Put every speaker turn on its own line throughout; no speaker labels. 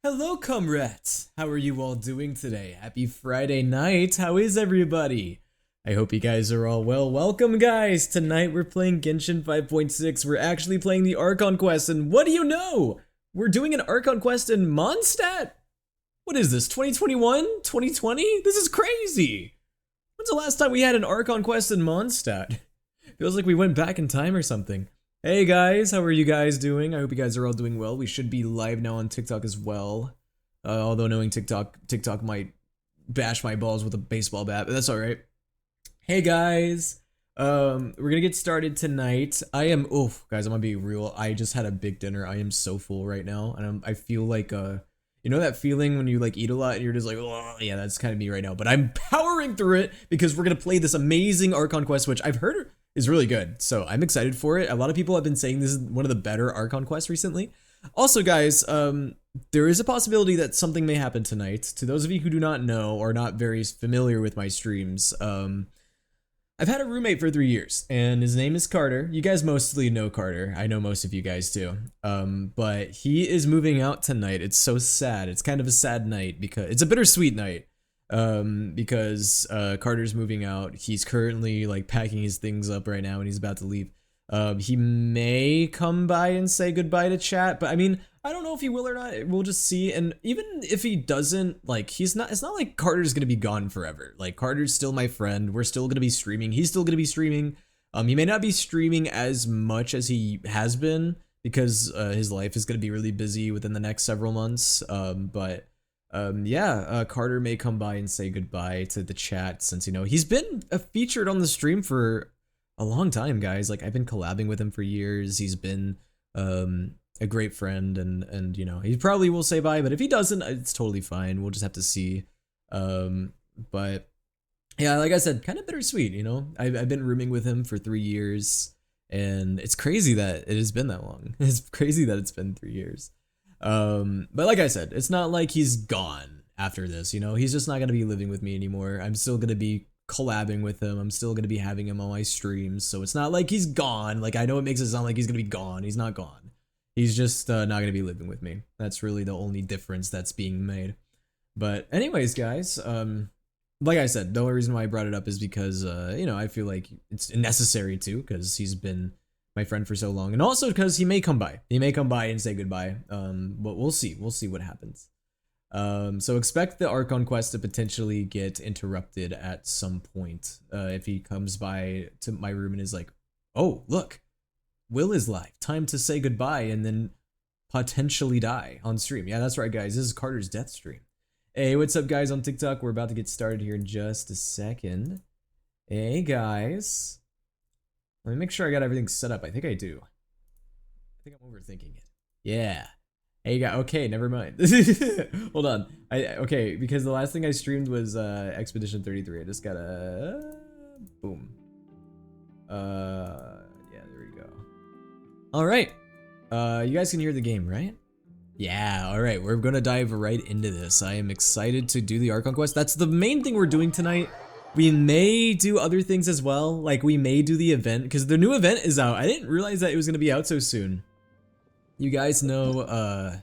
Hello, comrades! How are you all doing today? Happy Friday night! How is everybody? I hope you guys are all well. Welcome, guys! Tonight we're playing Genshin 5.6. We're actually playing the ARCHON Quest, and what do you know? We're doing an ARCHON Quest in Mondstadt? What is this, 2021? 2020? This is crazy! When's the last time we had an ARCHON Quest in Mondstadt? Feels like we went back in time or something. Hey guys, how are you guys doing? I hope you guys are all doing well. We should be live now on TikTok as well. Although knowing TikTok might bash my balls with a baseball bat, but that's alright. Hey guys, we're gonna get started tonight. Guys, I'm gonna be real. I just had a big dinner. I am so full right now, and I feel like, you know that feeling when you like eat a lot and you're just like, oh yeah, that's kind of me right now. But I'm powering through it because we're gonna play this amazing ARCHON Quest, which I've heard is really good. So I'm excited for it. A lot of people have been saying this is one of the better ARCHON quests recently. Also, guys, there is a possibility that something may happen tonight. To those of you who do not know or not very familiar with my streams, I've had a roommate for 3 years, and his name is Carter. You guys mostly know Carter. I know most of you guys do. But he is moving out tonight. It's so sad. It's kind of a sad night because it's a bittersweet night. Because Carter's moving out. He's currently like packing his things up right now and he's about to leave. He may come by and say goodbye to chat, but I mean, I don't know if he will or not. We'll just see. And even if he doesn't, like, it's not like Carter's gonna be gone forever. Like, Carter's still my friend. We're still gonna be streaming. He's still gonna be streaming. He may not be streaming as much as he has been because his life is gonna be really busy within the next several months. Carter may come by and say goodbye to the chat since, you know, he's been featured on the stream for a long time, guys. Like, I've been collabing with him for years. He's been a great friend, and you know, he probably will say bye, but if he doesn't, it's totally fine. We'll just have to see. But yeah, like I said, kind of bittersweet, you know. I've been rooming with him for 3 years, and it's crazy that it has been that long. It's crazy that it's been 3 years. But like I said, it's not like he's gone after this, you know. He's just not gonna be living with me anymore. I'm still gonna be collabing with him. I'm still gonna be having him on my streams, so it's not like he's gone. Like, I know it makes it sound like he's gonna be gone. He's not gone. He's just not gonna be living with me. That's really the only difference that's being made. But anyways, guys, like I said, the only reason why I brought it up is because you know, I feel like it's necessary to, because he's been my friend for so long, and also because he may come by. He may come by and say goodbye. But we'll see. We'll see what happens. So expect the ARCHON Quest to potentially get interrupted at some point. If he comes by to my room and is like, "Oh, look, Will is live. Time to say goodbye," and then potentially die on stream. Yeah, that's right, guys. This is Carter's death stream. Hey, what's up, guys, on TikTok? We're about to get started here in just a second. Hey, guys. Let me make sure I got everything set up. I think I do. I think I'm overthinking it. Yeah. Hey, guys. Okay, never mind. Hold on. Okay, because the last thing I streamed was Expedition 33. I just gotta boom. Yeah, there we go. All right. You guys can hear the game, right? Yeah. All right. We're gonna dive right into this. I am excited to do the ARCHON Quest. That's the main thing we're doing tonight. We may do other things as well, like we may do the event, because the new event is out. I didn't realize that it was going to be out so soon. You guys know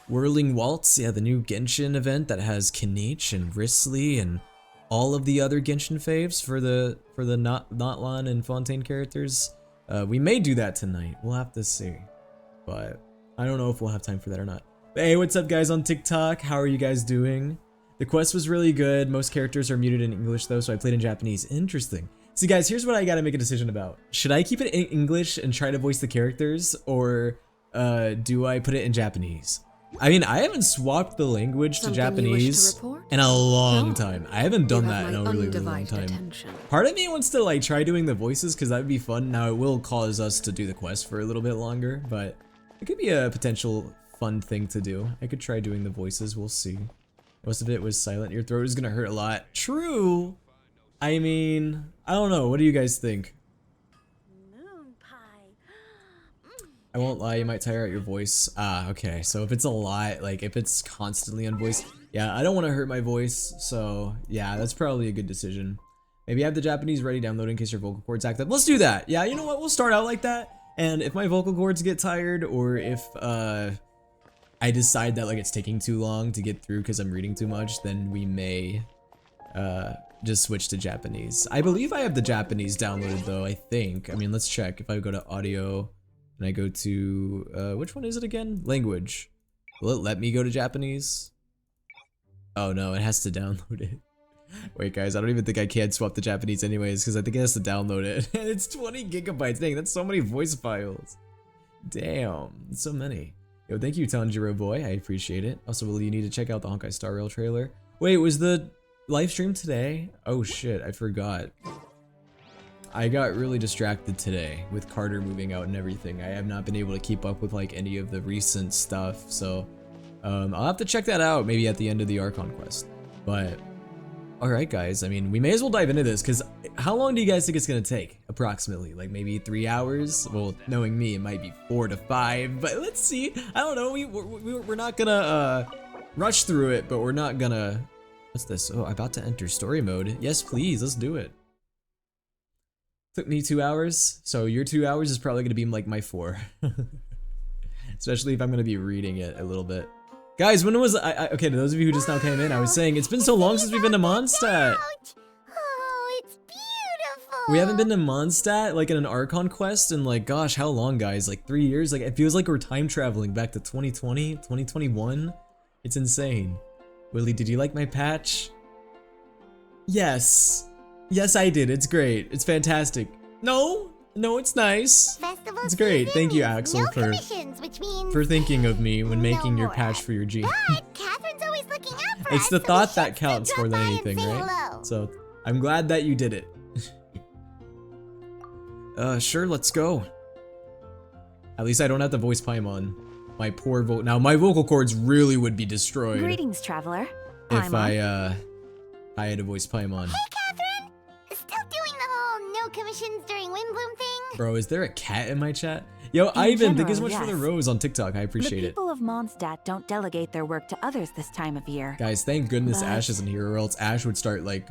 Whirling Waltz, yeah, the new Genshin event that has Kinich and Risley and all of the other Genshin faves for the Notlan and Fontaine characters. We may do that tonight. We'll have to see, but I don't know if we'll have time for that or not. But hey, what's up, guys, on TikTok? How are you guys doing? The quest was really good. Most characters are muted in English though, so I played in Japanese. Interesting. See, guys, here's what I gotta make a decision about. Should I keep it in English and try to voice the characters, or do I put it in Japanese? I mean, I haven't swapped the language to Japanese in a long time. I haven't done that in a really long time. Part of me wants to like try doing the voices because that would be fun. Now it will cause us to do the quest for a little bit longer, but it could be a potential fun thing to do. I could try doing the voices. We'll see. Most of it was silent. Your throat is gonna hurt a lot. True. I mean, I don't know. What do you guys think?
Moon pie.
I won't lie, you might tire out your voice. Ah, okay. So if it's a lot, like if it's constantly on voice, yeah, I don't want to hurt my voice. So yeah, that's probably a good decision. Maybe have the Japanese ready download in case your vocal cords act up. Let's do that. Yeah, you know what? We'll start out like that. And if my vocal cords get tired, or if I decide that like it's taking too long to get through because I'm reading too much, then we may just switch to Japanese. I believe I have the Japanese downloaded though, I think. I mean, let's check. If I go to audio and I go to, which one is it again? Language. Will it let me go to Japanese? Oh no, it has to download it. Wait guys, I don't even think I can swap to Japanese anyways because I think it has to download it. It's 20 gigabytes, dang, that's so many voice files. Damn, so many. Yo, thank you Tanjiro boy, I appreciate it. Also, will you need to check out the Honkai Star Rail trailer? Wait, was the live stream today? Oh shit, I forgot. I got really distracted today with Carter moving out and everything. I have not been able to keep up with like any of the recent stuff, so I'll have to check that out maybe at the end of the Archon quest. But alright guys, I mean, we may as well dive into this because how long do you guys think it's gonna take? Approximately, like maybe 3 hours? Well, knowing me, it might be 4 to 5, but let's see. I don't know, we're not gonna rush through it, but we're not gonna... What's this? Oh, about to enter story mode. Yes, please, let's do it. Took me 2 hours, so your 2 hours is probably gonna be like my 4. Especially if I'm gonna be reading it a little bit. Guys, when was okay, to those of you who just now came in, I was saying, it's been so long since we've been to Mondstadt.
Oh, it's beautiful.
We haven't been to Mondstadt, like in an Archon quest, in like, gosh, how long, guys? Like 3 years? Like, it feels like we're time traveling back to 2020, 2021. It's insane. Willie, did you like my patch? Yes. Yes, I did. It's great. It's fantastic. No, it's nice.
Festival
It's great.
season
Thank you,
means
Axel,
no
for
commissions, which means
thinking of me when making your
more
patch
ads.
for your G.
But Catherine's always looking out for
It's
us,
the
so
thought
we
that
should
counts
still
more
drop
than
by
anything,
and say
right?
hello.
So I'm glad that you did it. Sure, let's go. At least I don't have to voice Paimon. My poor now my vocal cords really would be destroyed
Greetings, traveler.
if I had to voice Paimon.
Hey, Catherine! Still doing the whole no commissions during Windbloom thing?
Bro, is there a cat in my chat? Yo, Ivan, thank you so much
general,
for the
yes.
rose on TikTok. I appreciate
The
it.
people of Mondstadt don't delegate their work to others this time of year.
Guys, thank goodness
But-
Ash isn't here, or else Ash would start like,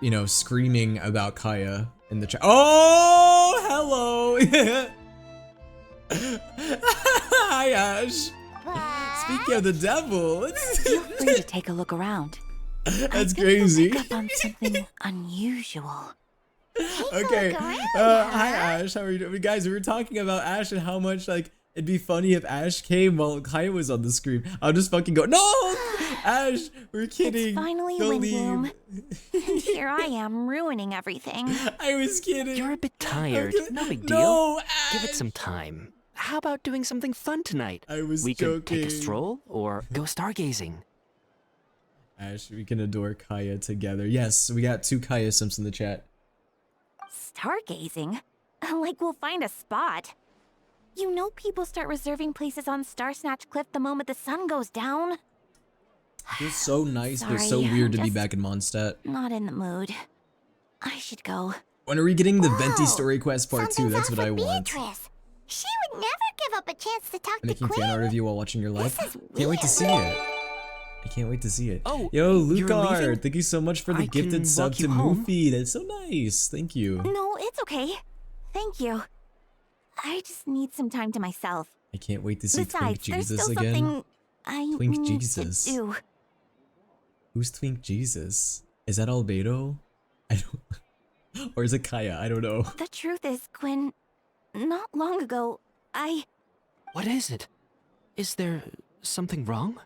you know, screaming about Kaya in the chat. Oh, hello. Hi, Ash. Speaking of the devil.
Feel free to take a look around.
That's
I
crazy.
pick up on something unusual.
Okay.
look around,
Hi,
huh?
Ash. How are you doing? Guys, we were talking about Ash and how much, like, it'd be funny if Ash came while Kaya was on the screen. I'll just fucking go, no! Ash, we're kidding.
It's finally
Don't
Windbloom.
leave.
And here I am ruining everything.
I was kidding.
You're a bit tired.
Okay.
No big deal.
No, Ash.
Give it some time. How about doing something fun tonight?
I was
We could take a
joking.
stroll or go stargazing.
Ash, we can adore Kaya together. Yes, we got 2 Kaya Simps in the chat.
Stargazing? Like we'll find a spot. You know people start reserving places on Star Snatch Cliff the moment the sun goes down?
It's so nice, but so
Sorry,
weird to be
just-
back in Mondstadt.
Not in the mood. I should go.
When are we getting the Venti
Whoa,
Story Quest Part 2?
Something's
That's
off
what I
with
want.
Beatrice. She would never give up a chance to talk
I'm making
to
fan art
Quinn.
of you while watching your live.
This is
Can't wait to see
weird.
it. I can't wait to see it.
Oh,
Yo,
you're
Lucar,
leaving?
thank you so much for the
I
gifted
can
sub
walk
to
you home.
Moofy. That's so nice. Thank you.
No, it's okay. Thank you. I just need some time to myself.
I can't wait to see Twink
Besides, there's
Jesus
still
again.
something I
Twink
need
Jesus.
to do.
Who's Twink Jesus? Is that Albedo? I don't. Or is it Kaya? I don't know.
The truth is, Quinn, not long ago,
What is it? Is there something wrong?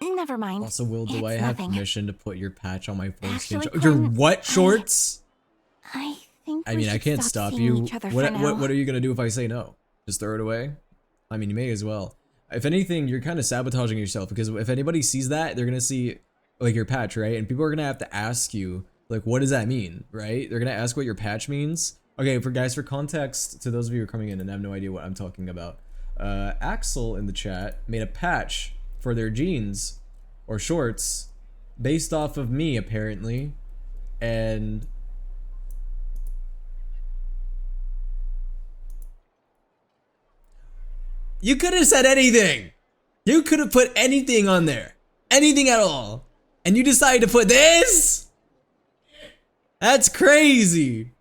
Never mind.
Also, Will, do
It's
I have
nothing.
permission to put your patch on my foreskin?
Actually,
Your
Quinn,
what shorts?
I think
I
we
mean, I
should
can't stop
seeing
you.
each other
What
for now.
what are you gonna do if I say no? Just throw it away? I mean, you may as well. If anything, you're kind of sabotaging yourself because if anybody sees that, they're gonna see like your patch, right? And people are gonna have to ask you like, what does that mean, right? They're gonna ask what your patch means. Okay, for context, to those of you who are coming in and have no idea what I'm talking about, Axel in the chat made a patch for their jeans or shorts based off of me apparently, and you could have said anything. You could have put anything on there. Anything at all. And you decided to put this? That's crazy.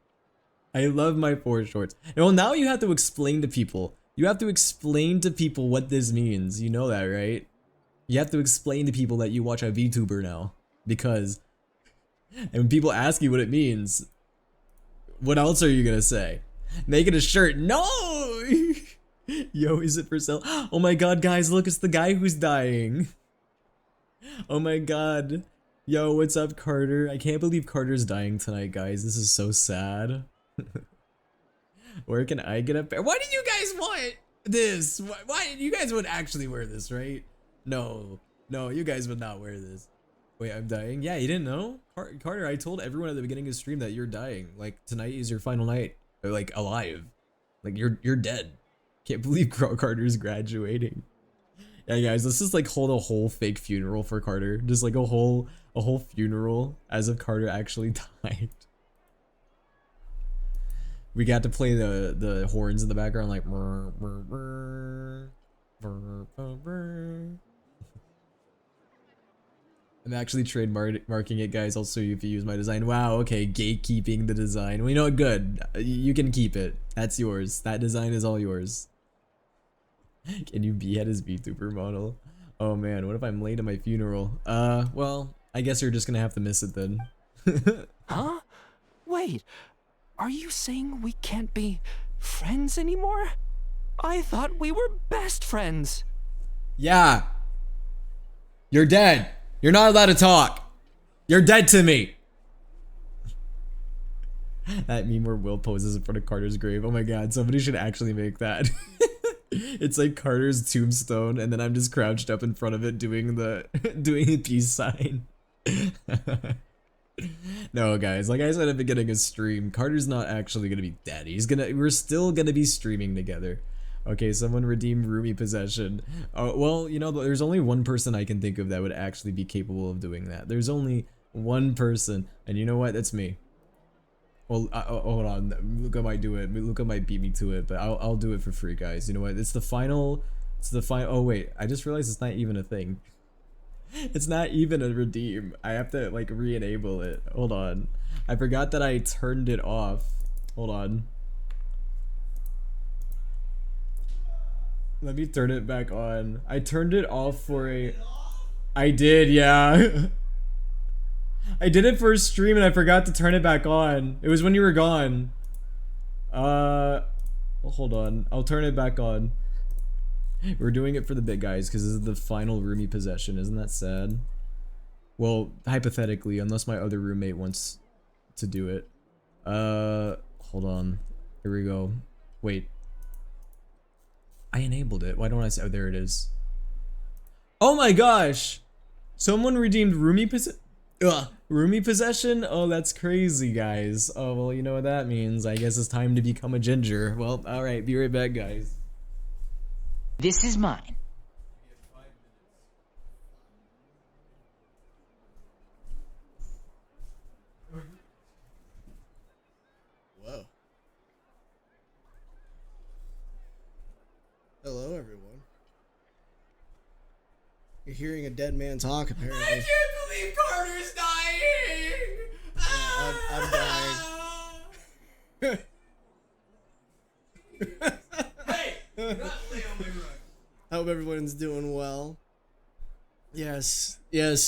I love my 4 shorts. Well, now you have to explain to people You have to explain to people what this means. You know that, right? You have to explain to people that you watch a VTuber now. Because, and when people ask you what it means, what else are you gonna say? Make it a shirt. No! Yo, is it for sale? Oh my god, guys, look, it's the guy who's dying. Oh my god. Yo, what's up, Carter? I can't believe Carter's dying tonight, guys. This is so sad. Where can I get a pair? Why did you guys want this? Why you guys would actually wear this, right? No, you guys would not wear this. Wait, I'm dying? Yeah, you didn't know? Carter, I told everyone at the beginning of the stream that you're dying. Like, tonight is your final night. Or, like, alive. Like, you're dead. Can't believe Carter's graduating. Yeah, guys, let's just, like, hold a whole fake funeral for Carter. Just, like, a whole funeral as if Carter actually died. We got to play the horns in the background, like brr, brr, brr, brr, brr, brr. I'm actually trademarking it, guys. I'll show you if you use my design. Wow, okay, gatekeeping the design. Well, you know what? Good. You can keep it. That's yours. That design is all yours. Can you be at his VTuber model? Oh man, what if I'm late to my funeral? Well, I guess you're just gonna have to miss it then.
Huh? Wait. Are you saying we can't be friends anymore? I thought we were best friends.
Yeah. You're dead. You're not allowed to talk. You're dead to me. That meme where Will poses in front of Carter's grave. Oh my god, somebody should actually make that. It's like Carter's tombstone, and then I'm just crouched up in front of it doing the a peace sign. No, guys, like I said at the beginning of stream, Carter's not actually gonna be dead. We're still gonna be streaming together. Okay, someone redeemed Rumi possession. Oh, well, you know, there's only one person I can think of that would actually be capable of doing that. There's only one person, and you know what? That's me. Well, hold on. Luca might do it. Luca might beat me to it, but I'll do it for free, guys. You know what? It's the final. Oh wait, I just realized it's not even a thing. It's not even a redeem. I have to like re-enable it. Hold on. I forgot that I turned it off. Hold on. Let me turn it back on. I turned it off for a... I did, yeah. I did it for a stream and I forgot to turn it back on. It was when you were gone. Hold on. I'll turn it back on. We're doing it for the big guys because this is the final roomie possession. Isn't that sad? Well, hypothetically, unless my other roommate wants to do it. Hold on. Here we go. Wait. I enabled it. Why don't I say? Oh, there it is. Oh my gosh! Someone redeemed roomie possession? Oh, that's crazy, guys. Oh, well, you know what that means. I guess it's time to become a ginger. Well, alright, be right back, guys.
This is mine.
Whoa. Hello, everyone. You're hearing a dead man talk, apparently.
I can't believe Carter's dying!
Yeah, I'm dying.
Hey! Not lay on my rug.
I hope everyone's doing well. Yes,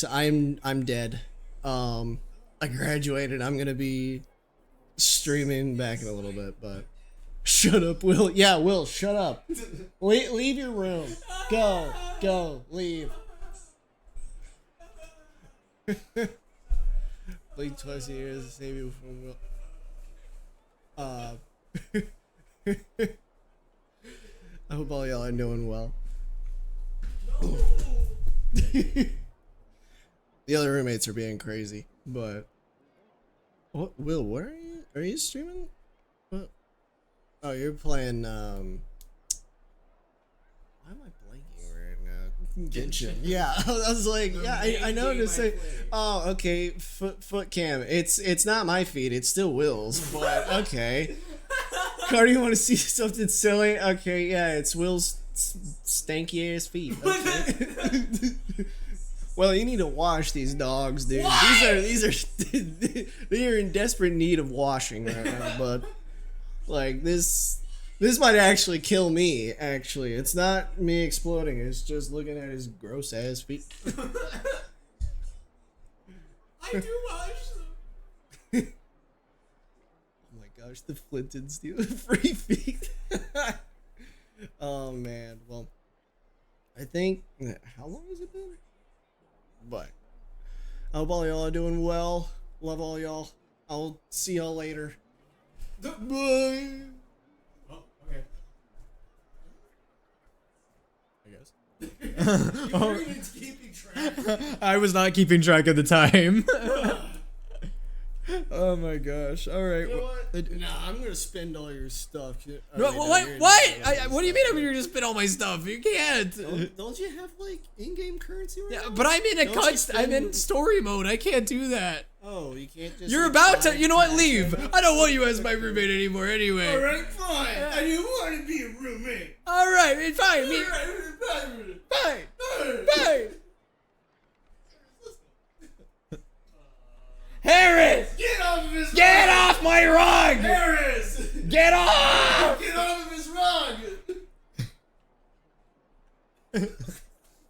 I'm dead. I graduated. I'm gonna be streaming back in a little bit, but shut up, Will. Yeah, Will, shut up. Leave your room. Go, leave. Blink twice a year to save you from Will. I hope all y'all are doing well. The other roommates are being crazy, but what? Will, where are you? Are you streaming? What? Oh, you're playing. Why am I blanking right now? Genshin. Yeah, I was like, yeah, I know to say. Oh, okay. Foot cam. It's not my feed. It's still Will's. But okay. Carter, you want to see something silly? Okay, yeah, it's Will's stanky ass feet. Okay. Well, you need to wash these dogs, dude. Why? These are they are in desperate need of washing right now, but like this This might actually kill me, actually. It's not me exploding, it's just looking at his gross ass feet.
I do watch them.
Oh my gosh, the Flint and Steel free feet. Oh man, well, I think, how long has it been? But I hope all y'all are doing well. Love all y'all. I'll see y'all later. Bye.
Oh, okay.
I guess.
You weren't even keeping track. I was not keeping track at the time. Oh my gosh. Alright.
You know what? Nah, I'm gonna spend all your stuff.
What? What do you mean I'm gonna just spend all my stuff? You can't.
Don't you have like in-game currency right now?
But I'm in a
Don't you
I'm in
spend-
story mode. I can't do that.
Oh, you can't just.
You're
like,
about to.
buy
You know what?
cash
Leave.
right
I don't want you as my roommate anymore. Anyway.
now? Alright, fine. I didn't want to be a roommate.
All right. Fine. Fine. Fine. Harris!
Get off of his
Get
rug!
off my rug!
Harris!
Get off!
Get off of his rug!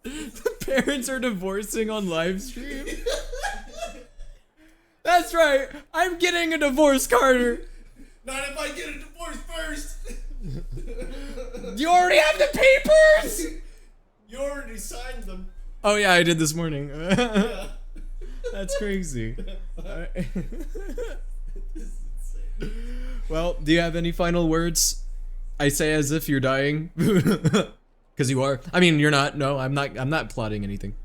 The parents are divorcing on live stream. That's right. I'm getting a divorce, Carter.
Not if I get a divorce first.
You already have the papers?
You already signed them.
Oh yeah, I did this morning. That's crazy. Alright. Well, do you have any final words? I say as if you're dying. Cause you are. I mean, you're not. No, I'm not plotting anything.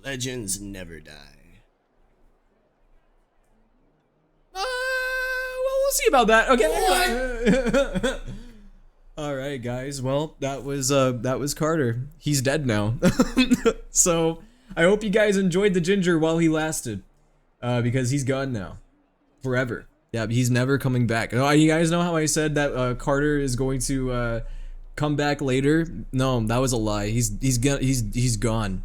Legends never die.
Well, we'll see about that. Okay. All right, guys. Well, that was Carter. He's dead now. So I hope you guys enjoyed the ginger while he lasted, because he's gone now, forever. Yeah, he's never coming back. Oh, you guys know how I said that Carter is going to come back later? No, that was a lie. He's gone.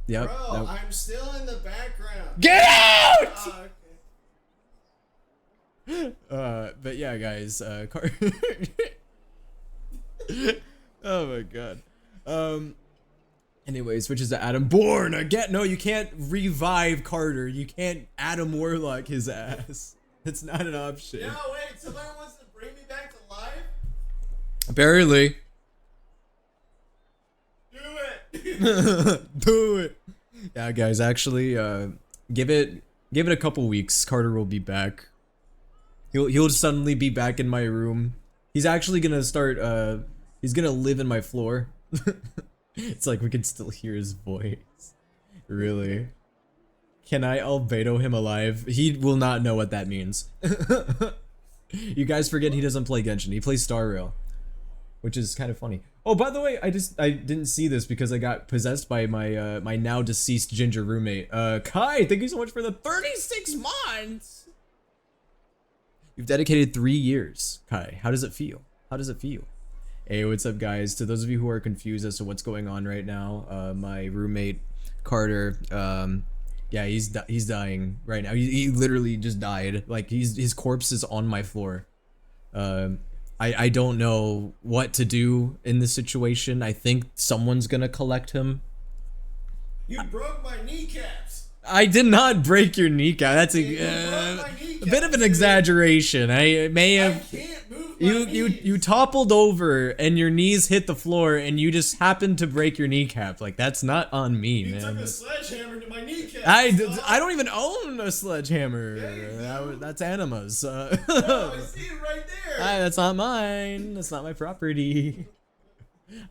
Yep.
Bro,
Nope.
I'm still in the background.
Get out!
Okay.
But yeah, guys, Carter. Oh my god. Anyways, switches to Adam Born again. No, you can't revive Carter. You can't Adam Warlock his ass. It's not an option.
No, wait, somebody wants to bring me back to life?
Apparently.
Do it!
Do it. Yeah, guys, actually, give it a couple weeks. Carter will be back. He'll suddenly be back in my room. He's actually gonna start, he's gonna live in my floor. It's like we can still hear his voice. Really? Can I albedo him alive? He will not know what that means. You guys forget he doesn't play Genshin. He plays Star Rail, which is kind of funny. Oh, by the way, I didn't see this because I got possessed by my my now deceased ginger roommate. Kai, thank you so much for the 36 months. You've dedicated 3 years, Kai. How does it feel? How does it feel? Hey, what's up, guys? To those of you who are confused as to what's going on right now, my roommate Carter, yeah, he's dying right now. He literally just died. Like his corpse is on my floor. I don't know what to do in this situation. I think someone's gonna collect him.
You broke my kneecaps!
I did not break your kneecap. That's
You broke my
a
kneecaps,
bit of an
dude.
exaggeration. I may
I
have.
can't move my knees.
You toppled over and your knees hit the floor and you just happened to break your kneecap. Like that's not on me,
You
man.
took a sledgehammer to my kneecaps.
I
dog.
don't even own a sledgehammer.
Yeah, you do.
That's Anima's.
No, I see it right there.
That's not mine. That's not my property.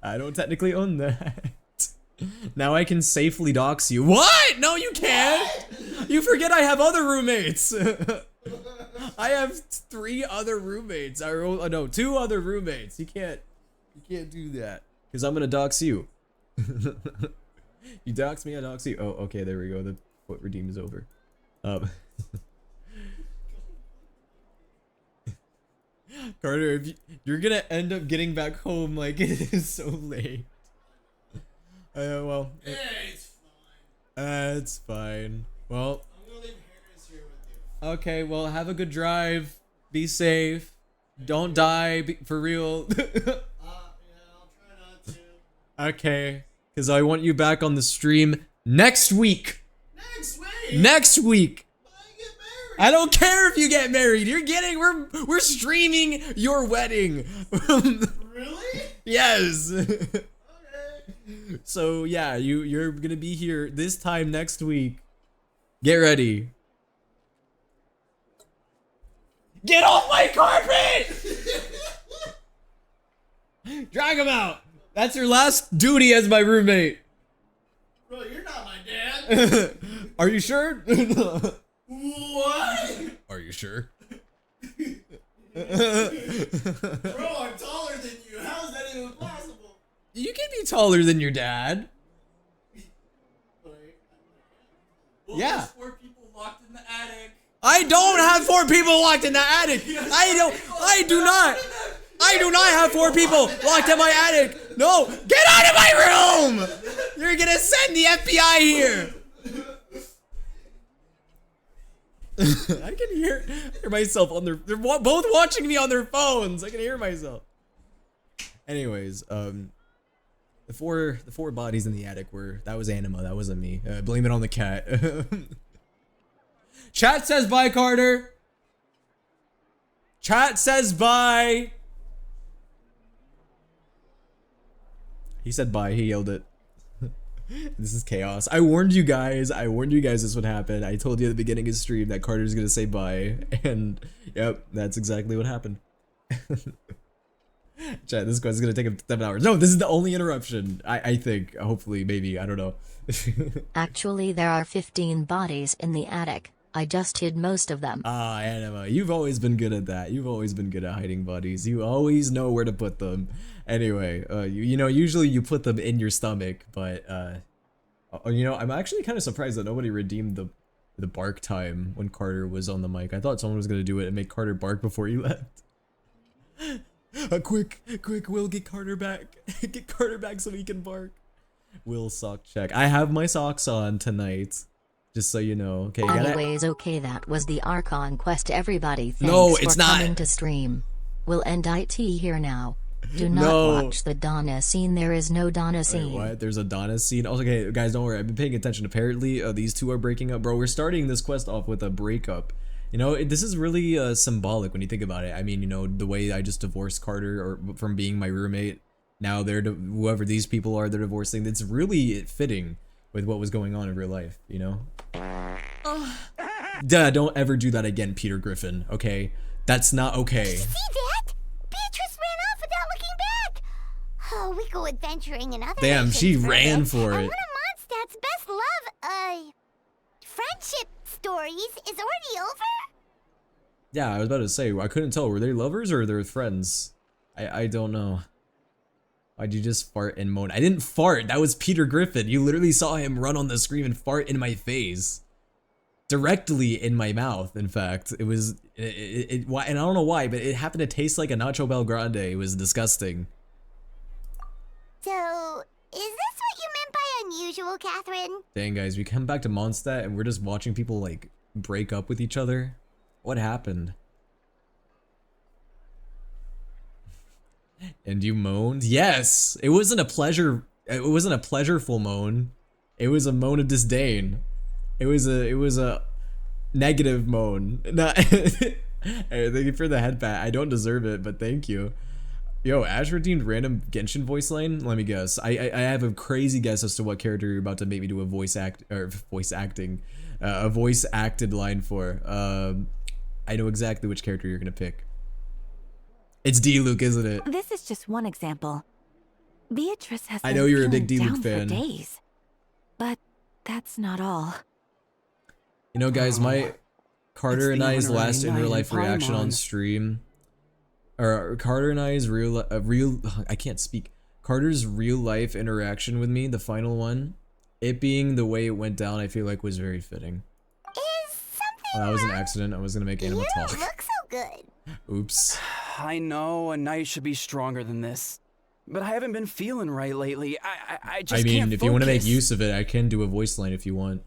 I don't technically own that. Now I can safely dox you. What? No, you can't. You forget I have other roommates. I have 3 other roommates. No, 2 other roommates. You can't do that because I'm gonna dox you. You dox me, I dox you. Oh, okay, there we go. The foot redeem is over. Carter, if you're gonna end up getting back home, like it is so late. Well,
Yeah, it's fine.
it's fine. Well,
I'm gonna leave Harris here with you.
okay, well, have a good drive. Be safe. Don't die, for real.
Yeah, I'll try not to.
Okay, because I want you back on the stream next week.
Next week.
Next week.
I get married.
I don't care if you get married. We're streaming your wedding.
Really?
Yes.
Okay.
So yeah, you're gonna be here this time next week. Get ready. Get off my carpet! Drag him out. That's your last duty as my roommate.
Bro, you're not my dad.
Are you sure?
What?
Are you sure?
Bro, I'm taller than you. How is that even possible?
You can be taller than your dad. Yeah.
4 people locked in the attic.
I don't have 4 people locked in the attic. I do not have 4 people locked in my attic. No, get out of my room. You're gonna send the FBI here. I can hear myself on their. They're both watching me on their phones. I can hear myself. Anyways, the four bodies in the attic that was Anima. That wasn't me. Blame it on the cat. Chat says bye, Carter. Chat says bye. He said bye. He yelled it. This is chaos. I warned you guys. This would happen. I told you at the beginning of the stream that Carter's gonna say bye, and yep, that's exactly what happened. Chat, this quest is gonna take him 7 hours. No, this is the only interruption. I think. Hopefully, maybe. I don't know.
Actually, there are 15 bodies in the attic. I just hid most of them.
Ah, Anima, you've always been good at that. You've always been good at hiding bodies. You always know where to put them. Anyway, you know, usually you put them in your stomach, but you know, I'm actually kind of surprised that nobody redeemed the bark time when Carter was on the mic. I thought someone was gonna do it and make Carter bark before he left. Quick, Will, get Carter back. Get Carter back so he can bark. Will sock check. I have my socks on tonight. Just so you know. Okay,
anyways, okay, that was the Archon quest, everybody. Thanks
no, it's
for
not.
Coming to stream. We'll end IT here now. Do not watch the Donna scene. There is no Donna scene.
Wait, what? There's a Donna scene? Also, okay, guys, don't worry. I've been paying attention. Apparently, these two are breaking up. Bro, we're starting this quest off with a breakup. You know, this is really symbolic when you think about it. I mean, you know, the way I just divorced Carter from being my roommate. Now whoever these people are, they're divorcing. It's really fitting with what was going on in real life, you know? Duh, don't ever do that again, Peter Griffin, okay? That's not okay.
See that? Beatrice ran off without looking back. Oh, we go adventuring in other
Damn,
nations
she
for a
ran
bit.
for
And
it.
one of Mondstadt's best friendship stories is already over?
Yeah, I was about to say, I couldn't tell. Were they lovers or they were friends? I don't know. Why'd you just fart and moan? I didn't fart. That was Peter Griffin. You literally saw him run on the screen and fart in my face. Directly in my mouth, in fact. It was, and I don't know why, but it happened to taste like a Nacho Belgrande. It was disgusting.
So, is this what you meant by unusual, Catherine?
Dang, guys, we come back to Mondstadt and we're just watching people, like, break up with each other. What happened? And you moaned? Yes! It wasn't a pleasure. It wasn't a pleasureful moan. It was a moan of disdain. It was a negative moan. Not hey, thank you for the head pat. I don't deserve it, but thank you. Yo, Ash redeemed random Genshin voice line? Let me guess. I have a crazy guess as to what character you're about to make me do a voice acted line for. I know exactly which character you're gonna pick. It's D-Luke, isn't it?
This is just one example. Beatrice has
I
been
know you're a
feeling
big D-Luke
down
fan.
for days. But that's not all.
You know, guys, my Carter and I's
honorary
last in real life
knight in
reaction on
Paimon.
stream, or Carter and I's I can't speak. Carter's real life interaction with me, the final one, it being the way it went down, I feel like was very fitting.
Is something
Well, that was an
wrong?
accident. I was gonna make Anima
You
talk.
don't look so good.
Oops.
I know a knight should be stronger than this, but I haven't been feeling right lately. I just
I mean,
can't
if you want to make
focus.
use of it, I can do a voice line if you want.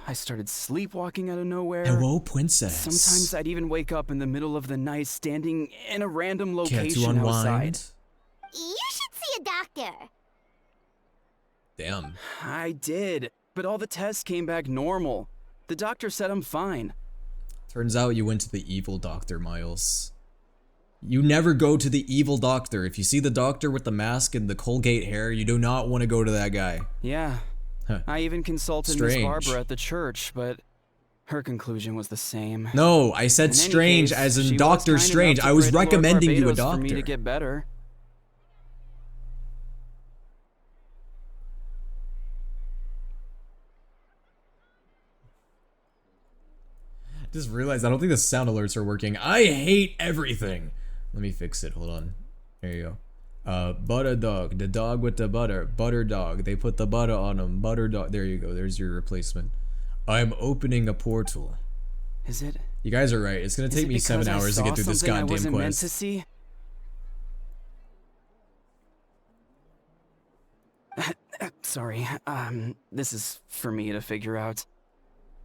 I started sleepwalking out of nowhere.
Hello, princess.
Sometimes I'd even wake up in the middle of the night standing in a random
Care
location
to unwind?
outside.
You should see a doctor.
Damn.
I did, but all the tests came back normal. The doctor said I'm fine.
Turns out you went to the evil doctor, Miles. You never go to the evil doctor. If you see the doctor with the mask and the Colgate hair, you do not want to go to that guy.
Yeah.
Huh.
I even consulted Miss
Strange.
Barbara at the church, but her conclusion was the same.
No, I said
In any
strange
case,
as
she
in
was
Doctor
kind
Strange.
enough to
I was
pray to Lord
recommending you a
Barbados for me
doctor.
to get better.
Just realized I don't think the sound alerts are working. I hate everything. Let me fix it. Hold on. There you go. Butter dog. The dog with the butter. Butter dog. They put the butter on him. Butter dog. There you go. There's your replacement. I'm opening a portal.
Is it?
You guys are right. It's gonna take me 7 hours to get through this
I
goddamn
wasn't meant to
quest.
see? Sorry. This is for me to figure out.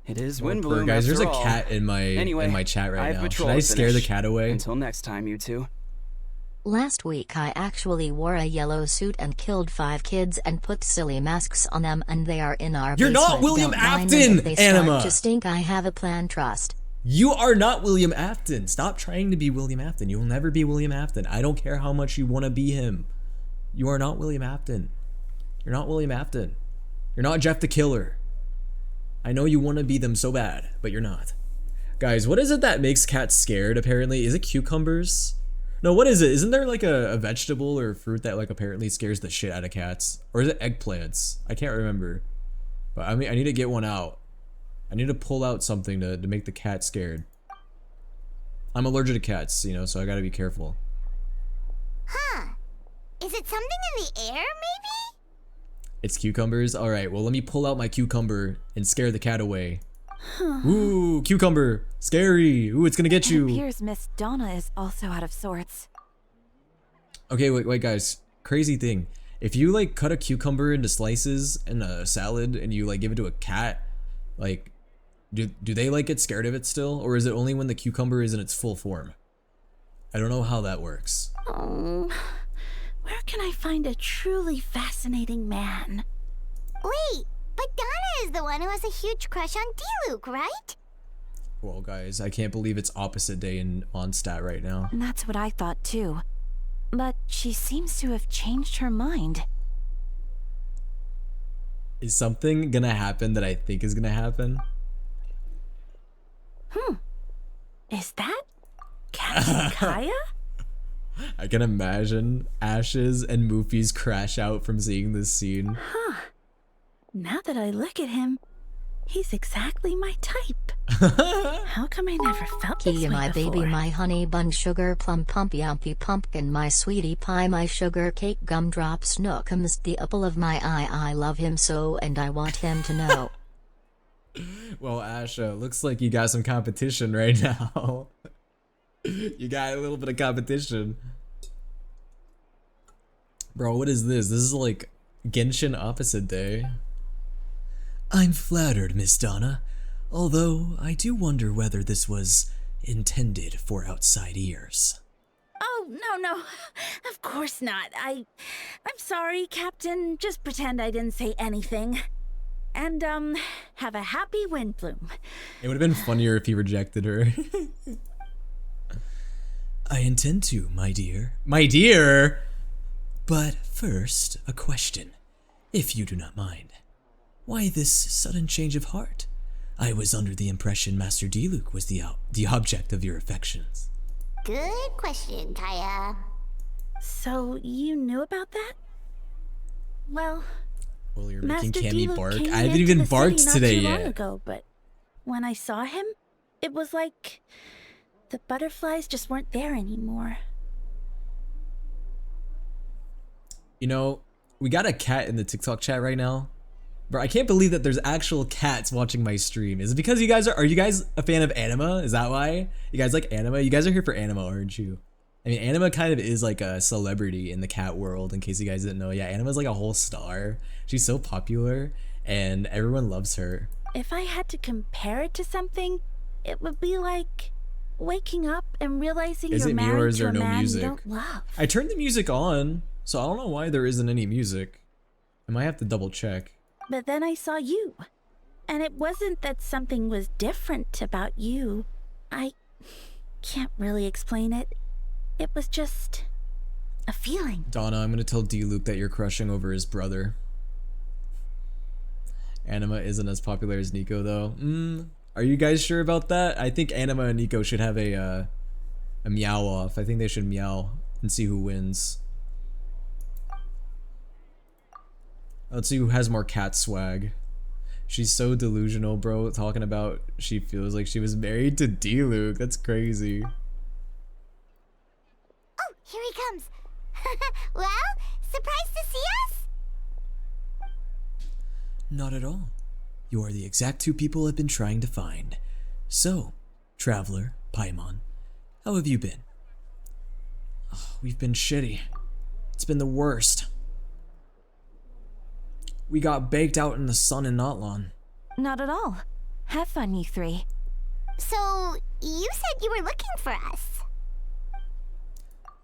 It is Windbloom,
Guys, there's
after
a
all.
cat in my
Anyway,
chat
I
right
have
now. Should
patrol
I
to
scare the
finish.
cat away?
Until next time, you two.
Last week I actually wore a yellow suit and killed 5 kids and put silly masks on them, and they are in our
You're not
basement.
William
Don't mind them
Afton,
if they start
Anima.
to stink. I have a plan, trust.
You are not William Afton. Stop trying to be William Afton. You will never be William Afton. I don't care how much you want to be him. You are not William Afton. You're not William Afton. You're not Jeff the Killer. I know you want to be them so bad, but you're not. Guys, what is it that makes cats scared, apparently? Is it cucumbers? No, what is it? Isn't there like a vegetable or fruit that like apparently scares the shit out of cats? Or is it eggplants? I can't remember. But I mean, I need to get one out. I need to pull out something to make the cat scared. I'm allergic to cats, you know, so I gotta be careful.
Huh. Is it something in the air, maybe?
It's cucumbers? Alright, well let me pull out my cucumber and scare the cat away. Ooh, cucumber! Scary! Ooh, it's gonna get
It
you!
appears Miss Donna is also out of sorts.
Okay, wait guys. Crazy thing. If you like cut a cucumber into slices in a salad and you like give it to a cat, like, do they like get scared of it still? Or is it only when the cucumber is in its full form? I don't know how that works.
Where can I find a truly fascinating man?
Wait, but Donna is the one who has a huge crush on D-Luke, right?
Well guys, I can't believe it's opposite day in Mondstadt right now.
And that's what I thought too. But she seems to have changed her mind.
Is something gonna happen that I think is gonna happen?
Is that Captain Kaya?
I can imagine Ashes and Moofies crash out from seeing this scene.
Now that I look at him, he's exactly my type. How come I never felt this way
Kia, my
before?
baby, my honey bun, sugar plum, pumpy umpy pumpkin, my sweetie pie, my sugar cake, gumdrop, snookums, the apple of my eye. I love him so, and I want him to know.
Well, Asha, looks like you got some competition right now. You got a little bit of competition. Bro, what is this? This is like Genshin opposite day. I'm flattered, Miss Donna. Although, I do wonder whether this was intended for outside ears.
Oh, no. Of course not. I'm sorry, Captain. Just pretend I didn't say anything. And, have a happy Windbloom.
It would have been funnier if he rejected her. I intend to, my dear. My dear? But first, a question, if you do not mind. Why this sudden change of heart? I was under the impression Master D-Luke was the object of your affections.
Good question, Kaya.
So, you knew about that? Well,
Well, you're
Master
making Cammy
D-Luke
bark.
came
I haven't
into
even
the
barked
city
today
not too long
yet.
ago, but when I saw him, it was like the butterflies just weren't there anymore.
You know, we got a cat in the TikTok chat right now. Bro, I can't believe that there's actual cats watching my stream. Is it because you guys are you guys a fan of anima? Is that why? You guys like anima? You guys are here for anima, aren't you? I mean, anima kind of is like a celebrity in the cat world, in case you guys didn't know. Yeah, anima's like a whole star. She's so popular, and everyone loves her.
if I had to compare it to something, it would be like waking up and realizing
Is
you're
it me or
married
is
to
there
a
no
man
music?
you don't love.
I turned the music on, so I don't know why there isn't any music. I might have to double check.
But then I saw you. And it wasn't that something was different about you. I can't really explain it. It was just a feeling.
Donna, I'm gonna tell D-Luke that you're crushing over his brother. Anima isn't as popular as Nico though. Are you guys sure about that? I think Anima and Nico should have a meow off. I think they should meow and see who wins. Let's see who has more cat swag. She's so delusional, bro, talking about she feels like she was married to D-Luke. That's crazy.
Oh, here he comes. Well, surprised to see us?
Not at all. You are the exact two people I've been trying to find. So, Traveler, Paimon, how have you been? Oh, we've been shitty. It's been the worst. We got baked out in the sun in Notlon.
Not at all. Have fun, you three.
So, you said you were looking for us.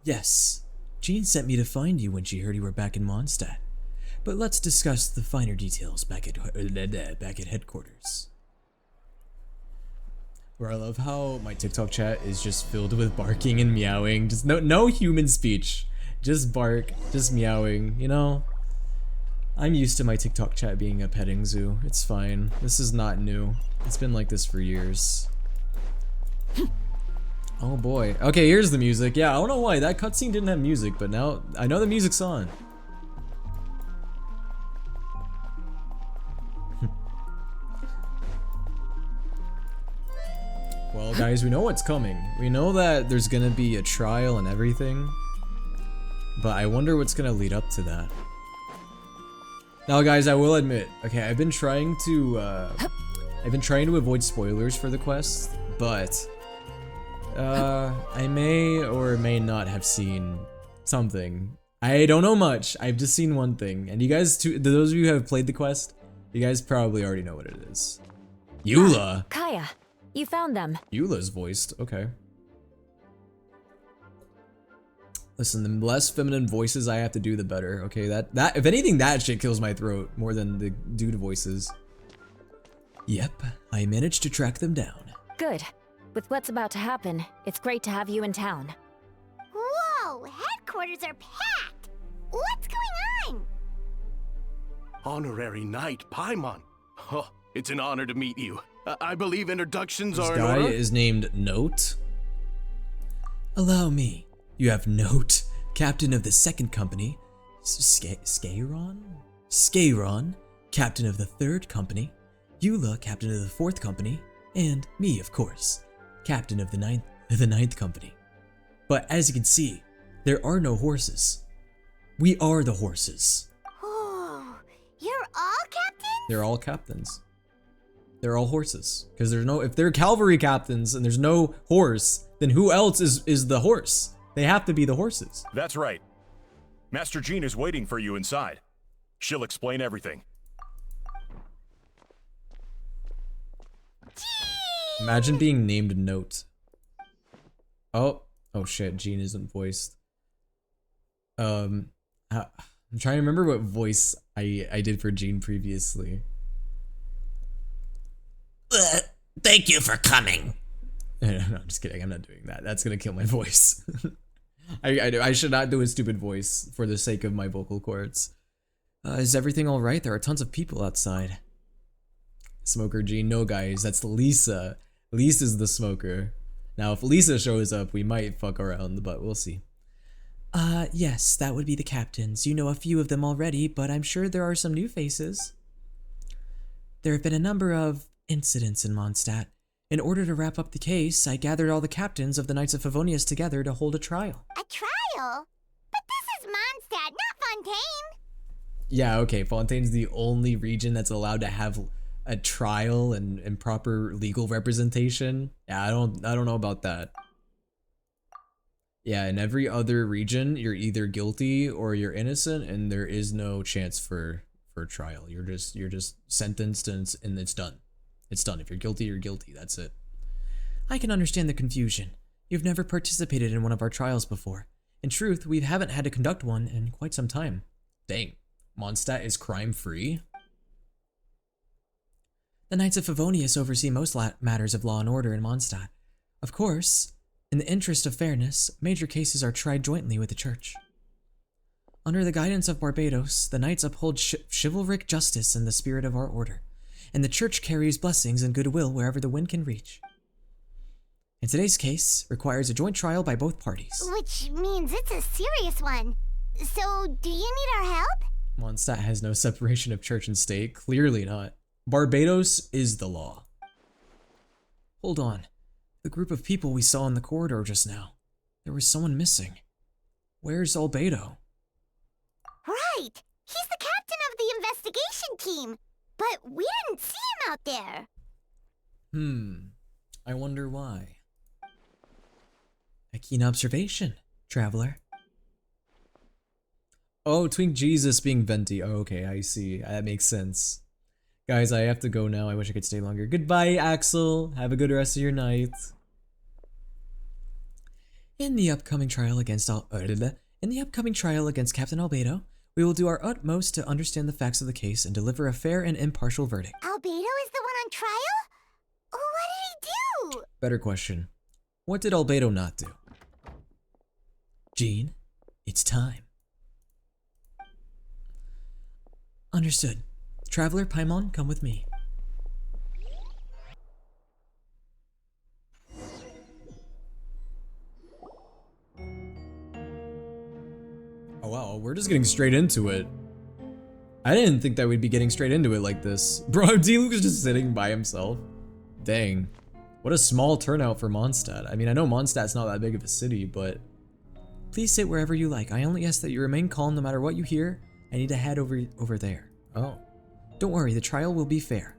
Yes. Jean sent me to find you when she heard you were back in Mondstadt. But let's discuss the finer details back at headquarters. Where I love how my TikTok chat is just filled with barking and meowing. Just no human speech. Just bark, just meowing, you know? I'm used to my TikTok chat being a petting zoo. It's fine. This is not new. It's been like this for years. Oh boy. Okay, here's the music. Yeah, I don't know why. That cutscene didn't have music, but now I know the music's on. Well, guys, we know what's coming. We know that there's gonna be a trial and everything. But I wonder what's gonna lead up to that. Now, guys, I will admit, okay, I've been trying to avoid spoilers for the quest, but I may or may not have seen something. I don't know much. I've just seen one thing, and you guys, those of you who have played the quest, you guys probably already know what it is. Eula.
Kaya, you found them.
Eula's voiced. Okay. Listen, the less feminine voices I have to do, the better. Okay, that if anything, that shit kills my throat more than the dude voices. Yep, I managed to track them down.
Good. With what's about to happen, it's great to have you in town.
Whoa, headquarters are packed. What's going on?
Honorary Knight Paimon. Oh, it's an honor to meet you. I believe introductions
This
are in
guy
order.
is named Note. Allow me. You have Note, captain of the second company. Scaron? Scaron, captain of the third company. Eula, captain of the fourth company. And me, of course, captain of the ninth company. But as you can see, there are no horses. We are the horses.
Oh, you're all captains?
They're all captains. They're all horses. Because there's no, if they're cavalry captains and there's no horse, then who else is the horse? They have to be the horses.
That's right. Master Jean is waiting for you inside. She'll explain everything.
Imagine being named Note. Oh shit, Jean isn't voiced. I'm trying to remember what voice I did for Jean previously.
Thank you for coming.
No, I'm just kidding. I'm not doing that. That's gonna kill my voice. I should not do a stupid voice for the sake of my vocal cords. Is everything all right? There are tons of people outside. Smoker Jean. No, guys, that's Lisa. Lisa's the smoker. Now, if Lisa shows up, we might fuck around, but we'll see. Yes, that would be the captains. You know a few of them already, but I'm sure there are some new faces. There have been a number of incidents in Mondstadt. In order to wrap up the case, I gathered all the captains of the Knights of Favonius together to hold a trial.
A trial? But this is Mondstadt, not Fontaine.
Yeah, okay, Fontaine's the only region that's allowed to have a trial and proper legal representation. Yeah, I don't know about that. Yeah, in every other region, you're either guilty or you're innocent, and there is no chance for trial. You're just sentenced and it's done. It's done. If you're guilty, you're guilty. That's it. I can understand the confusion. You've never participated in one of our trials before. In truth, we haven't had to conduct one in quite some time. Dang. Mondstadt is crime-free? The Knights of Favonius oversee most matters of law and order in Mondstadt. Of course, in the interest of fairness, major cases are tried jointly with the Church. Under the guidance of Barbados, the Knights uphold chivalric justice in the spirit of our order, and the Church carries blessings and goodwill wherever the wind can reach. In today's case, requires a joint trial by both parties.
Which means it's a serious one. So, do you need our help?
Mondstadt has no separation of church and state. Clearly not. Barbados is the law. Hold on. The group of people we saw in the corridor just now. There was someone missing. Where's Albedo?
Right! He's the captain of the investigation team. But we didn't see him out there.
I wonder why. A keen observation, traveler. Oh, Twink Jesus being venti. Oh, okay, I see. That makes sense. Guys, I have to go now. I wish I could stay longer. Goodbye, Axel. Have a good rest of your night. In the upcoming trial against Captain Albedo, we will do our utmost to understand the facts of the case and deliver a fair and impartial verdict.
Albedo is the one on trial? What did he do?
Better question. What did Albedo not do? Jean, it's time. Understood. Traveler, Paimon, come with me. Oh wow, we're just getting straight into it. I didn't think that we'd be getting straight into it like this. Bro, D-Luke's just sitting by himself. Dang. What a small turnout for Mondstadt. I mean, I know Mondstadt's not that big of a city, but... Please sit wherever you like. I only ask that you remain calm no matter what you hear. I need to head over there. Oh. Don't worry, the trial will be fair.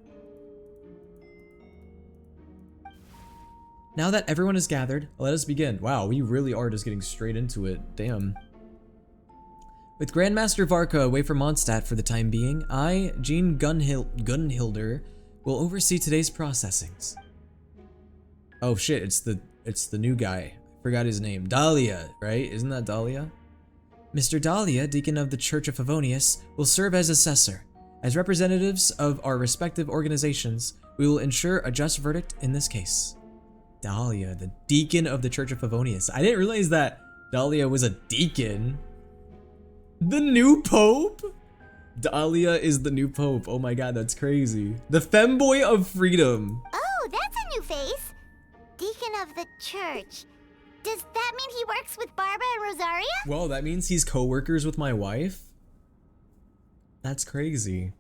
Now that everyone is gathered, let us begin. Wow, we really are just getting straight into it. Damn. With Grandmaster Varka away from Mondstadt for the time being, I, Jean Gunhilder, will oversee today's processings. Oh shit, it's the new guy. I forgot his name. Dahlia, right? Isn't that Dahlia? Mr. Dahlia, Deacon of the Church of Favonius, will serve as assessor. As representatives of our respective organizations, we will ensure a just verdict in this case. Dahlia, the Deacon of the Church of Favonius. I didn't realize that Dahlia was a deacon. The new Pope? Dahlia is the new Pope. Oh my god, that's crazy. The femboy of freedom.
Oh, that's a new face. Deacon of the Church. Does that mean he works with Barbara and Rosaria?
Well, that means he's co-workers with my wife? That's crazy.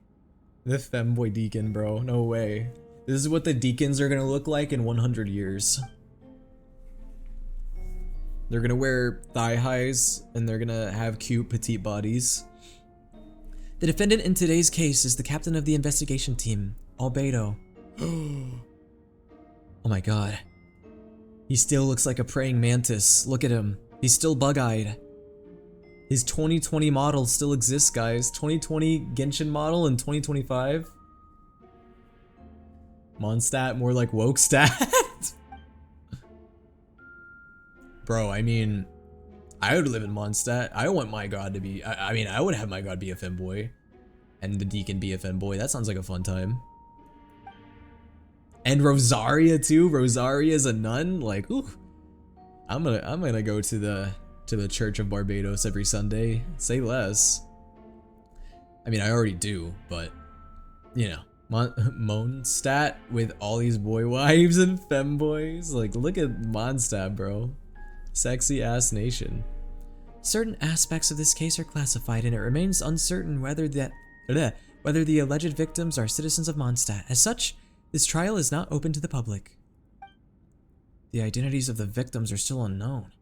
The femboy deacon, bro. No way. This is what the deacons are gonna look like in 100 years. They're gonna wear thigh highs and they're gonna have cute petite bodies. The defendant in today's case is the captain of the investigation team, Albedo. Oh my god. He still looks like a praying mantis. Look at him. He's still bug-eyed. His 2020 model still exists, guys. 2020 Genshin model in 2025. Mondstadt, more like Wokestat. Bro, I mean, I would live in Mondstadt. I want my god to be, I mean, I would have my god be a femboy. And the deacon be a femboy. That sounds like a fun time. And Rosaria too. Rosaria is a nun. Like, ooh, I'm gonna go to the Church of Barbados every Sunday. Say less. I mean, I already do, but you know, Mondstadt with all these boy wives and femboys. Like, look at Mondstadt, bro. Sexy ass nation. Certain aspects of this case are classified, and it remains uncertain whether the alleged victims are citizens of Mondstadt. As such, this trial is not open to the public. The identities of the victims are still unknown.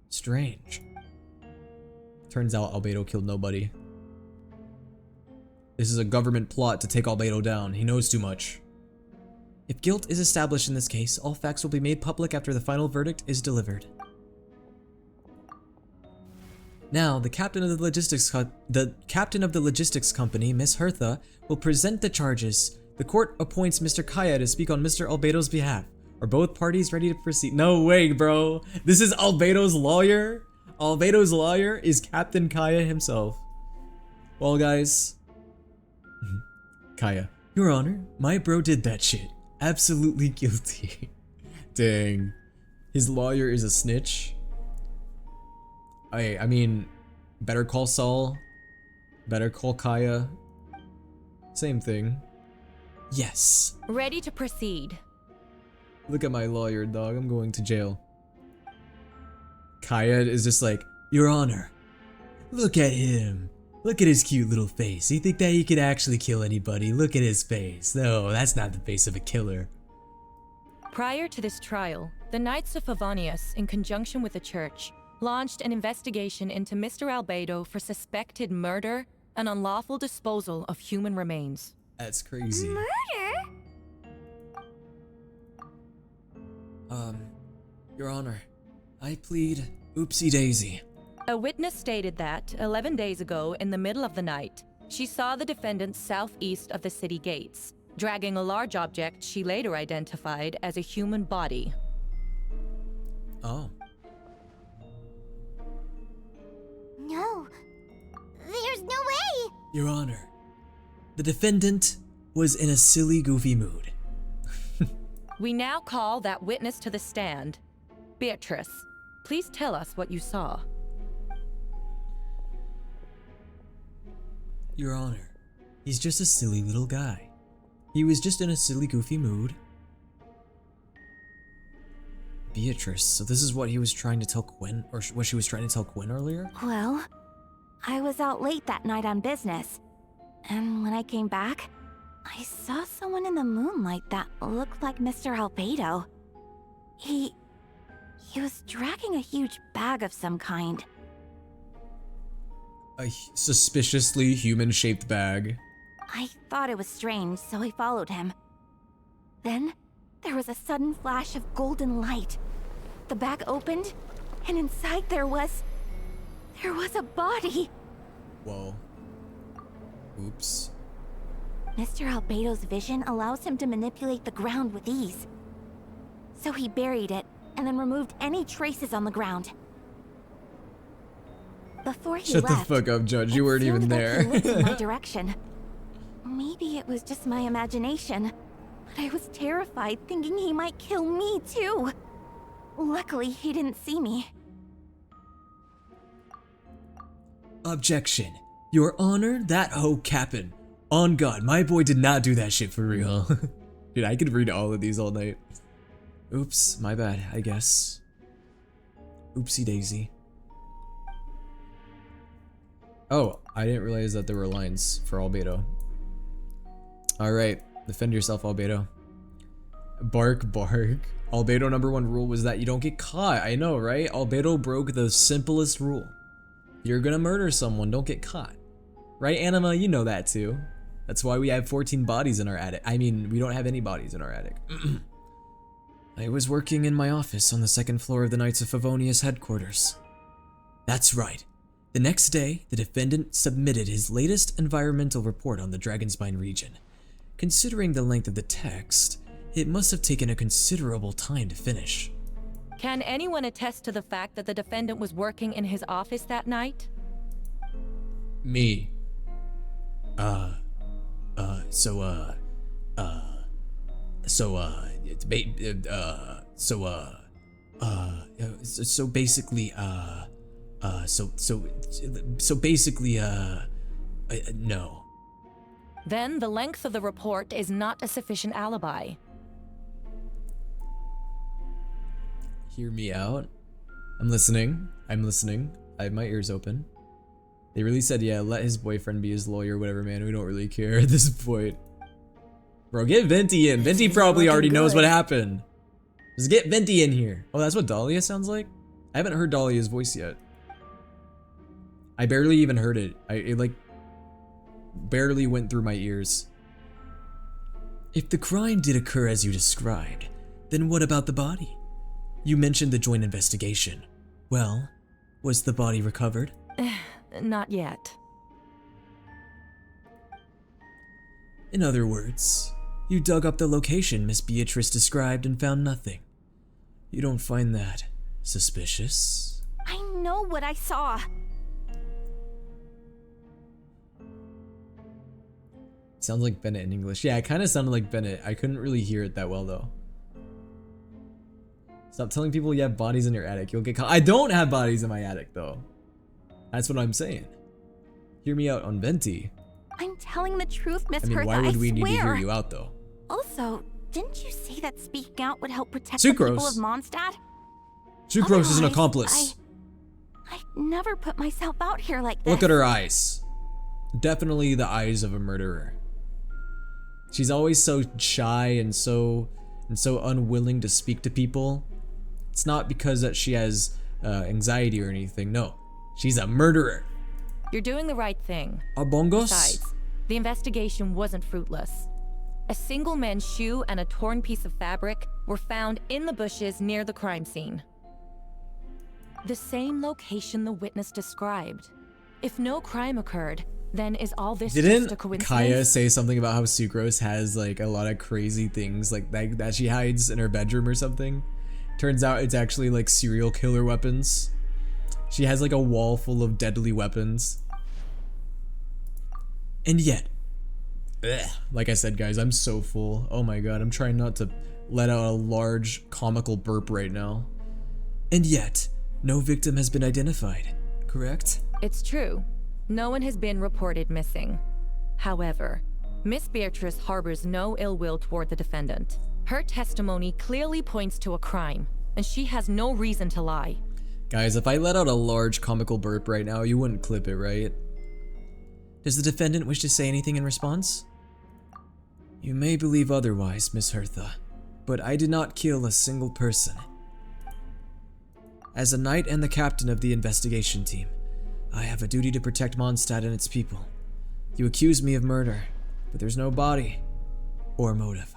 Strange. Turns out Albedo killed nobody. This is a government plot to take Albedo down. He knows too much. If guilt is established in this case, all facts will be made public after the final verdict is delivered. Now, the captain of the logistics company, Miss Hertha, will present the charges. The court appoints Mr. Kaya to speak on Mr. Albedo's behalf. Are both parties ready to proceed? No way, bro. This is Albedo's lawyer? Albedo's lawyer is Captain Kaya himself. Well, guys. Kaya, Your Honor, my bro did that shit. Absolutely guilty. Dang. His lawyer is a snitch. I mean, better call Saul. Better call Kaya. Same thing. Yes.
Ready to proceed.
Look at my lawyer, dog. I'm going to jail. Kaya is just like, Your Honor, look at him. Look at his cute little face. You think that he could actually kill anybody? Look at his face. No, that's not the face of a killer.
Prior to this trial, the Knights of Favonius, in conjunction with the church, launched an investigation into Mr. Albedo for suspected murder and unlawful disposal of human remains.
That's crazy.
Murder?
Your Honor, I plead oopsie daisy.
A witness stated that, 11 days ago, in the middle of the night, she saw the defendant southeast of the city gates, dragging a large object she later identified as a human body.
Oh.
No. There's no way!
Your Honor, the defendant was in a silly, goofy mood.
We now call that witness to the stand. Beatrice, please tell us what you saw.
Your Honor, he's just a silly little guy. He was just in a silly, goofy mood. Beatrice, so this is what he was trying to tell Quinn, or what she was trying to tell Quinn earlier?
Well, I was out late that night on business, and when I came back, I saw someone in the moonlight that looked like Mr. Albedo. He was dragging a huge bag of some kind.
A suspiciously human-shaped bag.
I thought it was strange, so I followed him. Then, there was a sudden flash of golden light. The bag opened, and inside there was a body.
Whoa. Oops.
Mr. Albedo's vision allows him to manipulate the ground with ease. So he buried it, and then removed any traces on the ground. Before he
Shut
left,
the fuck up, Judge. You weren't even there.
He looked in my direction. Maybe it was just my imagination, but I was terrified thinking he might kill me too. Luckily, he didn't see me.
Objection. Your Honor, that hoe cappin'. On God, my boy did not do that shit for real. Dude, I could read all of these all night. Oops, my bad, I guess. Oopsie daisy. Oh, I didn't realize that there were lines for Albedo. Alright, defend yourself, Albedo. Bark, bark. Albedo #1 rule was that you don't get caught. I know, right? Albedo broke the simplest rule. You're gonna murder someone, don't get caught. Right, Anima? You know that too. That's why we have 14 bodies in our attic. I mean, we don't have any bodies in our attic. I was working in my office on the 2nd floor of the Knights of Favonius headquarters. That's right. The next day, the defendant submitted his latest environmental report on the Dragonspine region. Considering the length of the text, it must have taken a considerable time to finish.
Can anyone attest to the fact that the defendant was working in his office that night?
Me. No.
Then the length of the report is not a sufficient alibi.
Hear me out. I'm listening. I have my ears open. They really said, yeah, let his boyfriend be his lawyer, whatever, man. We don't really care at this point. Bro, get Venti in. Venti probably already knows what happened. Just get Venti in here. Oh, that's what Dahlia sounds like? I haven't heard Dahlia's voice yet. I barely even heard it. It like barely went through my ears. If the crime did occur as you described, then what about the body? You mentioned the joint investigation. Well, was the body recovered?
Not yet.
In other words, You dug up the location Miss Beatrice described and found nothing. You don't find that suspicious?
I know what I saw.
Sounds like Bennett in English. Yeah, it kind of sounded like Bennett. I couldn't really hear it that well though. Stop telling people you have bodies in your attic. You'll get caught. I don't have bodies in my attic though. That's what I'm saying. Hear me out on Venti.
I'm telling the truth, Miss
I mean,
Hertha,
why would we
I
need to hear
swear.
you out though?
Also, didn't you say that speaking out would help protect the people of
Sucrose.
Mondstadt?
Sucrose is an
Otherwise,
accomplice.
I'd never put myself out here like this.
Look at her eyes. Definitely the eyes of a murderer. She's always so shy and so unwilling to speak to people. It's not because that she has anxiety or anything. No, she's a murderer.
You're doing the right thing.
Abongos?
Besides, the investigation wasn't fruitless. A single man's shoe and a torn piece of fabric were found in the bushes near the crime scene. The same location the witness described. If no crime occurred, then is all this just a
Didn't
coincidence?
Kaya say something about how Sucrose has like a lot of crazy things like that she hides in her bedroom or something? Turns out it's actually like serial killer weapons. She has like a wall full of deadly weapons. And yet, like I said guys, I'm so full. Oh my god, I'm trying not to let out a large comical burp right now. And yet, no victim has been identified, correct?
It's true. No one has been reported missing. However, Miss Beatrice harbors no ill will toward the defendant. Her testimony clearly points to a crime, and she has no reason to lie.
Guys, if I let out a large comical burp right now, you wouldn't clip it, right? Does the defendant wish to say anything in response? You may believe otherwise, Miss Hertha, but I did not kill a single person. As a knight and the captain of the investigation team, I have a duty to protect Mondstadt and its people. You accuse me of murder, but there's no body or motive.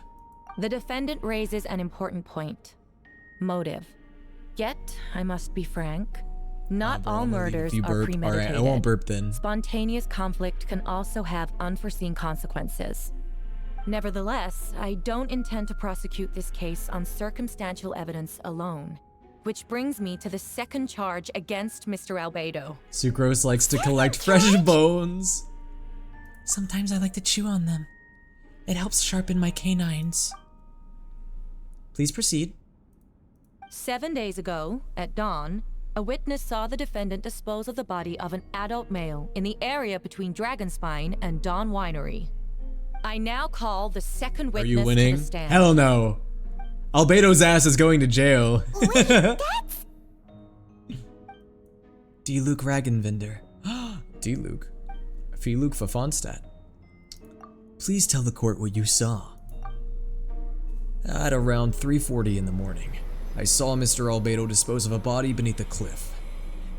The defendant raises an important point. Motive. Yet, I must be frank, not all murders are premeditated.
Alright, I won't burp then.
Spontaneous conflict can also have unforeseen consequences. Nevertheless, I don't intend to prosecute this case on circumstantial evidence alone. Which brings me to the second charge against Mr. Albedo.
Sucrose likes to collect fresh bones.
Sometimes I like to chew on them. It helps sharpen my canines.
Please proceed.
7 days ago, at dawn, a witness saw the defendant dispose of the body of an adult male in the area between Dragonspine and Dawn Winery. I now call the second witness
Are you winning?
to the stand.
Hell no. Albedo's ass is going to jail.
Wait, that's...
D-Luke Ragenvinder. D-Luke. F-Luke Fafonstadt. Please tell the court what you saw. At around 3:40 in the morning, I saw Mr. Albedo dispose of a body beneath a cliff.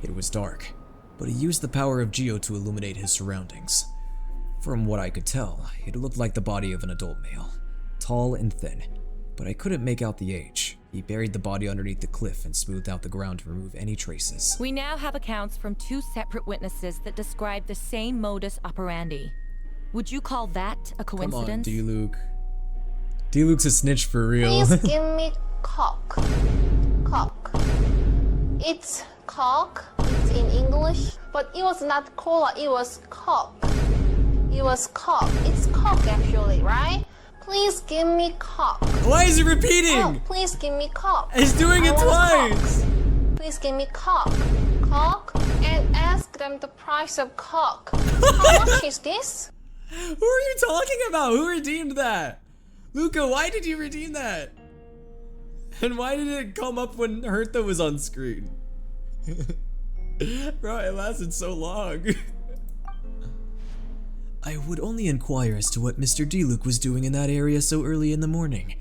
It was dark, but he used the power of Geo to illuminate his surroundings. From what I could tell, it looked like the body of an adult male, tall and thin, but I couldn't make out the age. He buried the body underneath the cliff and smoothed out the ground to remove any traces.
We now have accounts from two separate witnesses that describe the same modus operandi. Would you call that a coincidence?
Come on, D-Luke. D-Luke's a snitch for real.
Please give me cock. Cock. It's cock. It's in English, but it was not cola. It was cock. It was cock. It's cock actually, right? Please give me cock.
Why is he repeating?
Oh, please give me cock.
He's doing it twice.
Cock. Please give me cock. Cock. And ask them the price of cock. How much is this?
Who are you talking about? Who redeemed that? Luca, why did you redeem that? And why did it come up when Hertha was on screen? Bro, it lasted so long. I would only inquire as to what Mr. D-Luke was doing in that area so early in the morning.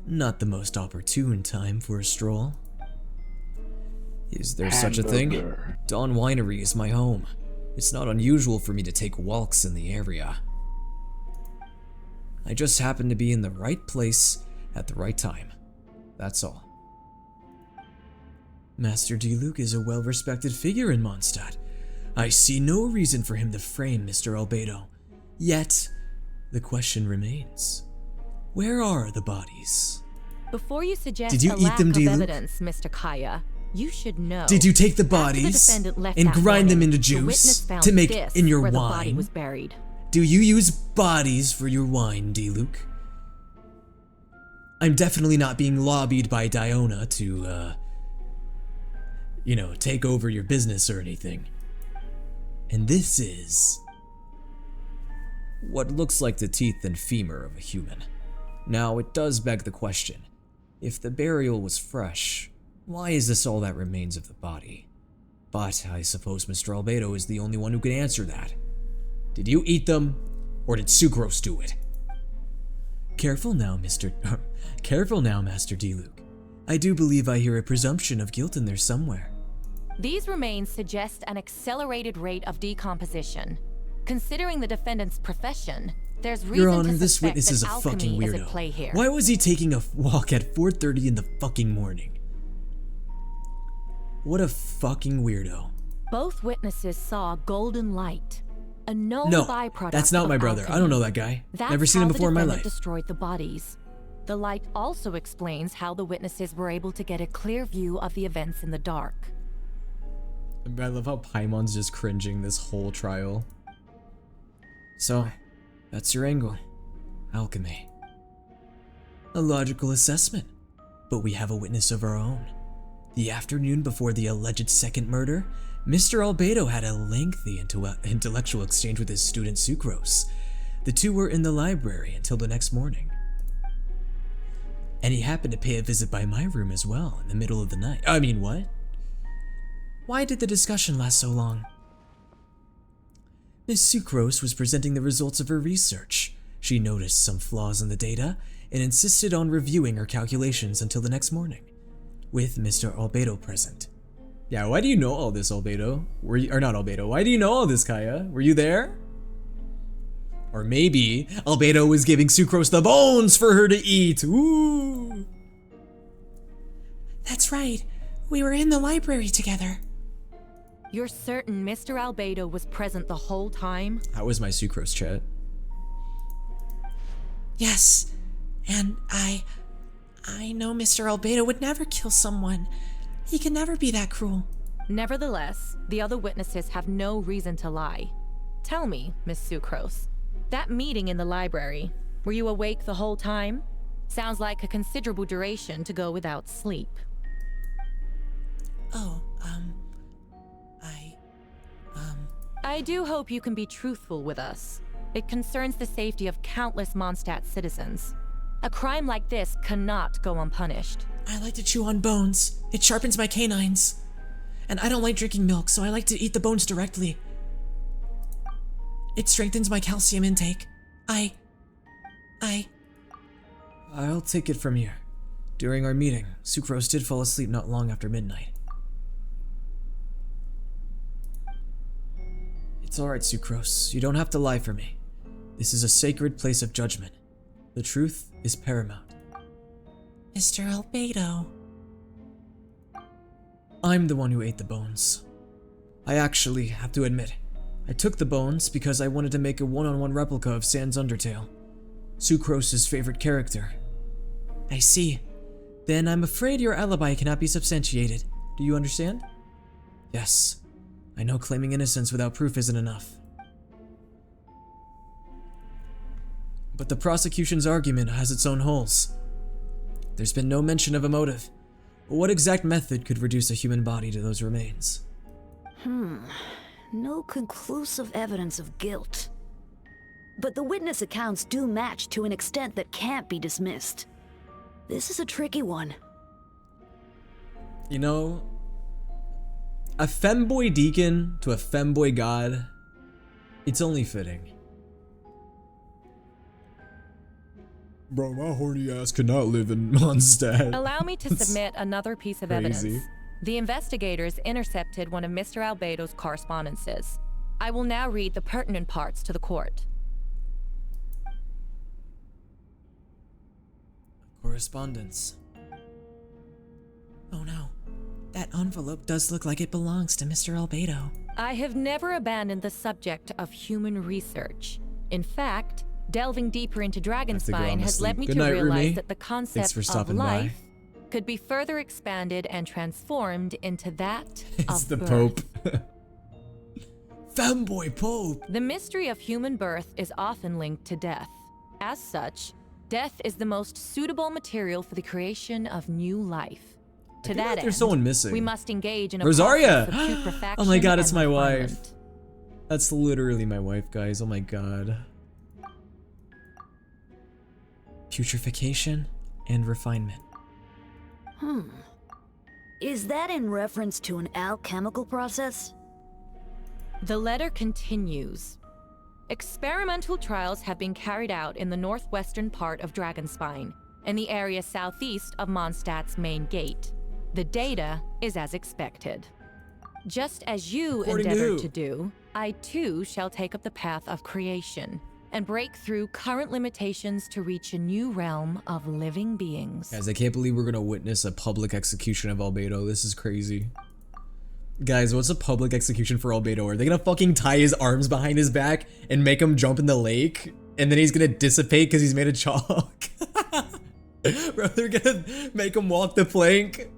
Not the most opportune time for a stroll. Is there such a thing? Dawn Winery is my home. It's not unusual for me to take walks in the area. I just happened to be in the right place at the right time. That's all. Master D-Luke is a well-respected figure in Mondstadt. I see no reason for him to frame Mr. Albedo. Yet, the question remains. Where are the bodies?
Before you suggest
Did you
a
eat
lack
them,
of
D. Luke?
evidence, Mr. Kaya, you should know.
Did you take the
After
bodies
defendant left
and
that
grind them
morning,
into
the witness
juice
found
to make
this
in your
where the body
wine?
was buried.
Do you use bodies for your wine, D. Luke? I'm definitely not being lobbied by Diona to, you know, take over your business or anything. And this is what looks like the teeth and femur of a human. Now, it does beg the question, if the burial was fresh, why is this all that remains of the body? But I suppose Mr. Albedo is the only one who can answer that. Did you eat them, or did Sucrose do it? Careful now, Careful now, Master D. Luke. I do believe I hear a presumption of guilt in there somewhere.
These remains suggest an accelerated rate of decomposition. Considering the defendant's profession, there's reason
Your Honor,
to
this
suspect
witness is a
that
fucking
alchemy is at
weirdo.
play here.
Why was he taking a walk at 4:30 in the fucking morning? What a fucking weirdo.
Both witnesses saw golden light, a known
No,
byproduct
that's not
of
my brother.
alchemy.
I don't know that guy.
That's
Never seen him
how the
before in my
defendant
life.
destroyed the bodies. The light also explains how the witnesses were able to get a clear view of the events in the dark.
I love how Paimon's just cringing this whole trial. So, that's your angle. Alchemy. A logical assessment. But we have a witness of our own. The afternoon before the alleged second murder, Mr. Albedo had a lengthy intellectual exchange with his student Sucrose. The two were in the library until the next morning. And he happened to pay a visit by my room as well in the middle of the night. I mean, what? Why did the discussion last so long? Miss Sucrose was presenting the results of her research. She noticed some flaws in the data and insisted on reviewing her calculations until the next morning, with Mr. Albedo present. Yeah, why do you know all this, Albedo? Or not Albedo, why do you know all this, Kaya? Were you there? Or maybe Albedo was giving Sucrose the bones for her to eat. Ooh.
That's right. We were in the library together.
You're certain Mr. Albedo was present the whole time?
How was my Sucrose chat?
Yes. And I know Mr. Albedo would never kill someone. He can never be that cruel.
Nevertheless, the other witnesses have no reason to lie. Tell me, Miss Sucrose, that meeting in the library, were you awake the whole time? Sounds like a considerable duration to go without sleep.
Oh,
I do hope you can be truthful with us. It concerns the safety of countless Mondstadt citizens. A crime like this cannot go unpunished.
I like to chew on bones. It sharpens my canines. And I don't like drinking milk, so I like to eat the bones directly. It strengthens my calcium intake.
I'll take it from here. During our meeting, Sucrose did fall asleep not long after midnight. It's alright, Sucrose. You don't have to lie for me. This is a sacred place of judgment. The truth is paramount.
Mr. Albedo.
I'm the one who ate the bones. I actually have to admit, I took the bones because I wanted to make a one-on-one replica of Sans Undertale, Sucrose's favorite character.
I see.
Then I'm afraid your alibi cannot be substantiated. Do you understand? Yes. I know claiming innocence without proof isn't enough. But the prosecution's argument has its own holes. There's been no mention of a motive. What exact method could reduce a human body to those remains?
No conclusive evidence of guilt. But the witness accounts do match to an extent that can't be dismissed. This is a tricky one.
You know, a femboy deacon to a femboy god, it's only fitting. Bro, my horny ass could not live in Mondstadt.
Allow me to submit another piece of
crazy.
evidence. The investigators intercepted one of Mr. Albedo's correspondences. I will now read the pertinent parts to the court.
Correspondence.
Oh no. That envelope does look like it belongs to Mr. Albedo.
I have never abandoned the subject of human research. In fact, Delving deeper into Dragonspine has led me
Good
to
night,
realize
Rumi.
that the
Thanks
concept
for
of
stopping by.
life could be further expanded and transformed into that
It's
of
the
birth.
Pope. Femboy Pope.
The mystery of human birth is often linked to death. As such, death is the most suitable material for the creation of new life. To that end,
there's someone missing.
we must engage in a
Rosaria!
process of putrefaction
Oh my god,
and
it's my
refinement.
wife. That's literally my wife, guys. Oh my god. Putrefaction and refinement.
Is that in reference to an alchemical process?
The letter continues. Experimental trials have been carried out in the northwestern part of Dragonspine, in the area southeast of Mondstadt's main gate. The data is as expected. Just as you
According to
endeavored
who?
to do, I too shall take up the path of creation and break through current limitations to reach a new realm of living beings.
Guys, I can't believe we're gonna witness a public execution of Albedo. This is crazy. Guys, what's a public execution for Albedo? Are they gonna fucking tie his arms behind his back and make him jump in the lake? And then he's gonna dissipate because he's made of chalk? Bro, they're gonna make him walk the plank?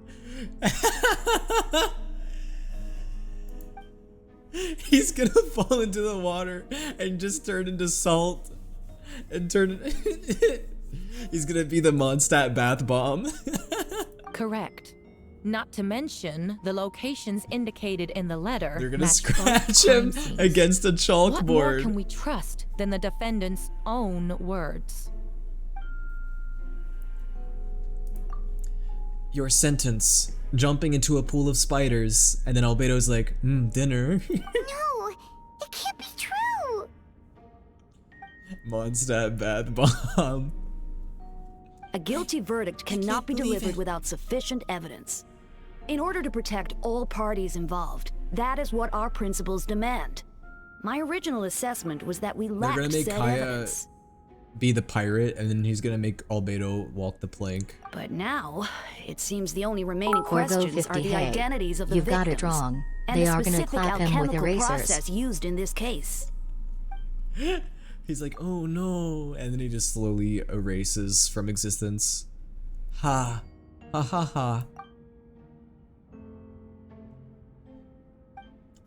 He's gonna fall into the water and just turn into salt. And turn... He's gonna be the Mondstadt bath bomb.
Correct. Not to mention, the locations indicated in the letter.
They're gonna
match both
scratch
crime
him
scenes.
against a
What more
chalkboard.
can we trust than the defendant's own words?
Your sentence. Jumping into a pool of spiders. And then Albedo's like, dinner.
No, it can't be true.
Mondstadt bath bomb.
A guilty verdict cannot be delivered without sufficient evidence. In order to protect all parties involved, that is what our principles demand. My original assessment was that we
They're
lacked
gonna make
said
Kaya
evidence.
be the pirate, and then he's gonna make Albedo walk the plank.
But now, it seems the only remaining
Corgo
questions are
50,
the
hey,
identities of the
you've
victims.
got it wrong.
And
They
the
are gonna
specific
clap him with
alchemical
erasers.
process used in this case.
He's like, oh no, and then he just slowly erases from existence. Ha. Ha ha ha.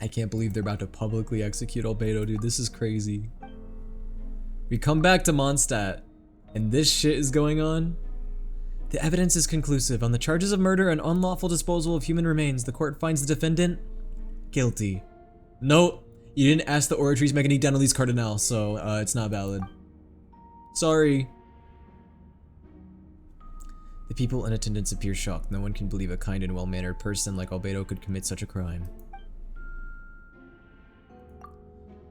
I can't believe they're about to publicly execute Albedo, dude. This is crazy. We come back to Mondstadt, and this shit is going on. The evidence is conclusive. On the charges of murder and unlawful disposal of human remains, the court finds the defendant guilty. No, you didn't ask the Oratory's Mechanique d'Analyse Cardinal, so it's not valid. Sorry. The people in attendance appear shocked. No one can believe a kind and well-mannered person like Albedo could commit such a crime.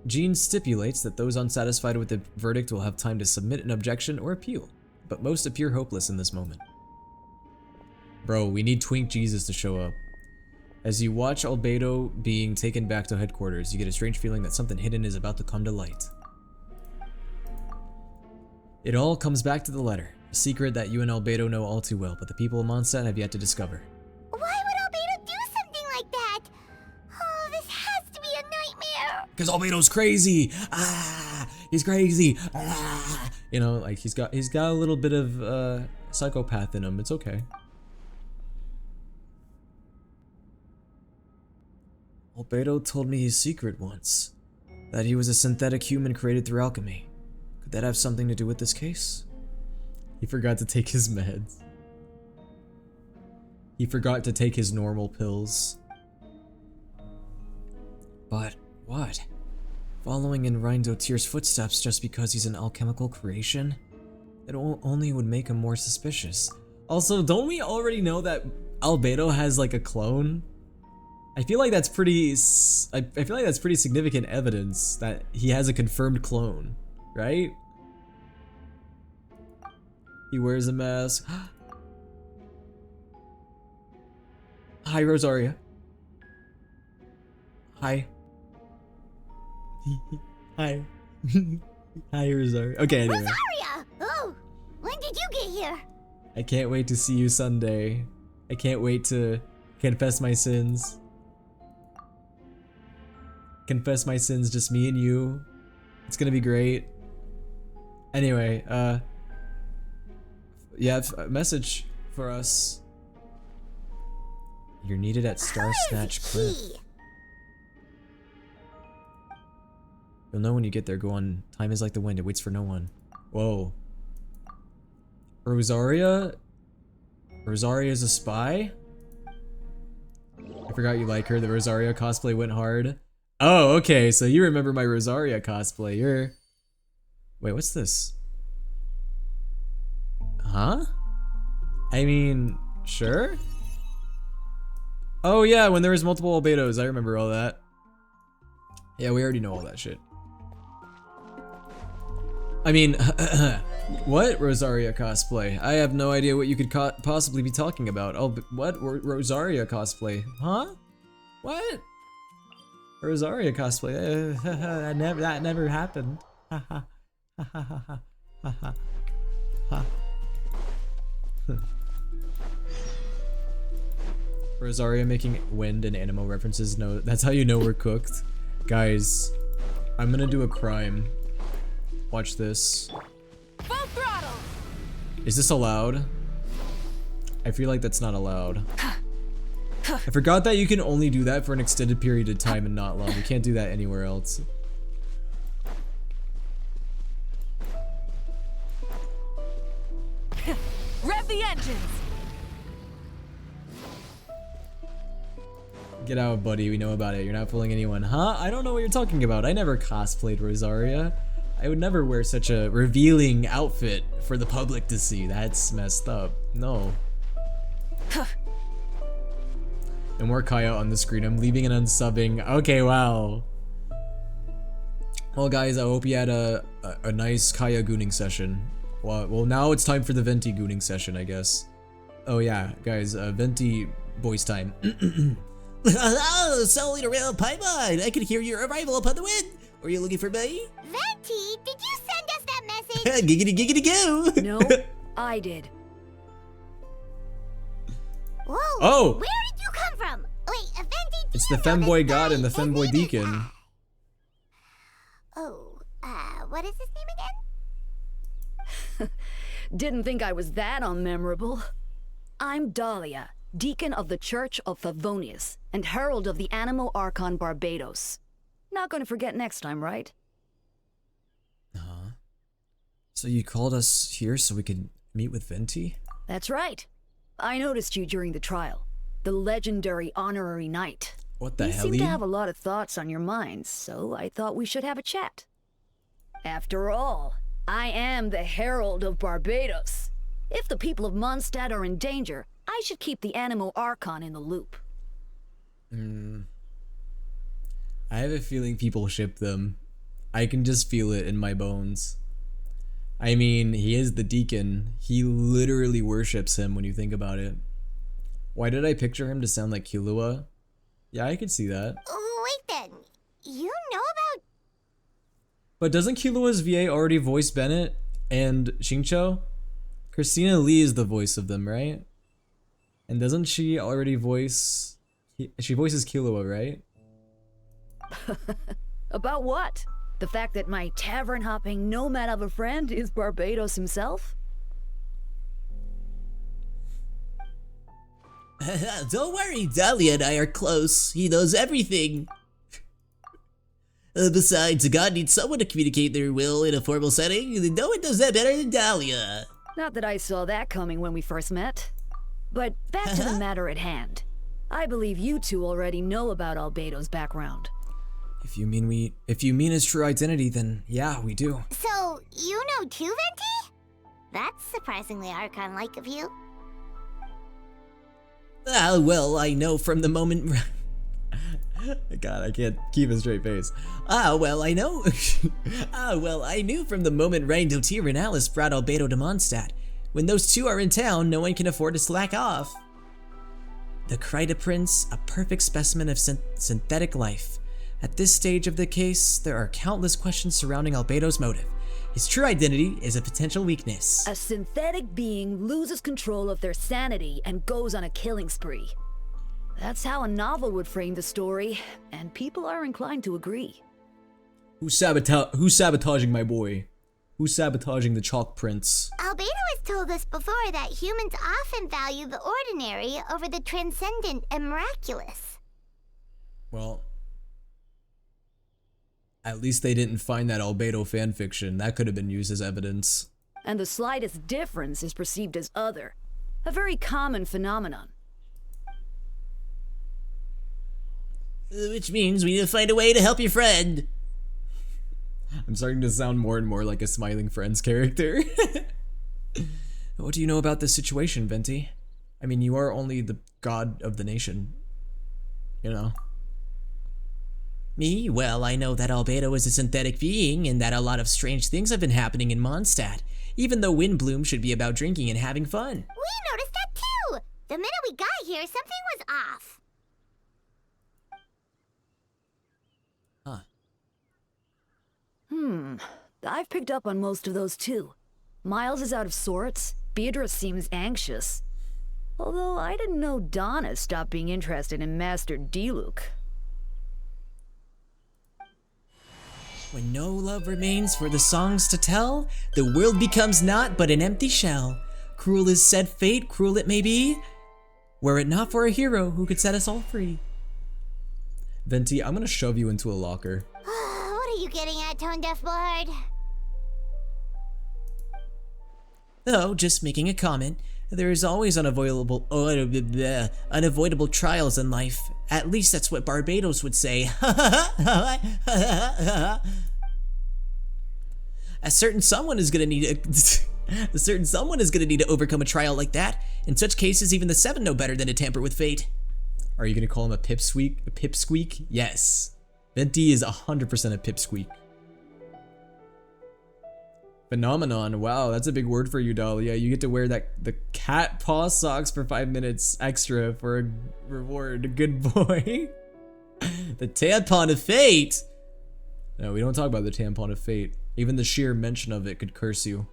Jean stipulates that those unsatisfied with the verdict will have time to submit an objection or appeal, but most appear hopeless in this moment. Bro, we need Twink Jesus to show up. As you watch Albedo being taken back to headquarters, you get a strange feeling that something hidden is about to come to light. It all comes back to the letter, a secret that you and Albedo know all too well, but the people of Mondstadt have yet to discover.
Why would Albedo do something like that? Oh, this has to be a nightmare.
Because Albedo's crazy! Ah! He's crazy! Ah! You know, like he's got a little bit of psychopath in him. It's okay. Albedo told me his secret once. That he was a synthetic human created through alchemy. Could that have something to do with this case? He forgot to take his meds. He forgot to take his normal pills. But what? Following in Rindotier's footsteps just because he's an alchemical creation? It only would make him more suspicious. Also, don't we already know that Albedo has like a clone? I feel like that's pretty significant evidence that he has a confirmed clone, right? He wears a mask. Hi, Rosaria. Hi. Hi. Hi, Rosaria. Okay, anyway.
Rosaria! Oh, when did you get here?
I can't wait to see you Sunday. I can't wait to confess my sins. Confess my sins, just me and you. It's gonna be great. Anyway, yeah, a message for us. You're needed at Star Snatch Cliff. You'll know when you get there. Go on. Time is like the wind. It waits for no one. Whoa. Rosaria? Rosaria is a spy? I forgot you like her. The Rosaria cosplay went hard. Oh, okay. So you remember my Rosaria cosplay. You're... Wait, what's this? Huh? I mean, sure? Oh yeah, when there was multiple albedos. I remember all that. Yeah, we already know all that shit. I mean, what Rosaria cosplay? I have no idea what you could possibly be talking about. Oh, what Rosaria cosplay? Huh? What? Rosaria cosplay? That never happened. Rosaria making wind and animal references. No, that's how you know we're cooked, guys. I'm gonna do a crime. Watch this.
Full throttle.
Is this allowed? I feel like that's not allowed. I forgot that you can only do that for an extended period of time and not long. You can't do that anywhere else.
Rev the engines.
Get out, buddy. We know about it. You're not fooling anyone. Huh? I don't know what you're talking about. I never cosplayed Rosaria. I would never wear such a revealing outfit for the public to see. That's messed up. No. And more Kaya on the screen. I'm leaving and unsubbing. Okay, wow. Well, guys, I hope you had a nice Kaya gooning session. Well, now it's time for the Venti gooning session, I guess. Oh yeah, guys, Venti voice time.
Oh, souleaterwill, Paimon! I could hear your arrival upon the wind. Were you looking for me?
Venti, did you send us that message?
Giggity giggity go!
No, I did.
Whoa!
Oh!
Where did you come from? Wait, Venti,
It's the femboy god and the femboy deacon.
Oh, what is his name again?
Didn't think I was that unmemorable. I'm Dahlia, Deacon of the Church of Favonius and Herald of the Animo Archon Barbados. Not gonna forget next time, right?
So you called us here so we could meet with Venti?
That's right. I noticed you during the trial. The legendary honorary knight.
What the hell?
You seem to have a lot of thoughts on your minds, so I thought we should have a chat. After all, I am the Herald of Barbados. If the people of Mondstadt are in danger, I should keep the Animo Archon in the loop.
I have a feeling people ship them. I can just feel it in my bones. I mean, he is the deacon. He literally worships him when you think about it. Why did I picture him to sound like Killua? Yeah, I could see that.
Wait then, you know about...
But doesn't Killua's VA already voice Bennett and Xingqiu? Christina Lee is the voice of them, right? And doesn't she already voice... She voices Killua, right?
About what? The fact that my tavern-hopping nomad of a friend is Barbados himself?
Don't worry, Dahlia and I are close. He knows everything. Besides, God needs someone to communicate their will in a formal setting. No one does that better than Dahlia.
Not that I saw that coming when we first met. But back to the matter at hand. I believe you two already know about Albedo's background.
If you mean his true identity, then yeah, we do.
So, you know too, Venti? That's surprisingly Archon-like of you.
Ah, well, I know from the moment...
God, I can't keep a straight face.
Ah, well, I know... I knew from the moment Rhindotir and Alice brought Albedo to Mondstadt. When those two are in town, no one can afford to slack off. The Kryta Prince, a perfect specimen of synthetic life. At this stage of the case, there are countless questions surrounding Albedo's motive. His true identity is a potential weakness.
A synthetic being loses control of their sanity and goes on a killing spree. That's how a novel would frame the story, and people are inclined to agree.
Who's sabotaging my boy? Who's sabotaging the chalk prints?
Albedo has told us before that humans often value the ordinary over the transcendent and miraculous.
Well, at least they didn't find that Albedo fanfiction. That could have been used as evidence.
And the slightest difference is perceived as other. A very common phenomenon.
Which means we need to find a way to help your friend.
I'm starting to sound more and more like a Smiling Friends character. What do you know about this situation, Venti? I mean, you are only the god of the nation. You know.
Me? Well, I know that Albedo is a synthetic being and that a lot of strange things have been happening in Mondstadt. Even though Windbloom should be about drinking and having fun.
We noticed that too! The minute we got here, something was off.
Huh.
I've picked up on most of those too. Miles is out of sorts. Beatrice seems anxious. Although I didn't know Donna stopped being interested in Master Diluc.
When no love remains for the songs to tell, the world becomes naught but an empty shell. Cruel is said fate, cruel it may be, were it not for a hero who could set us all free.
Venti, I'm gonna shove you into a locker.
What are you getting at, Tone Deaf Bard?
Oh, just making a comment. There is always unavoidable trials in life. At least that's what Barbados would say. A certain someone is gonna need to overcome a trial like that. In such cases, even the Seven know better than to tamper with fate.
Are you gonna call him a pipsqueak? A pipsqueak? Yes. Venti is 100% a pipsqueak. Phenomenon. Wow, that's a big word for you, Dahlia. You get to wear the cat paw socks for 5 minutes extra for a reward. Good boy. The tampon of fate. No, we don't talk about the tampon of fate. Even the sheer mention of it could curse you.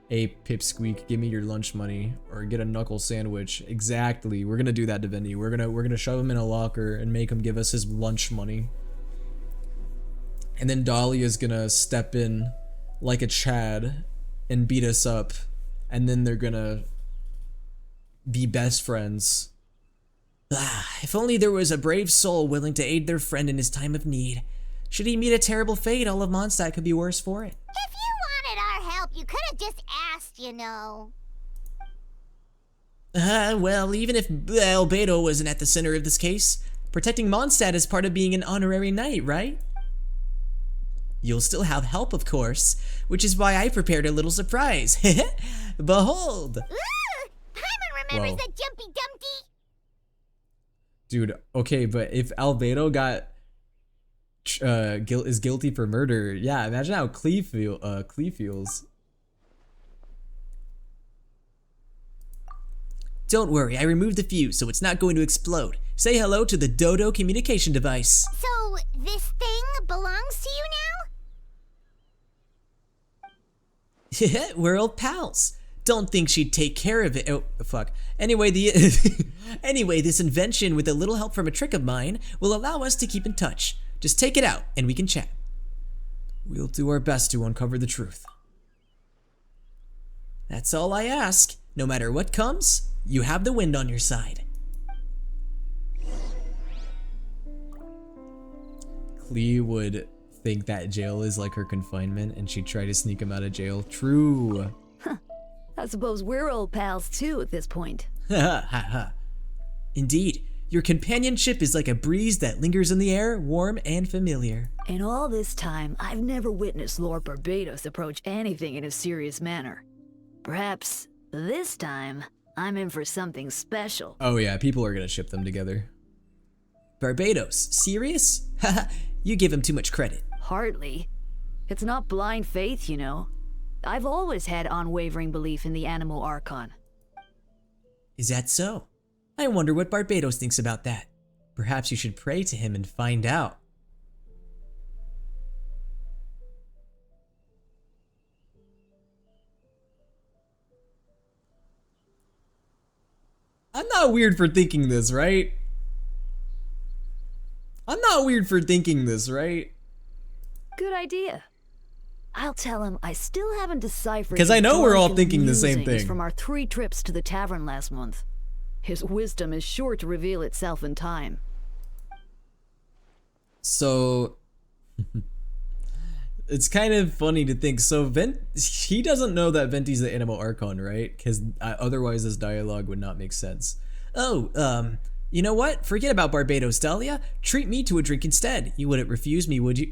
Hey, pipsqueak, give me your lunch money or get a knuckle sandwich. Exactly. We're gonna do that to Vinny. We're gonna shove him in a locker and make him give us his lunch money. And then Dahlia's gonna step in like a Chad and beat us up, and then they're gonna be best friends.
If only there was a brave soul willing to aid their friend in his time of need. Should he meet a terrible fate, all of Mondstadt could be worse for it.
If you wanted our help, you could have just asked, you know.
Well, even if Albedo wasn't at the center of this case, protecting Mondstadt is part of being an honorary knight, right? You'll still have help, of course, which is why I prepared a little surprise. Behold!
Paimon remembers that Jumpy Dumpty.
Dude, okay, but if Albedo is guilty for murder, yeah, imagine how Klee feels.
Don't worry, I removed the fuse, so it's not going to explode. Say hello to the Dodo communication device.
So, this thing belongs to you now?
We're old pals. Don't think she'd take care of it. Oh, fuck. Anyway, anyway, this invention, with a little help from a trick of mine, will allow us to keep in touch. Just take it out, and we can chat.
We'll do our best to uncover the truth.
That's all I ask. No matter what comes, you have the wind on your side.
Klee would think that jail is like her confinement, and she'd try to sneak him out of jail. True.
I suppose we're old pals too at this point.
Ha ha ha. Indeed, your companionship is like a breeze that lingers in the air, warm and familiar.
In all this time, I've never witnessed Lord Barbados approach anything in a serious manner. Perhaps this time, I'm in for something special.
Oh yeah, people are gonna ship them together.
Barbados? Serious? Haha, you give him too much credit.
Hardly. It's not blind faith, you know. I've always had unwavering belief in the animal Archon.
Is that so? I wonder what Barbados thinks about that. Perhaps you should pray to him and find out.
I'm not weird for thinking this, right?
Good idea. I'll tell him I still haven't deciphered.
Because I know we're all
drunken
thinking the same
musings
thing.
From our 3 trips to the tavern last month. His wisdom is sure to reveal itself in time.
So it's kind of funny to think. So he doesn't know that Venti's the Animal Archon, right? Because otherwise this dialogue would not make sense. Oh, you know what? Forget about Barbados, Dahlia. Treat me to a drink instead. You wouldn't refuse me, would you?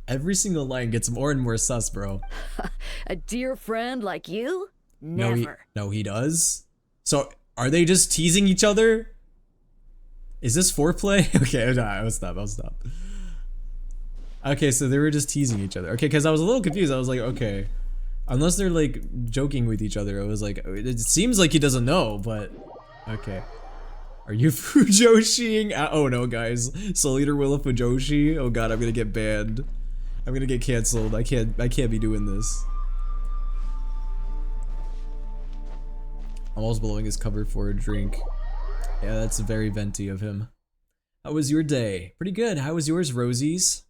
Every single line gets more and more sus, bro.
A dear friend like you? Never.
No, he does? So, are they just teasing each other? Is this foreplay? Okay, I'll stop. Okay, so they were just teasing each other. Okay, because I was a little confused. I was like, okay. Unless they're, like, joking with each other. I was like, it seems like he doesn't know, but... Okay. Are you Fujoshiing? Oh no, guys. souleaterwill of Fujoshi? Oh god, I'm gonna get banned. I'm gonna get canceled. I can't be doing this. I'm almost blowing his cover for a drink. Yeah, that's very venti of him. How was your day? Pretty good. How was yours, Rosies?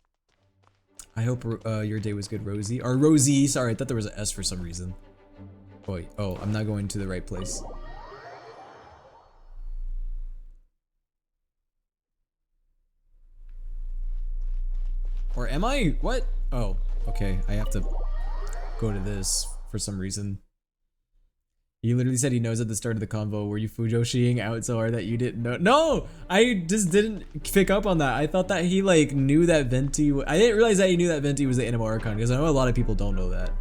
I hope your day was good, Rosie. Or Rosie, sorry, I thought there was an S for some reason. Wait, oh, I'm not going to the right place. Or am I? What? Oh, okay. I have to go to this for some reason. He literally said he knows at the start of the convo. Were you Fujoshiing out so hard that you didn't know? No! I just didn't pick up on that. I thought that he like knew that Venti. I didn't realize that he knew that Venti was the Animal Archon because I know a lot of people don't know that.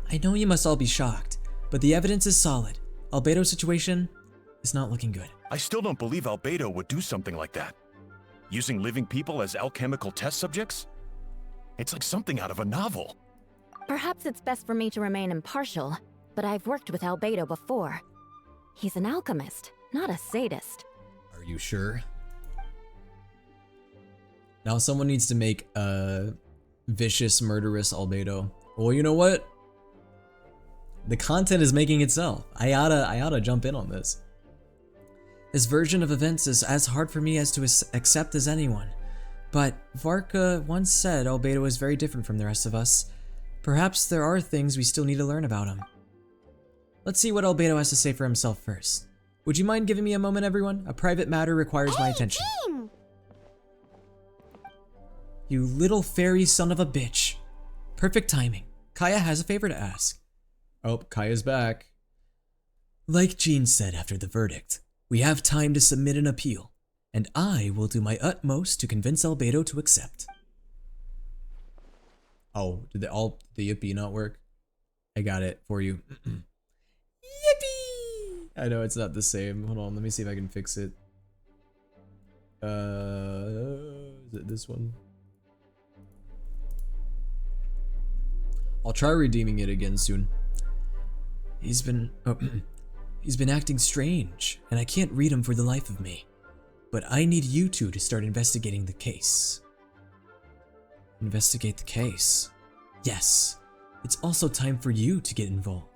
I know you must all be shocked, but the evidence is solid. Albedo's situation is not looking good.
I still don't believe Albedo would do something like that. Using living people as alchemical test subjects? It's like something out of a novel.
Perhaps it's best for me to remain impartial, but I've worked with Albedo before. He's an alchemist, not a sadist.
Are you sure? Now someone needs to make a vicious, murderous Albedo. Well, you know what? The content is making itself. I oughta jump in on this. This version of events is as hard for me as to accept as anyone. But Varka once said Albedo is very different from the rest of us. Perhaps there are things we still need to learn about him. Let's see what Albedo has to say for himself first. Would you mind giving me a moment, everyone? A private matter requires my attention.
Team.
You little fairy son of a bitch. Perfect timing. Kaya has a favor to ask. Oh, Kaya's back. Like Jean said after the verdict, we have time to submit an appeal, and I will do my utmost to convince Albedo to accept. Oh, did the yippee not work? I got it for you. Yippee! I know it's not the same. Hold on, let me see if I can fix it. Is it this one? I'll try redeeming it again soon. He's been acting strange, and I can't read him for the life of me. But I need you two to start investigating the case. Investigate the case? Yes. It's also time for you to get involved.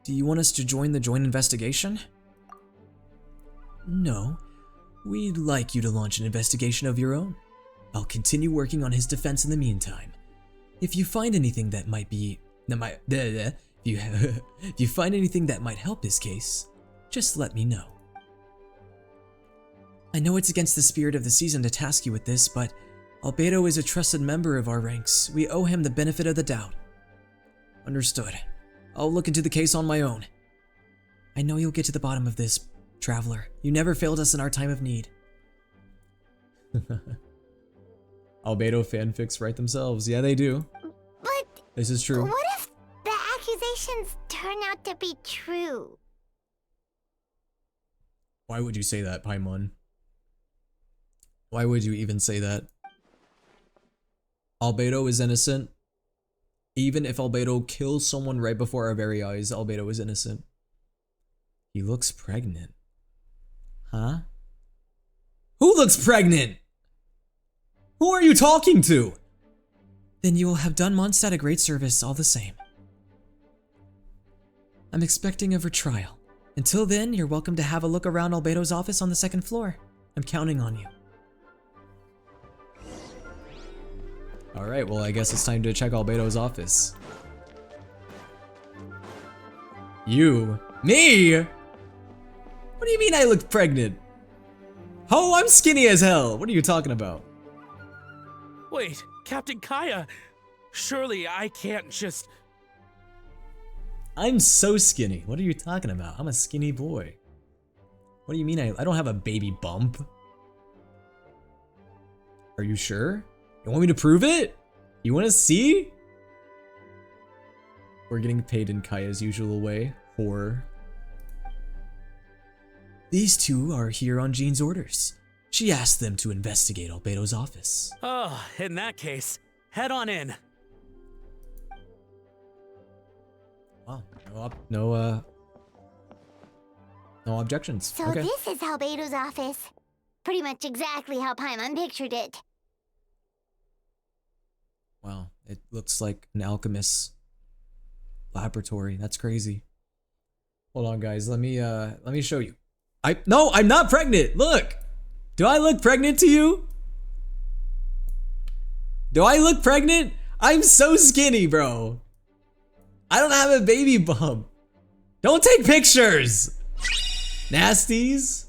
Do you want us to join the joint investigation? No. We'd like you to launch an investigation of your own. I'll continue working on his defense in the meantime. If you find anything that might if you find anything that might help his case, just let me know. I know it's against the spirit of the season to task you with this, but Albedo is a trusted member of our ranks. We owe him the benefit of the doubt. Understood. I'll look into the case on my own. I know you'll get to the bottom of this, Traveler. You never failed us in our time of need. Albedo fanfics write themselves. Yeah, they do.
But
this is true.
What if the accusations turn out to be true?
Why would you say that, Paimon? Why would you even say that? Albedo is innocent. Even if Albedo kills someone right before our very eyes, Albedo is innocent. He looks pregnant. Huh? Who looks pregnant? Who are you talking to? Then you will have done Mondstadt a great service all the same. I'm expecting a retrial. Until then, you're welcome to have a look around Albedo's office on the second floor. I'm counting on you. Alright, well I guess it's time to check Albedo's office. You? Me? What do you mean I look pregnant? Oh, I'm skinny as hell. What are you talking about?
Wait, Captain Kaya, surely I can't just...
I'm so skinny. What are you talking about? I'm a skinny boy. What do you mean I don't have a baby bump? Are you sure? You want me to prove it? You want to see? We're getting paid in Kaya's usual way. Whore. These two are here on Jean's orders. She asked them to investigate Albedo's office.
Oh, in that case, head on in.
Wow, no objections.
So
okay.
this is Albedo's office. Pretty much exactly how Paimon pictured it.
Wow, it looks like an alchemist's laboratory. That's crazy. Hold on, guys. Let me show you. No, I'm not pregnant. Look. Do I look pregnant to you? Do I look pregnant? I'm so skinny, bro. I don't have a baby bump. Don't take pictures. Nasties.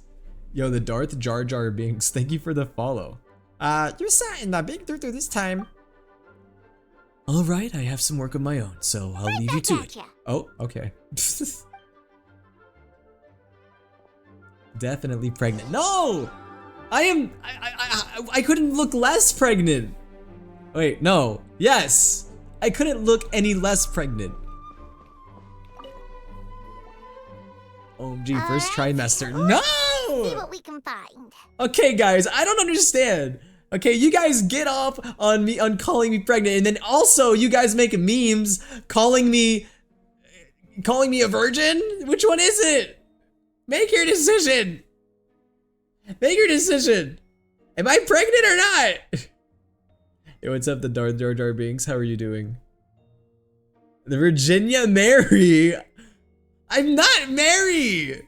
Yo, the Darth Jar Jar Binks. Thank you for the follow.
You sat in the big tutu this time.
All right, I have some work of my own, so I'll leave you to it. Oh, okay. Definitely pregnant. No! I couldn't look less pregnant. Wait, no. Yes. I couldn't look any less pregnant. OMG, first trimester. No!
See what we can find.
Okay, guys, I don't understand. Okay, you guys get off on me on calling me pregnant, and then also you guys make memes calling me a virgin? Which one is it? Make your decision. Make your decision. Am I pregnant or not? Yo, what's up, the Darth Jar Jar Binks? How are you doing? The Virginia Mary. I'm not Mary.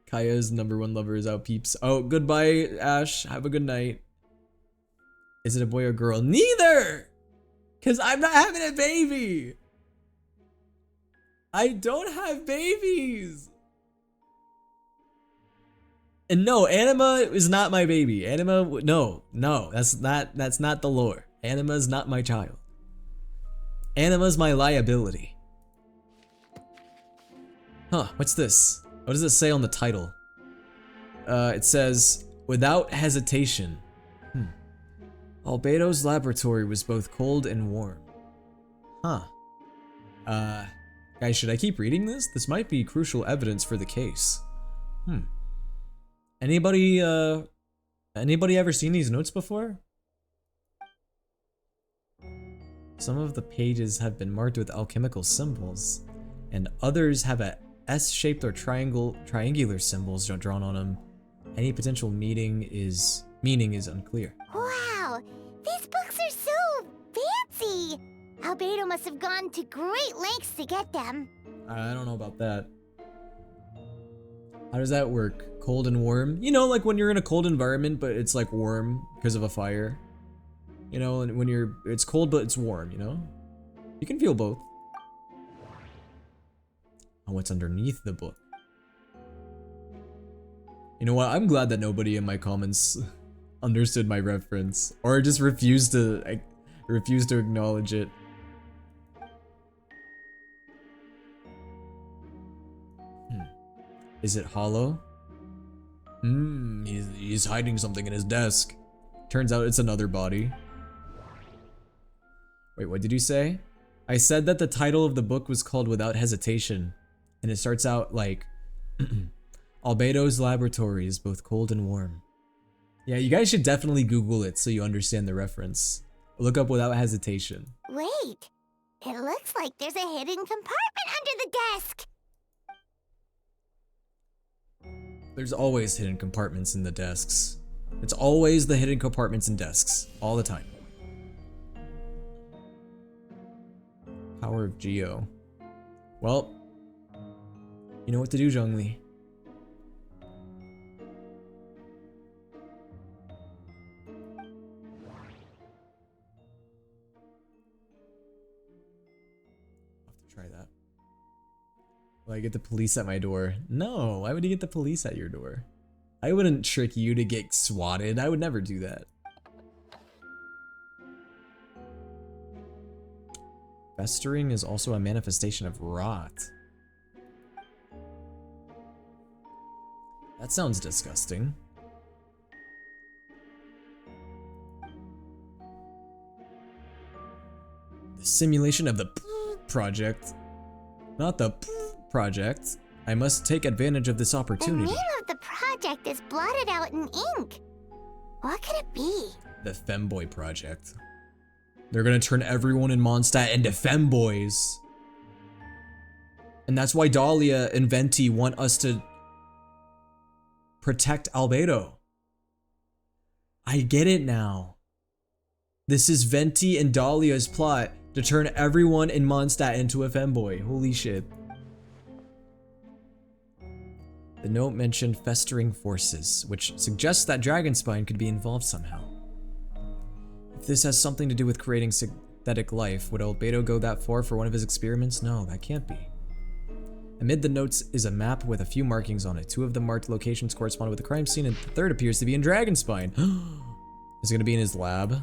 Kaya's #1 lover is out, peeps. Oh, goodbye, Ash. Have a good night. Is it a boy or girl? Neither! Because I'm not having a baby. I don't have babies. And no, Anima is not my baby. Anima, no, that's not the lore. Anima's not my child. Anima's my liability. Huh, what's this? What does it say on the title? It says, without hesitation. Albedo's laboratory was both cold and warm. Huh. Guys, should I keep reading this? This might be crucial evidence for the case. Anybody ever seen these notes before? Some of the pages have been marked with alchemical symbols, and others have a S-shaped or triangular symbols drawn on them. Any potential meaning is unclear.
Wow, these books are so fancy. Albedo must have gone to great lengths to get them.
I don't know about that. How does that work? Cold and warm? You know, like when you're in a cold environment, but it's like warm because of a fire. You know, and when it's cold, but it's warm, you know? You can feel both. Oh, what's underneath the book? You know what? I'm glad that nobody in my comments understood my reference, or just refused to acknowledge it. Is it hollow? He's hiding something in his desk. Turns out it's another body. Wait, what did you say? I said that the title of the book was called Without Hesitation, and it starts out like, Albedo's laboratory is both cold and warm. Yeah, you guys should definitely Google it so you understand the reference. Look up Without Hesitation.
Wait, it looks like there's a hidden compartment under the desk.
There's always hidden compartments in the desks. It's always the hidden compartments in desks, all the time. Power of Geo. Well, you know what to do, Zhongli. I get the police at my door. No, why would you get the police at your door? I wouldn't trick you to get swatted. I would never do that. Festering is also a manifestation of rot. That sounds disgusting. The simulation of the project. Not the project. I must take advantage of this opportunity.
The name of the project is blotted out in ink. What could it be?
The Femboy Project. They're gonna turn everyone in Mondstadt into femboys. And that's why Dahlia and Venti want us to protect Albedo. I get it now. This is Venti and Dahlia's plot to turn everyone in Mondstadt into a femboy. Holy shit. The note mentioned festering forces, which suggests that Dragonspine could be involved somehow. If this has something to do with creating synthetic life, would Albedo go that far for one of his experiments? No, that can't be. Amid the notes is a map with a few markings on it. 2 of the marked locations correspond with the crime scene, and the 3rd appears to be in Dragonspine. Is it gonna be in his lab?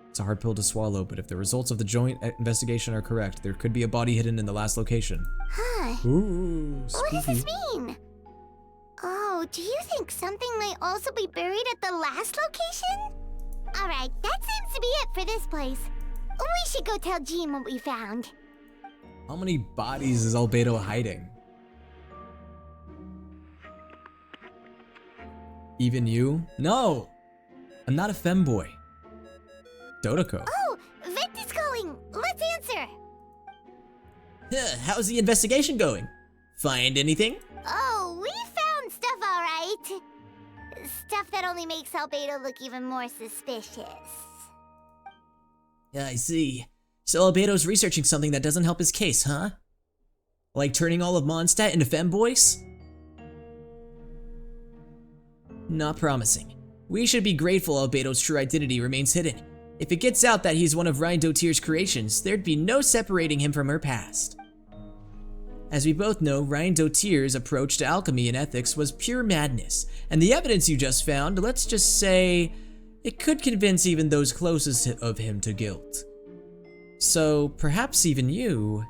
It's a hard pill to swallow, but if the results of the joint investigation are correct, there could be a body hidden in the last location.
Huh.
Ooh,
What
spooky.
does this mean? Oh, do you think something might also be buried at the last location? Alright, that seems to be it for this place. We should go tell Jean what we found.
How many bodies is Albedo hiding? Even you? No! I'm not a femboy. Dodoko.
Oh, Venti's calling. Let's answer.
How's the investigation going? Find anything?
Oh, we found stuff alright. Stuff that only makes Albedo look even more suspicious.
I see. So Albedo's researching something that doesn't help his case, huh? Like turning all of Mondstadt into femboys? Not promising. We should be grateful Albedo's true identity remains hidden. If it gets out that he's one of Ryan Dotier's creations, there'd be no separating him from her past. As we both know, Ryan Dotier's approach to alchemy and ethics was pure madness, and the evidence you just found, let's just say, it could convince even those closest of him to guilt. So, perhaps even you...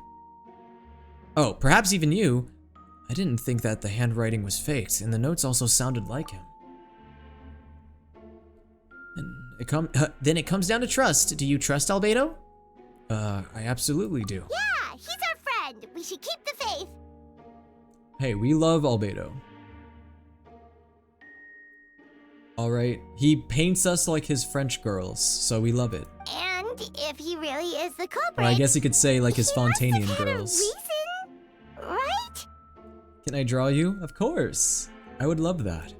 Oh, perhaps even you... I didn't think that the handwriting was faked, and the notes also sounded like him. And then it comes down to trust. Do you trust Albedo? I absolutely do.
Yeah, he's our friend. We should keep the faith.
Hey, we love Albedo. Alright, he paints us like his French girls, so we love it.
And if he really is the culprit...
Well, I guess you could say like his Fontanian
must have had a
girls.
reason, right?
Can I draw you? Of course. I would love that.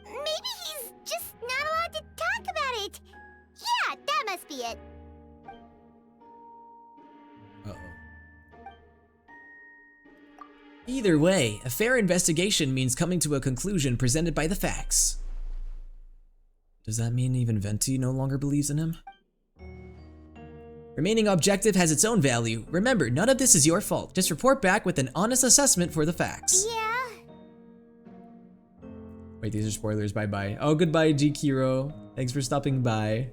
Maybe he's just not allowed to talk about it. Yeah, that must be it.
Either way, a fair investigation means coming to a conclusion presented by the facts.
Does that mean even Venti no longer believes in him?
Remaining objective has its own value. Remember, none of this is your fault. Just report back with an honest assessment for the facts.
Yeah.
Wait, these are spoilers. Bye-bye. Oh, goodbye, G. Kiro. Thanks for stopping by.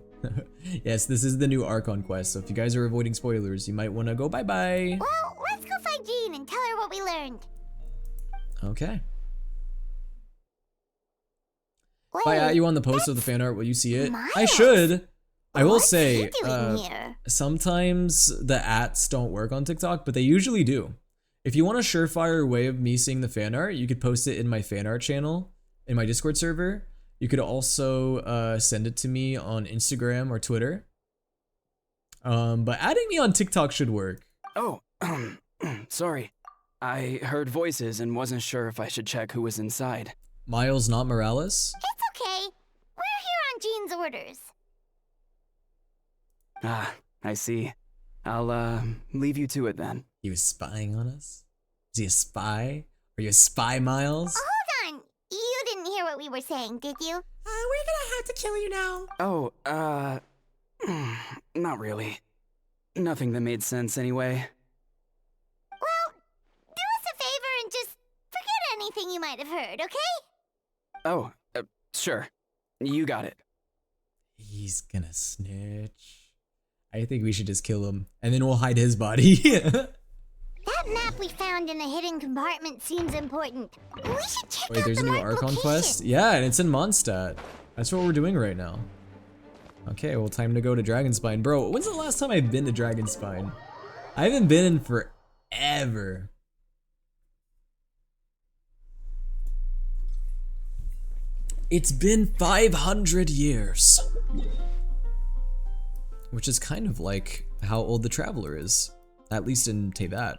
Yes, this is the new ARCHON quest, so if you guys are avoiding spoilers, you might want to go bye-bye.
Well, let's go find Jean and tell her what we learned.
Okay.
Wait,
If I at you on the post of the fan art, will you see it? I
Miles.
should. I will
What's
say,
he doing here?
sometimes the ats don't work on TikTok, but they usually do. If you want a surefire way of me seeing the fan art, you could post it in my fan art channel, in my Discord server. You could also send it to me on Instagram or Twitter. But adding me on TikTok should work.
Oh, sorry. I heard voices and wasn't sure if I should check who was inside.
Miles, not Morales?
It's okay. We're here on Jean's orders.
Ah, I see. I'll, leave you to it then.
He was spying on us? Is he a spy? Are you a spy, Miles?
Hold on. You didn't hear what we were saying, did you?
We're gonna have to kill you now.
Oh, not really. Nothing that made sense anyway.
you might have heard, okay?
Oh, sure. You got it.
He's gonna snitch. I think we should just kill him, and then we'll hide his body.
That map we found in the hidden compartment seems important. We should check
Wait,
out
there's
the
a new
marked
Archon
location.
quest? Yeah, and it's in Mondstadt. That's what we're doing right now. Okay, well, time to go to Dragonspine. Bro, when's the last time I've been to Dragonspine? I haven't been in forever. It's been 500 years. Which is kind of like how old the Traveler is. At least in Teyvat.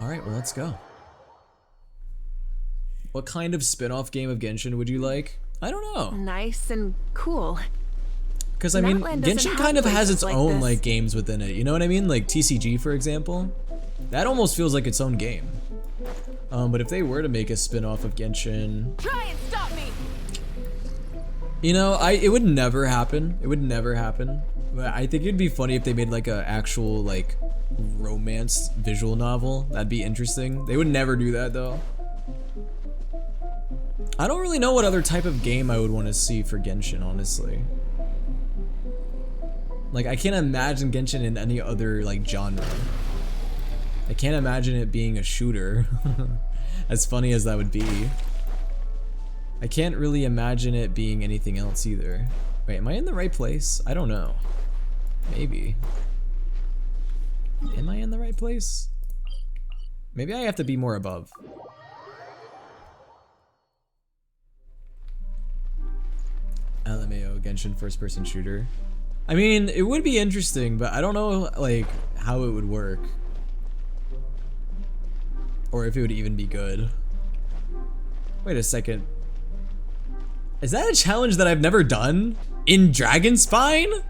Alright, well, let's go. What kind of spin-off game of Genshin would you like? I don't know.
Nice and cool.
Because, I mean,
Outland doesn't
Genshin
have
kind of has
places
its
like
own,
this.
like, games within it. You know what I mean? Like, TCG, for example. That almost feels like its own game. But if they were to make a spin-off of Genshin...
Try and stop me!
You know, it would never happen. It would never happen. But I think it'd be funny if they made, like, a actual, like, romance visual novel. That'd be interesting. They would never do that, though. I don't really know what other type of game I would want to see for Genshin, honestly. Like, I can't imagine Genshin in any other, like, genre. I can't imagine it being a shooter. As funny as that would be. I can't really imagine it being anything else either. Wait, am I in the right place? I don't know. Maybe. Am I in the right place? Maybe I have to be more above. LMAO, Genshin first-person shooter. I mean, it would be interesting, but I don't know, like, how it would work. Or if it would even be good. Wait a second. Is that a challenge that I've never done? In Dragonspine?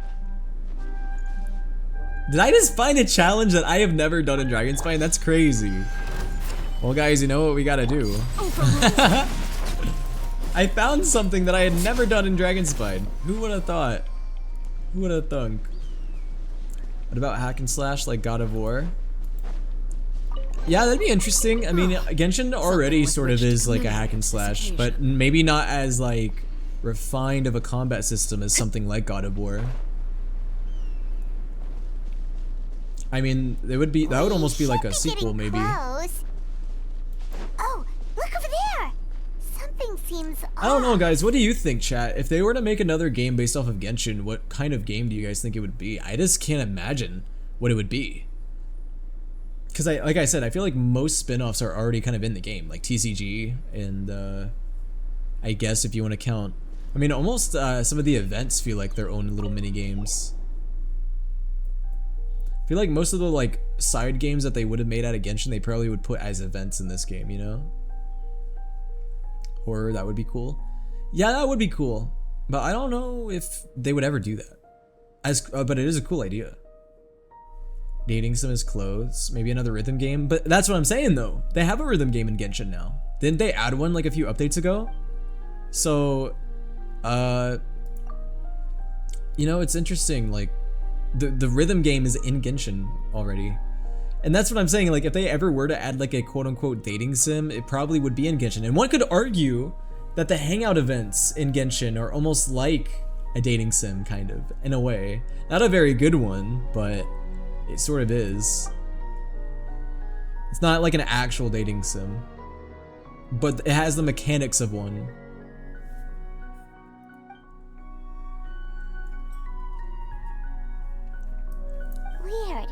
Did I just find a challenge that I have never done in Dragonspine? That's crazy. Well, guys, you know what we gotta do. I found something that I had never done in Dragonspine. Who would have thought? Who would have thunk? What about hack and slash like God of War? Yeah, that'd be interesting. I mean, Genshin already sort of is like a hack and slash, but maybe not as like refined of a combat system as something like God of War. I mean, it would be that would almost be like a sequel, maybe.
Close. Oh, look over there. Something seems
I don't know, guys. What do you think, chat? If they were to make another game based off of Genshin, what kind of game do you guys think it would be? I just can't imagine what it would be. Because like I said, I feel like most spin-offs are already kind of in the game, like TCG, and I guess if you want to count, I mean, almost some of the events feel like their own little mini games. I feel like most of the like side games that they would have made out of Genshin, they probably would put as events in this game, you know? Horror, that would be cool. Yeah, that would be cool, but I don't know if they would ever do that. But it is a cool idea. Dating sim is close. Maybe another rhythm game. But that's what I'm saying though. They have a rhythm game in Genshin now. Didn't they add one like a few updates ago? So, you know, it's interesting. Like, the rhythm game is in Genshin already. And that's what I'm saying. Like, if they ever were to add like a quote unquote dating sim, it probably would be in Genshin. And one could argue that the hangout events in Genshin are almost like a dating sim, kind of, in a way. Not a very good one, but it sort of is. It's not like an actual dating sim, but it has the mechanics of one.
weird.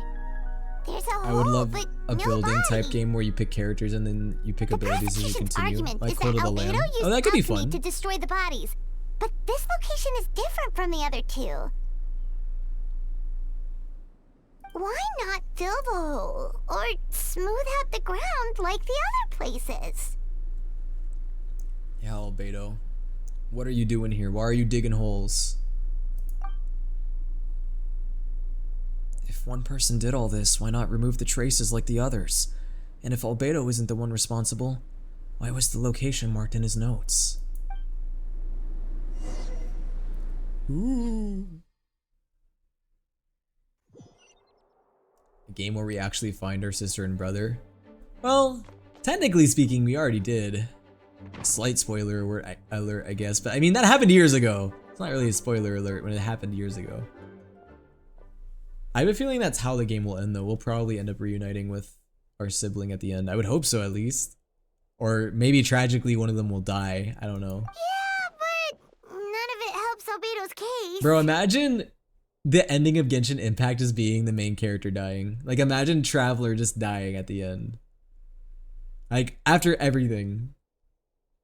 There's a
I would
hole,
love
but
a
no
building
body.
type game where you pick characters and then you pick abilities as you continue,
Argument
like
is
Code
that
of the
Albedo
Lamb.
used
Oh, that could be
alchemy
fun.
to destroy the bodies, but this location is different from the other two. Why not fill the hole or smooth out the ground like the other places?
Yeah, Albedo. What are you doing here? Why are you digging holes? If one person did all this, why not remove the traces like the others? And if Albedo isn't the one responsible, why was the location marked in his notes? Ooh. A game where we actually find our sister and brother? Well, Technically speaking, we already did. Slight spoiler alert, I guess. But I mean, that happened years ago. It's not really a spoiler alert when it happened years ago. I have a feeling that's how the game will end, though. We'll probably end up reuniting with our sibling at the end. I would hope so, at least. Or maybe tragically one of them will die. I don't know.
Yeah, but none of it helps Albedo's case.
Bro, imagine the ending of Genshin Impact as being the main character dying. Like, imagine Traveler just dying at the end. Like, after everything.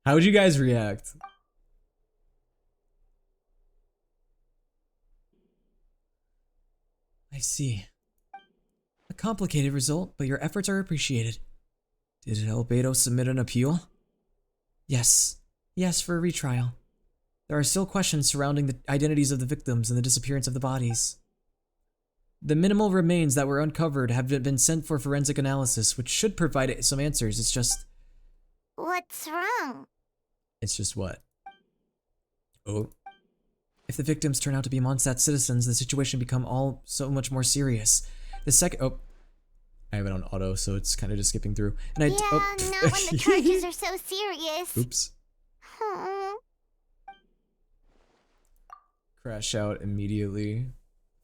How would you guys react? I see. A complicated result, but your efforts are appreciated. Did Albedo submit an appeal? Yes. Yes, for a retrial. There are still questions surrounding the identities of the victims and the disappearance of the bodies. The minimal remains that were uncovered have been sent for forensic analysis, which should provide some answers. It's just...
What's wrong?
It's just what? Oh. If the victims turn out to be Mondstadt citizens, the situation become all so much more serious. The second... Oh. I have it on auto, so it's kind of just skipping through. And I...
Yeah,
oh.
not when the charges are so serious.
Oops. Crash out immediately.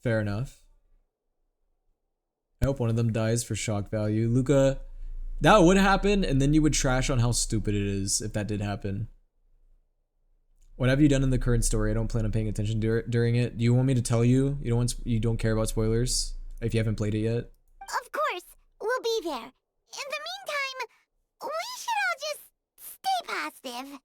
Fair enough. I hope one of them dies for shock value. Luca, that would happen, and then you would trash on how stupid it is if that did happen. What have you done in the current story? I don't plan on paying attention during it. Do you want me to tell you? You don't care about spoilers if you haven't played it yet?
Of course, we'll be there. In the meantime, we should all just stay positive.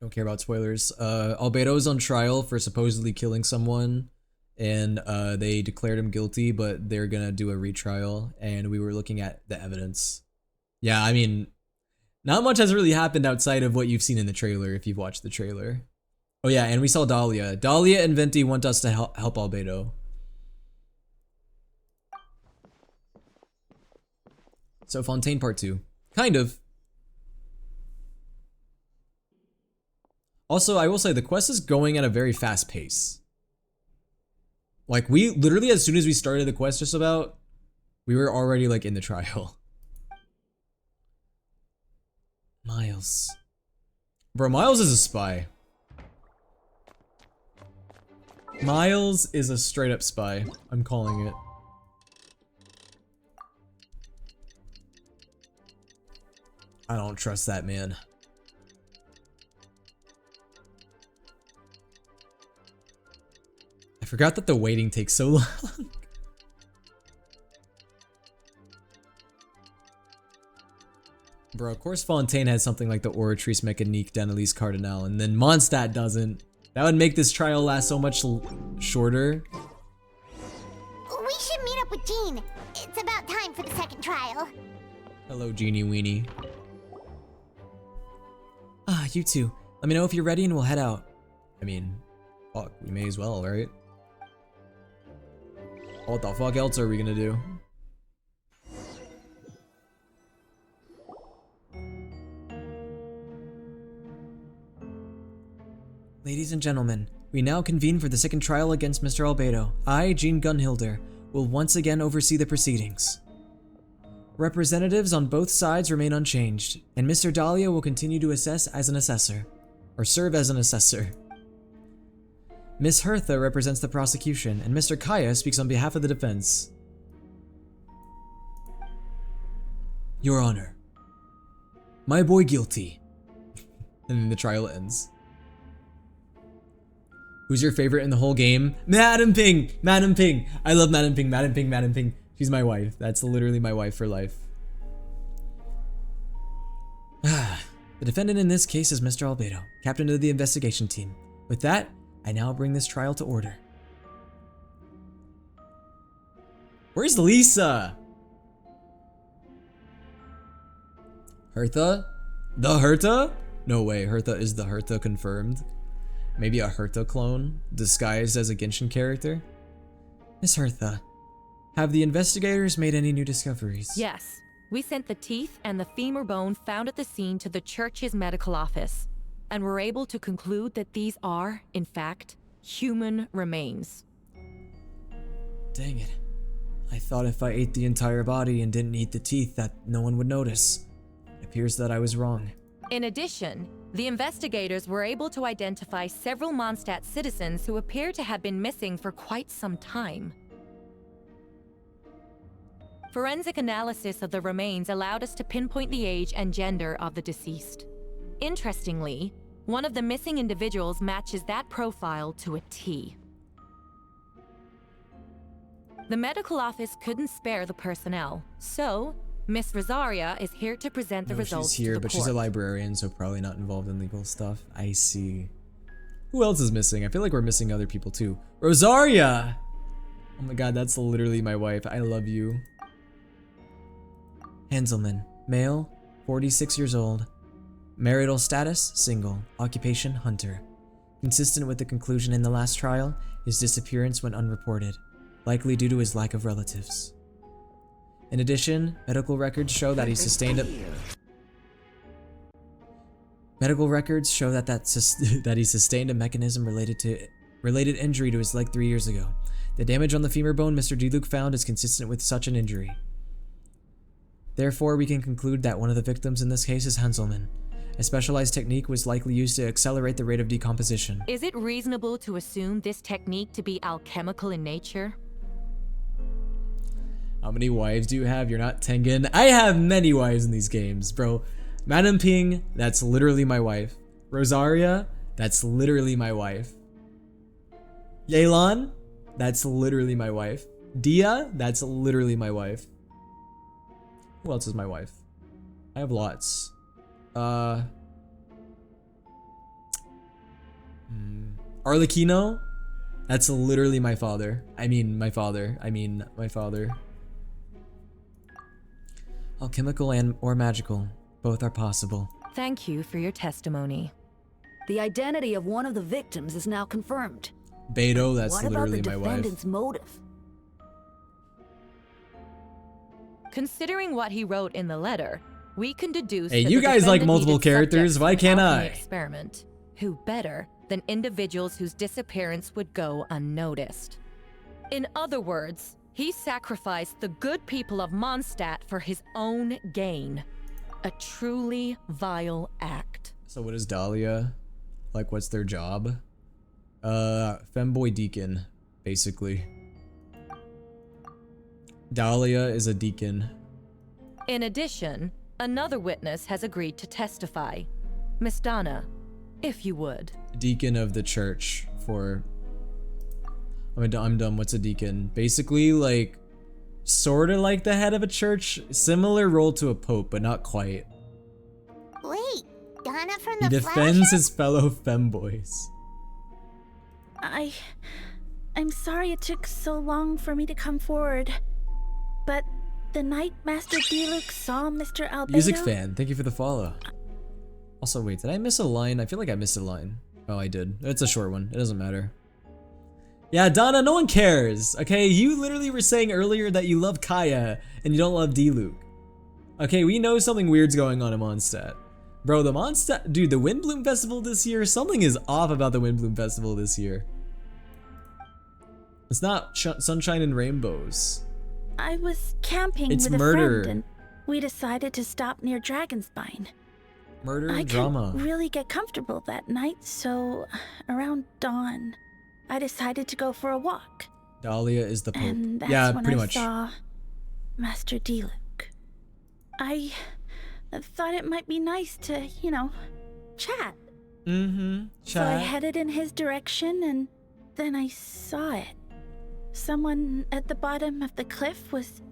Don't care about spoilers. Albedo's on trial for supposedly killing someone, and they declared him guilty, but they're gonna do a retrial, and we were looking at the evidence. Yeah, I mean, not much has really happened outside of what you've seen in the trailer, if you've watched the trailer. Oh yeah, and we saw Dahlia. Dahlia and Venti want us to help Albedo. So Fontaine Part 2. Kind of. Also, I will say the quest is going at a very fast pace. Like, we literally, as soon as we started the quest just about, we were already like in the trial. Miles. Bro, Miles is a spy. Miles is a straight up spy. I'm calling it. I don't trust that man. I forgot that the waiting takes so long. Bro, of course Fontaine has something like the Oratrice Mécanique d'Annelise Cardinal, and then Mondstadt doesn't. That would make this trial last so much shorter.
We should meet up with Jean. It's about time for the second trial.
Hello, Genie Weenie. Ah, you two. Let me know if you're ready and we'll head out. I mean, fuck, we may as well, right? What the fuck else are we gonna do? Ladies and gentlemen, we now convene for the second trial against Mr. Albedo. I, Jean Gunhilder, will once again oversee the proceedings. Representatives on both sides remain unchanged, and Mr. Dahlia will continue to assess as an assessor, or serve as an assessor. Miss Hertha represents the prosecution, and Mr. Kaya speaks on behalf of the defense. Your Honor, my boy guilty. And then the trial ends. Who's your favorite in the whole game? Madam Ping! Madam Ping! I love Madam Ping, Madam Ping, Madam Ping. She's my wife. That's literally my wife for life. The defendant in this case is Mr. Albedo, captain of the investigation team. With that, I now bring this trial to order. Where's Lisa? Hertha? The Hertha? No way, Hertha is the Hertha confirmed. Maybe a Hertha clone, disguised as a Genshin character? Miss Hertha, have the investigators made any new discoveries?
Yes. We sent the teeth and the femur bone found at the scene to the church's medical office, and were able to conclude that these are, in fact, human remains.
Dang it. I thought if I ate the entire body and didn't eat the teeth that no one would notice. It appears that I was wrong.
In addition, the investigators were able to identify several Mondstadt citizens who appear to have been missing for quite some time. Forensic analysis of the remains allowed us to pinpoint the age and gender of the deceased. Interestingly, one of the missing individuals matches that profile to a T. The medical office couldn't spare the personnel, so Miss Rosaria is here to present the results
she's here,
to the
but
court.
she's a librarian, so probably not involved in legal stuff. I see. Who else is missing? I feel like we're missing other people too. Rosaria! Oh my god, that's literally my wife. I love you. Hanselman, male, 46 years old. Marital status, single. Occupation, hunter. Consistent with the conclusion in the last trial, his disappearance went unreported, likely due to his lack of relatives. In addition, medical records show that he sustained a that he sustained a related injury to his leg 3 years ago. The damage on the femur bone Mr. Diluc found is consistent with such an injury. Therefore, we can conclude that one of the victims in this case is Hanselman. A specialized technique was likely used to accelerate the rate of decomposition.
Is it reasonable to assume this technique to be alchemical in nature?
How many wives do you have? You're not Tengen. I have many wives in these games, bro. Madame Ping, that's literally my wife. Rosaria, that's literally my wife. Yelan, that's literally my wife. Dia, that's literally my wife. Who else is my wife? I have lots. Arlecchino, that's literally my father. I mean my father. Alchemical or magical, both are possible.
Thank you for your testimony.
The identity of one of the victims is now confirmed.
Beto, that's literally
my wife. What about the defendant's motive?
Considering what he wrote in the letter, we can deduce
Hey,
that
you
the
guys like
defendant
multiple
needed
characters,
subjects
why
for
can't
an
I?
alchemy experiment. Who better than individuals whose disappearance would go unnoticed? In other words, he sacrificed the good people of Mondstadt for his own gain. A truly vile act.
So what is Dahlia? Like, what's their job? Femboy deacon, basically. Dahlia is a deacon.
In addition, another witness has agreed to testify. Miss Donna, if you would.
Deacon of the church for... I'm dumb, what's a deacon? Basically, like, sorta like the head of a church. Similar role to a pope, but not quite.
Wait, Donna from
He
the
defends his fellow femboys.
I'm sorry it took so long for me to come forward, but the night Master Diluc saw Mr. Albedo...
Music fan, thank you for the follow. Also, wait, did I miss a line? I feel like I missed a line. Oh, I did. It's a short one. It doesn't matter. Yeah, Donna, no one cares, okay? You literally were saying earlier that you love Kaya and you don't love Diluc. Okay, we know something weird's going on in Mondstadt. Bro, the Mondstadt... Dude, the Windbloom Festival this year, something is off about the Windbloom Festival this year. It's not sunshine and rainbows.
I was camping
It's
with a
murder.
friend and we decided to stop near Dragonspine.
Murder and
I
drama.
couldn't really get comfortable that night, so around dawn, I decided to go for a walk.
Dahlia is the Pope.
And that's
Yeah,
when
pretty
I
much.
saw Master Diluc. I thought it might be nice to, you know, chat.
Mm-hmm.
So I
Chat.
headed in his direction and then I saw it. Someone at the bottom of the cliff was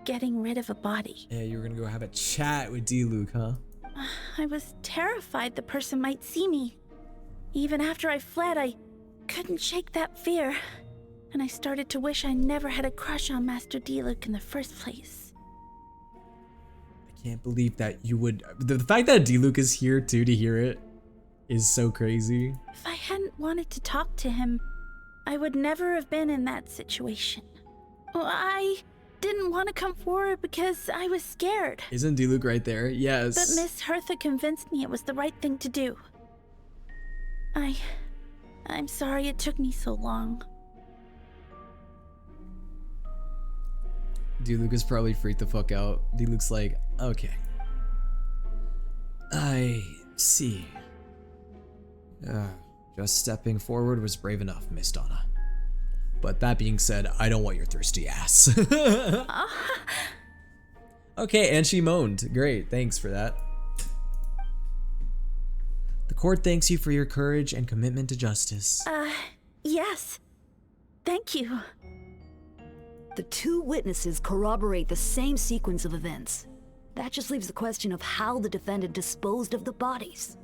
getting rid of a body.
Yeah, you were gonna go have a chat with Diluc, huh?
I was terrified the person might see me. Even after I fled, I couldn't shake that fear. And I started to wish I never had a crush on Master Diluc in the first place.
I can't believe that you would... The fact that Diluc is here too to hear it is so crazy.
If I hadn't wanted to talk to him, I would never have been in that situation. Well, I didn't want to come forward because I was scared.
Isn't Diluc right there? Yes.
But Miss Hertha convinced me it was the right thing to do. I'm sorry it took me so long.
D-Luke is probably freaked the fuck out. D-Luke's like, okay. I see. Just stepping forward was brave enough, Miss Donna. But that being said, I don't want your thirsty ass. Okay, and she moaned. Great, thanks for that. The court thanks you for your courage and commitment to justice.
Yes. Thank you.
The two witnesses corroborate the same sequence of events. That just leaves the question of how the defendant disposed of the bodies.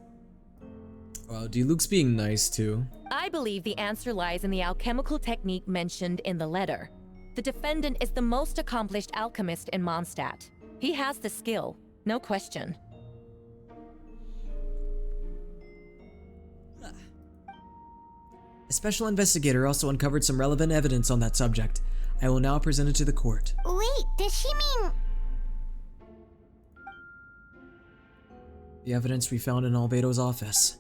Wow, D-Luke's being nice too.
I believe the answer lies in the alchemical technique mentioned in the letter. The defendant is the most accomplished alchemist in Mondstadt. He has the skill, no question.
A special investigator also uncovered some relevant evidence on that subject. I will now present it to the court.
Wait, does she mean...
The evidence we found in Albedo's office.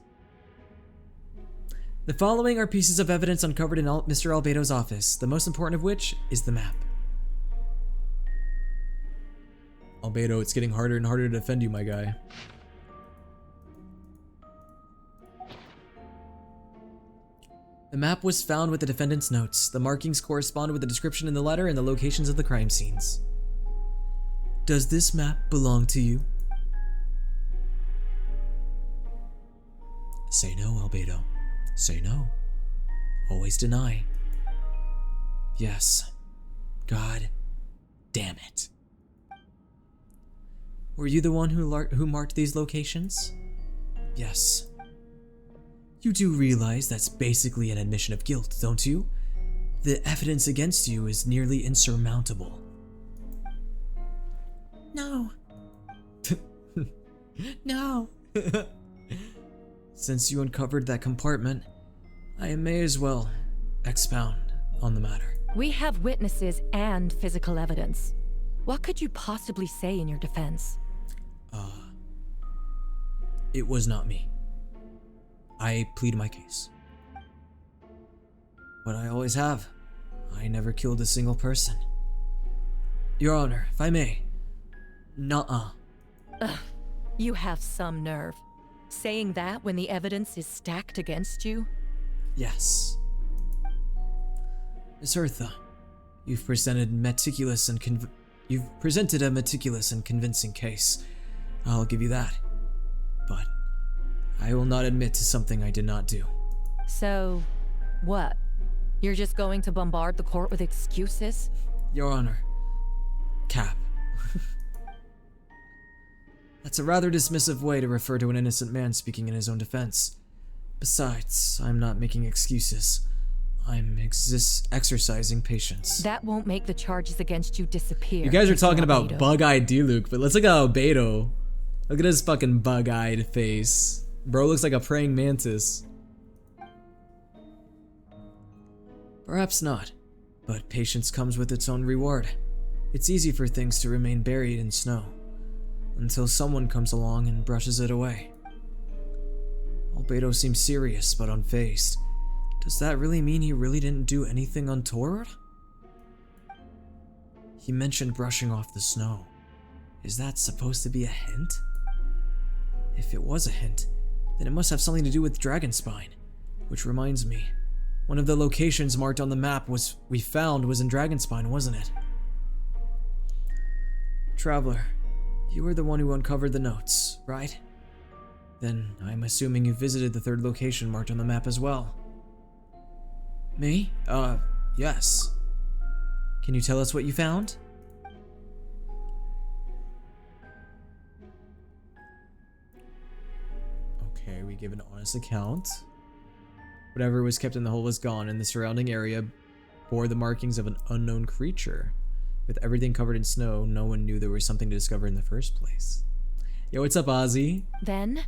The following are pieces of evidence uncovered in Mr. Albedo's office, the most important of which is the map. Albedo, it's getting harder and harder to defend you, my guy. The map was found with the defendant's notes. The markings correspond with the description in the letter and the locations of the crime scenes. Does this map belong to you? Say no, Albedo. Say no. Always deny. Yes. God damn it. Were you the one who marked these locations? Yes. You do realize that's basically an admission of guilt, don't you? The evidence against you is nearly insurmountable.
No. No.
Since you uncovered that compartment, I may as well expound on the matter.
We have witnesses and physical evidence. What could you possibly say in your defense?
It was not me. I plead my case. But I always have. I never killed a single person. Your Honor, if I may. Nuh-uh.
Ugh, you have some nerve. Saying that when the evidence is stacked against you?
Yes. Miss Eartha, you've presented a meticulous and convincing case. I'll give you that. But I will not admit to something I did not do.
So, what? You're just going to bombard the court with excuses?
Your Honor. Cap. That's a rather dismissive way to refer to an innocent man speaking in his own defense. Besides, I'm not making excuses. I'm exercising patience.
That won't make the charges against you disappear.
You guys are talking about bug-eyed D-Luke, but let's look at Albedo. Look at his fucking bug-eyed face. Bro looks like a praying mantis. Perhaps not, but patience comes with its own reward. It's easy for things to remain buried in snow, until someone comes along and brushes it away. Albedo seems serious but unfazed. Does that really mean he really didn't do anything untoward? He mentioned brushing off the snow. Is that supposed to be a hint? If it was a hint, then it must have something to do with Dragonspine. Which reminds me, one of the locations marked on the map we found was in Dragonspine, wasn't it? Traveler, you were the one who uncovered the notes, right? Then I'm assuming you visited the third location marked on the map as well. Me? Yes. Can you tell us what you found? Okay, we give an honest account. Whatever was kept in the hole was gone, and the surrounding area bore the markings of an unknown creature. With everything covered in snow, no one knew there was something to discover in the first place. Yo, what's up, Ozzy?
Then,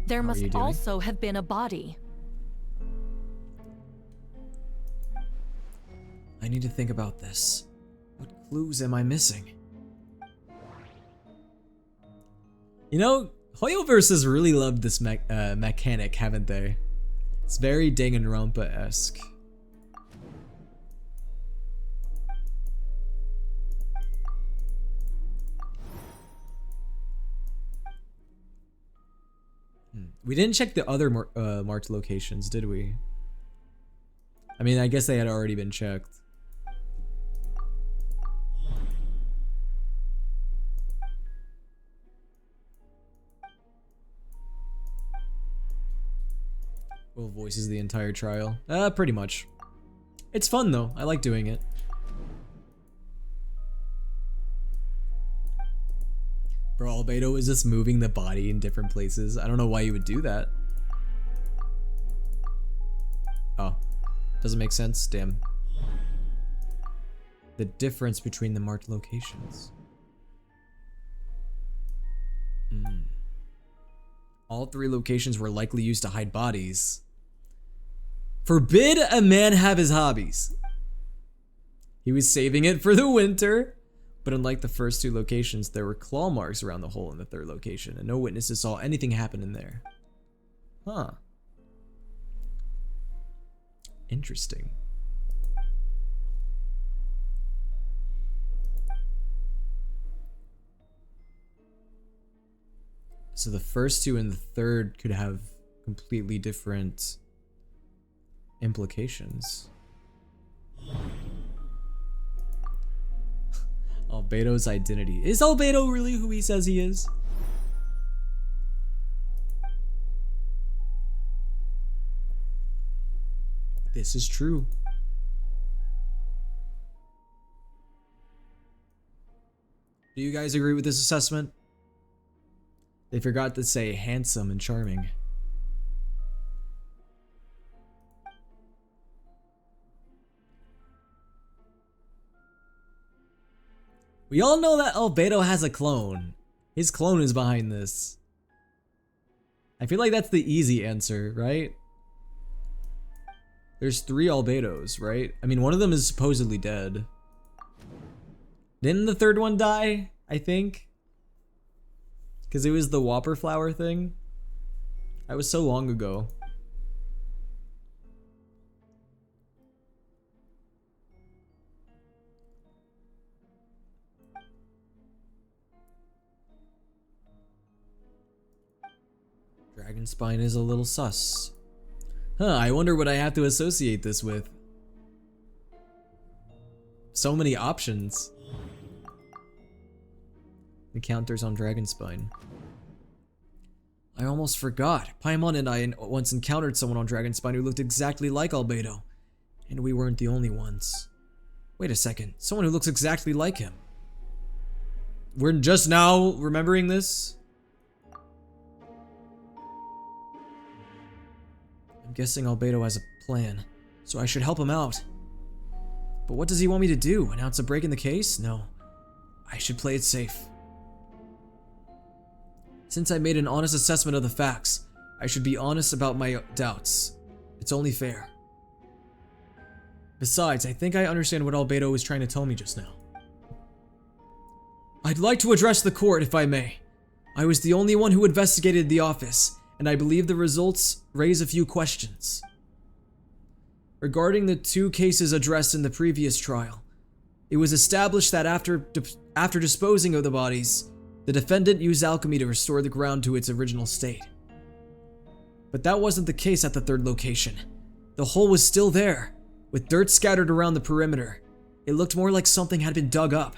there must also have been a body.
I need to think about this. What clues am I missing? You know, Hoyoverse has really loved this mechanic, haven't they? It's very Danganronpa-esque. We didn't check the other marked locations, did we? I mean, I guess they had already been checked. Will voices the entire trial. Pretty much. It's fun though. I like doing it. Bro, Albedo is just moving the body in different places. I don't know why you would do that. Oh. Doesn't make sense? Damn. The difference between the marked locations. All 3 locations were likely used to hide bodies. Forbid a man have his hobbies. He was saving it for the winter. But unlike the first 2 locations, there were claw marks around the hole in the 3rd location, and no witnesses saw anything happen in there. Huh. Interesting. So the first 2 and the 3rd could have completely different implications. Albedo's identity. Is Albedo really who he says he is? This is true. Do you guys agree with this assessment? They forgot to say handsome and charming. We all know that Albedo has a clone. His clone is behind this. I feel like that's the easy answer, right? There's 3 Albedos, right? I mean, one of them is supposedly dead. Didn't the 3rd one die? I think. Because it was the Whopper flower thing. That was so long ago. Dragon spine is a little sus. Huh, I wonder what I have to associate this with. So many options. Encounters on dragon spine. I almost forgot. Paimon and I once encountered someone on dragon spine who looked exactly like Albedo. And we weren't the only ones. Wait a second, someone who looks exactly like him. We're just now remembering this? I'm guessing Albedo has a plan, so I should help him out. But what does he want me to do? Announce a break in the case? No. I should play it safe. Since I made an honest assessment of the facts, I should be honest about my doubts. It's only fair. Besides, I think I understand what Albedo was trying to tell me just now. I'd like to address the court, if I may. I was the only one who investigated the office, and I believe the results raise a few questions. Regarding the 2 cases addressed in the previous trial, it was established that after disposing of the bodies, the defendant used alchemy to restore the ground to its original state. But that wasn't the case at the 3rd location. The hole was still there, with dirt scattered around the perimeter. It looked more like something had been dug up.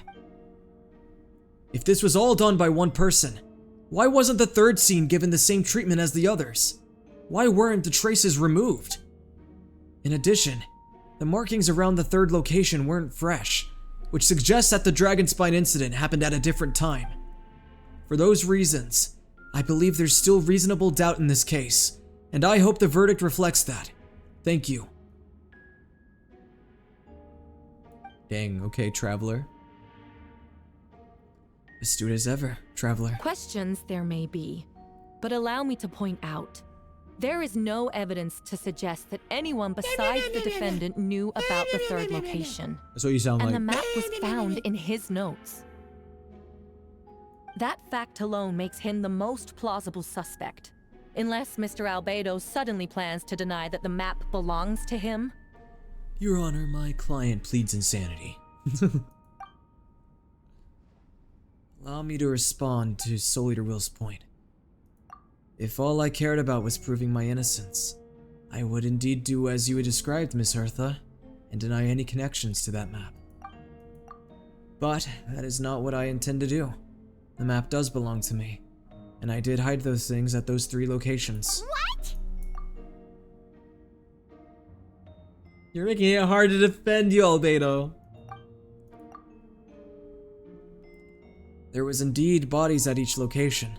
If this was all done by one person, why wasn't the 3rd scene given the same treatment as the others? Why weren't the traces removed? In addition, the markings around the 3rd location weren't fresh, which suggests that the dragon spine incident happened at a different time. For those reasons, I believe there's still reasonable doubt in this case, and I hope the verdict reflects that. Thank you. Dang, okay, Traveler. Astute as ever, Traveler.
Questions there may be, but allow me to point out, there is no evidence to suggest that anyone besides the defendant knew about the 3rd location.
That's what you sound like.
And the map was found in his notes. That fact alone makes him the most plausible suspect. Unless Mr. Albedo suddenly plans to deny that the map belongs to him.
Your Honor, my client pleads insanity. Allow me to respond to souleaterwill's point. If all I cared about was proving my innocence, I would indeed do as you had described, Miss Eartha, and deny any connections to that map. But that is not what I intend to do. The map does belong to me, and I did hide those things at those 3 locations.
What?
You're making it hard to defend you, Albedo. There was indeed bodies at each location,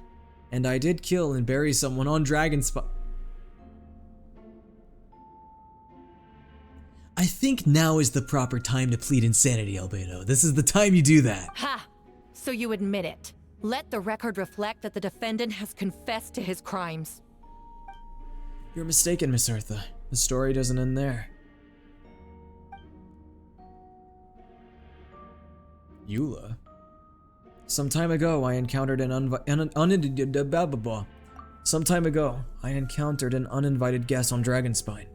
and I did kill and bury someone on Dragonspine. I think now is the proper time to plead insanity, Albedo. This is the time you do that.
Ha! So you admit it. Let the record reflect that the defendant has confessed to his crimes.
You're mistaken, Miss Eartha. The story doesn't end there. Eula? Some time ago, I encountered an uninvited guest on Dragonspine.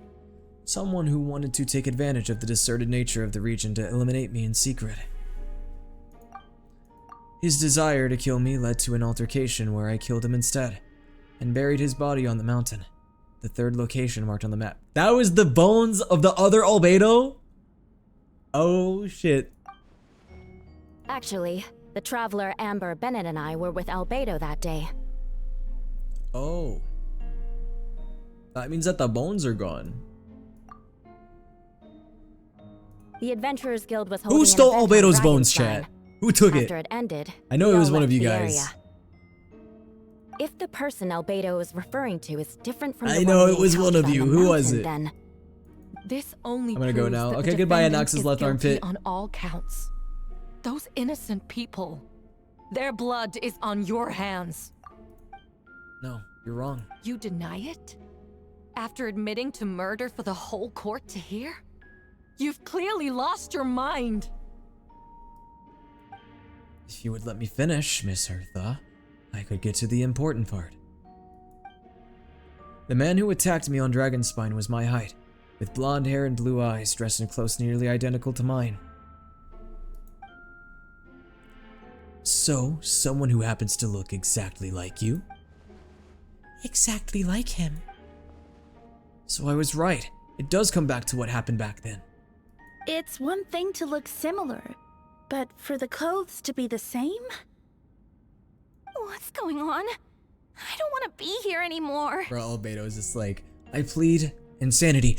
Someone who wanted to take advantage of the deserted nature of the region to eliminate me in secret. His desire to kill me led to an altercation where I killed him instead, and buried his body on the mountain, the 3rd location marked on the map. That was the bones of the other Albedo? Oh shit.
Actually, the traveler Amber Bennett and I were with Albedo that day.
Oh. That means that the bones are gone.
The Adventurers Guild was holding
Who stole
an event on
Albedo's bones,
Dragonspine.
chat? Who took it?
After it ended,
I know
we
it was
all
one of
left
you
the
guys.
area. If the person Albedo is referring to is different from the
I know
one
it was one of you. Who was it?
Then
This only
I'm gonna go
proves
now.
that
Okay,
the
goodbye,
defendant
Anox's
is
left
guilty
armpit.
on all counts. Those innocent people, their blood is on your hands.
No, you're wrong.
You deny it? After admitting to murder for the whole court to hear? You've clearly lost your mind.
If you would let me finish, Miss Eartha, I could get to the important part. The man who attacked me on Dragonspine was my height, with blonde hair and blue eyes, dressed in clothes nearly identical to mine. So, someone who happens to look exactly like you?
Exactly like him.
So I was right. It does come back to what happened back then.
It's one thing to look similar, but for the clothes to be the same?
What's going on? I don't want to be here anymore.
Bro, Albedo is just like, I plead insanity.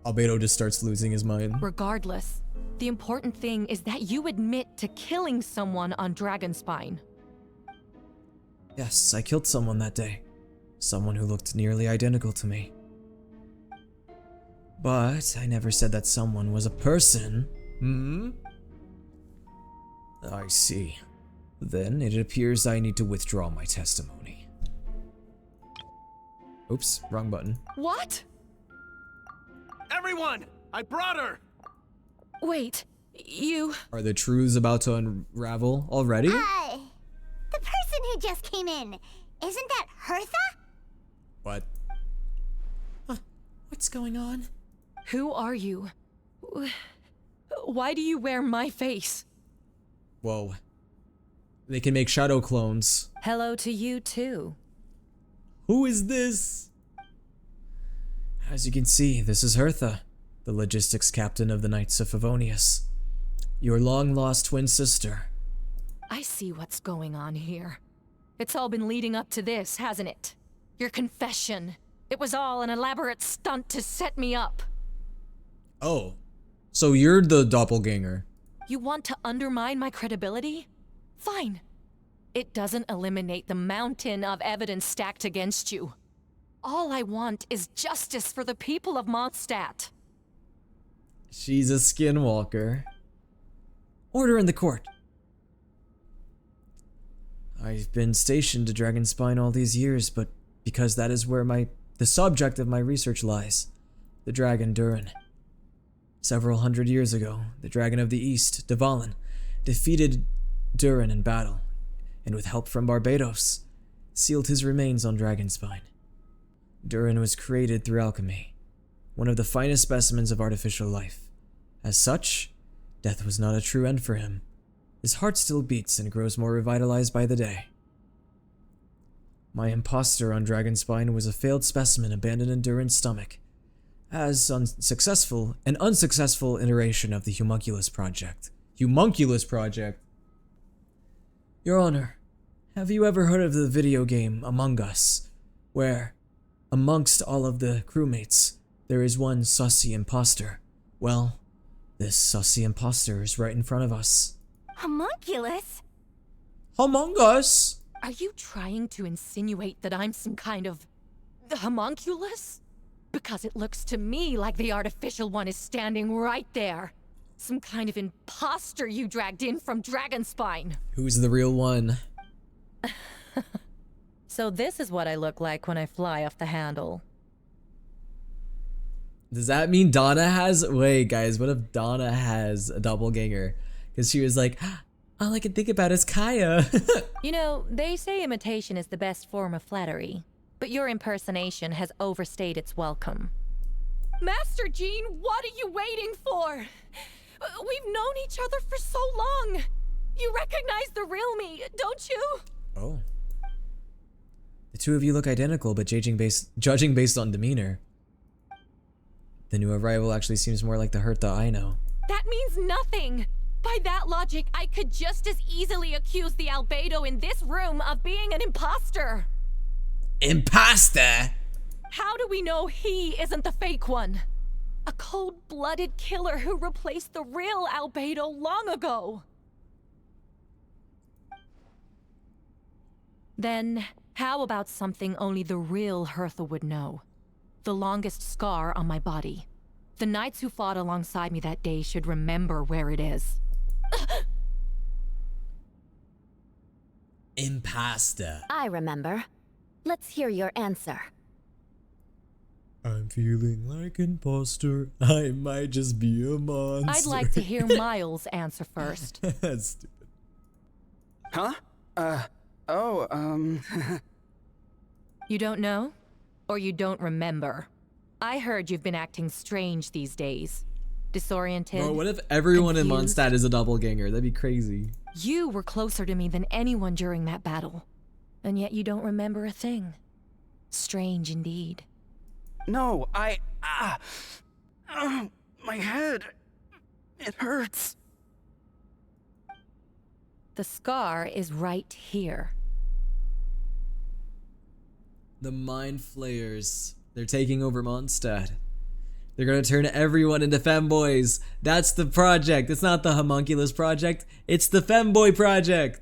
Albedo just starts losing his mind.
Regardless, the important thing is that you admit to killing someone on Dragonspine.
Yes, I killed someone that day. Someone who looked nearly identical to me. But I never said that someone was a person. I see. Then it appears I need to withdraw my testimony. Oops, wrong button.
What?
Everyone! I brought her!
Wait, you...
Are the truths about to unravel already?
The person who just came in, isn't that Hertha?
What?
What's going on?
Who are you? Why do you wear my face?
Whoa. They can make shadow clones.
Hello to you too.
Who is this? As you can see, this is Hertha, the logistics captain of the Knights of Favonius. Your long-lost twin sister.
I see what's going on here. It's all been leading up to this, hasn't it? Your confession. It was all an elaborate stunt to set me up.
Oh. So you're the doppelganger.
You want to undermine my credibility? Fine. It doesn't eliminate the mountain of evidence stacked against you. All I want is justice for the people of Mondstadt.
She's a skinwalker. Order in the court. I've been stationed to Dragonspine all these years, but because that is where the subject of my research lies, the dragon Durin. Several hundred years ago, the dragon of the east, Dvalin, defeated Durin in battle, and with help from Barbados, sealed his remains on Dragonspine. Durin was created through alchemy, one of the finest specimens of artificial life. As such, death was not a true end for him, His heart still beats and grows more revitalized by the day. My imposter on Dragonspine was a failed specimen abandoned in Durin's stomach, as an unsuccessful iteration of the Homunculus Project. Homunculus Project? Your Honor, have you ever heard of the video game Among Us, where, amongst all of the crewmates, there is one sussy imposter? Well, this sussy imposter is right in front of us.
Homunculus?
Among Us?
Are you trying to insinuate that I'm some kind of homunculus? Because it looks to me like the artificial one is standing right there. Some kind of imposter you dragged in from Dragonspine.
Who's the real one?
So this is what I look like when I fly off the handle.
Does that mean Donna has... Wait, guys, what if Donna has a doppelganger? Because she was like, all I can think about is Kaya.
You know, they say imitation is the best form of flattery, but your impersonation has overstayed its welcome. Master Jean, what are you waiting for? We've known each other for so long. You recognize the real me, don't you?
Oh. The two of you look identical, but judging based on demeanor, the new arrival actually seems more like the Hertha I know.
That means nothing. By that logic, I could just as easily accuse the Albedo in this room of being an imposter.
Imposter?
How do we know he isn't the fake one? A cold-blooded killer who replaced the real Albedo long ago. Then, how about something only the real Hertha would know? The longest scar on my body. The knights who fought alongside me that day should remember where it is.
Imposter.
I remember. Let's hear your answer.
I'm feeling like imposter. I might just be a monster.
I'd like to hear Miles answer first.
That's stupid.
Huh?
You don't know? Or you don't remember? I heard you've been acting strange these days. Disoriented.
Bro, what if everyone
confused?
in Mondstadt is a doppelganger? That'd be crazy.
You were closer to me than anyone during that battle. And yet you don't remember a thing. Strange indeed.
No, my head. It hurts.
The scar is right here.
The Mind Flayers. They're taking over Mondstadt. They're gonna turn everyone into femboys. That's the project. It's not the Homunculus Project. It's the Femboy Project.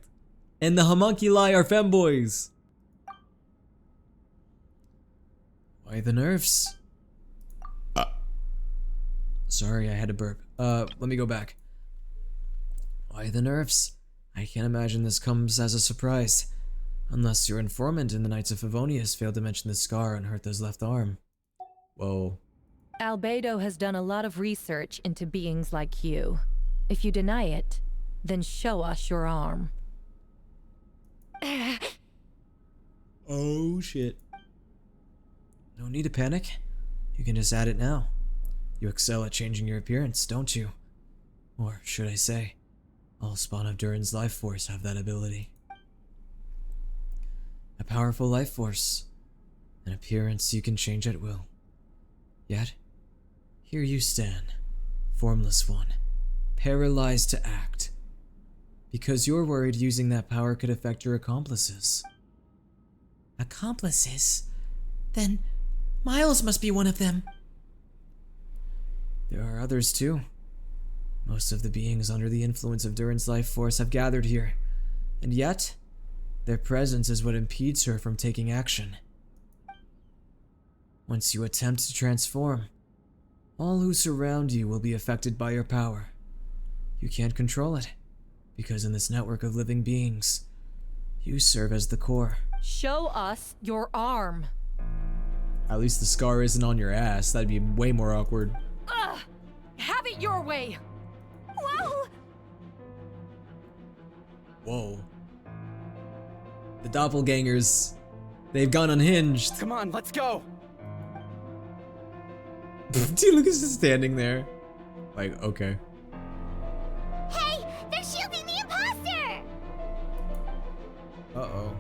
And the homunculi are femboys. Why the nerfs? Sorry, I had to burp. Let me go back. Why the nerfs? I can't imagine this comes as a surprise. Unless your informant in the Knights of Favonius failed to mention the scar on Hertha's left arm. Whoa.
Albedo has done a lot of research into beings like you. If you deny it, then show us your arm.
Oh shit. No need to panic. You can just add it now. You excel at changing your appearance, don't you? Or should I say, all spawn of Durin's life force have that ability. A powerful life force. An appearance you can change at will. Yet, here you stand, formless one, paralyzed to act. Because you're worried using that power could affect your accomplices.
Accomplices? Then Miles must be one of them.
There are others too. Most of the beings under the influence of Durin's life force have gathered here, and yet, their presence is what impedes her from taking action. Once you attempt to transform, all who surround you will be affected by your power. You can't control it, because in this network of living beings, you serve as the core.
Show us your arm.
At least the scar isn't on your ass. That'd be way more awkward.
Ugh! Have it your way! Whoa!
Whoa. The doppelgangers, they've gone unhinged.
Come on, let's go.
Dude, Lucas is standing there. Like, okay.
Hey, they're shielding the imposter!
Uh-oh.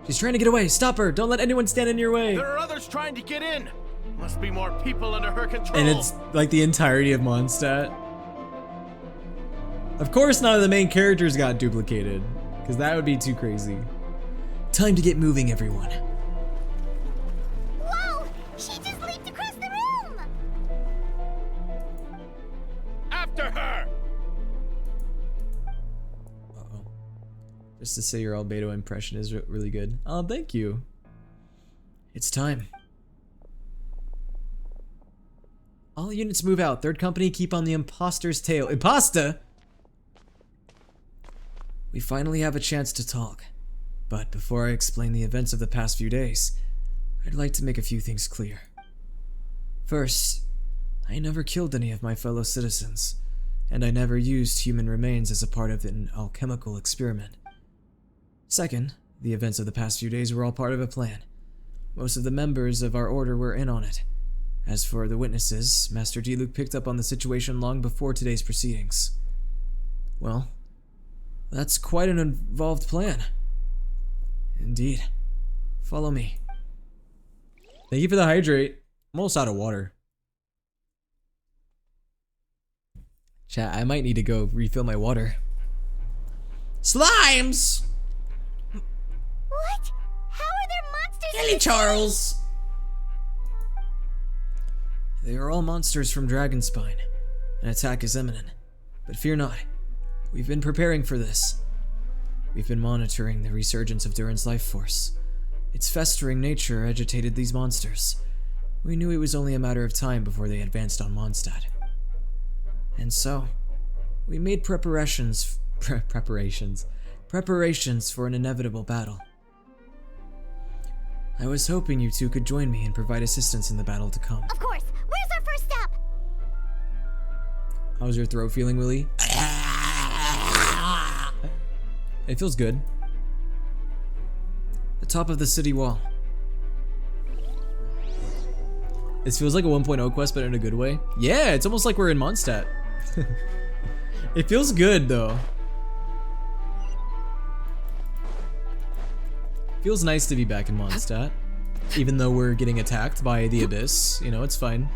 She's trying to get away. Stop her. Don't let anyone stand in your way.
There are others trying to get in. Must be more people under her control.
And it's like the entirety of Mondstadt. Of course none of the main characters got duplicated, because that would be too crazy. Time to get moving, everyone.
Whoa! She just leaped across the room!
After her!
Uh-oh. Just to say your Albedo impression is really good. Oh, thank you. It's time. All units move out. Third company, keep on the imposter's tail. Imposter? We finally have a chance to talk. But before I explain the events of the past few days, I'd like to make a few things clear. First, I never killed any of my fellow citizens, and I never used human remains as a part of an alchemical experiment. Second, the events of the past few days were all part of a plan. Most of the members of our order were in on it. As for the witnesses, Master Diluc picked up on the situation long before today's proceedings. Well, that's quite an involved plan. Indeed. Follow me. Thank you for the hydrate. I'm almost out of water. Chat, I might need to go refill my water. Slimes!
What? How are there monsters?
Kelly Charles! They are all monsters from Dragonspine. An attack is imminent. But fear not. We've been preparing for this. We've been monitoring the resurgence of Durin's life force. Its festering nature agitated these monsters. We knew it was only a matter of time before they advanced on Mondstadt. And so, we made preparations for an inevitable battle. I was hoping you two could join me and provide assistance in the battle to come.
Of course. Where's our first stop?
How's your throat feeling, Willie? It feels good. The top of the city wall. This feels like a 1.0 quest, but in a good way. Yeah, it's almost like we're in Mondstadt. It feels good, though. Feels nice to be back in Mondstadt. Even though we're getting attacked by the Abyss. You know, it's fine.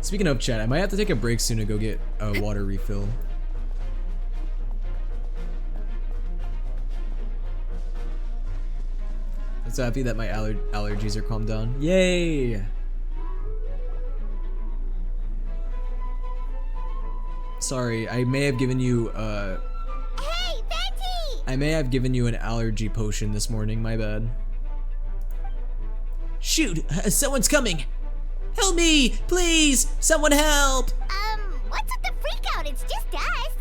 Speaking of chat, I might have to take a break soon to go get a water refill. I'm so happy that my allergies are calmed down. Yay! Sorry, I may have given you
Hey, Venti!
I may have given you an allergy potion this morning, my bad. Shoot! Someone's coming! Help me! Please! Someone help!
What's with the freak out? It's just us.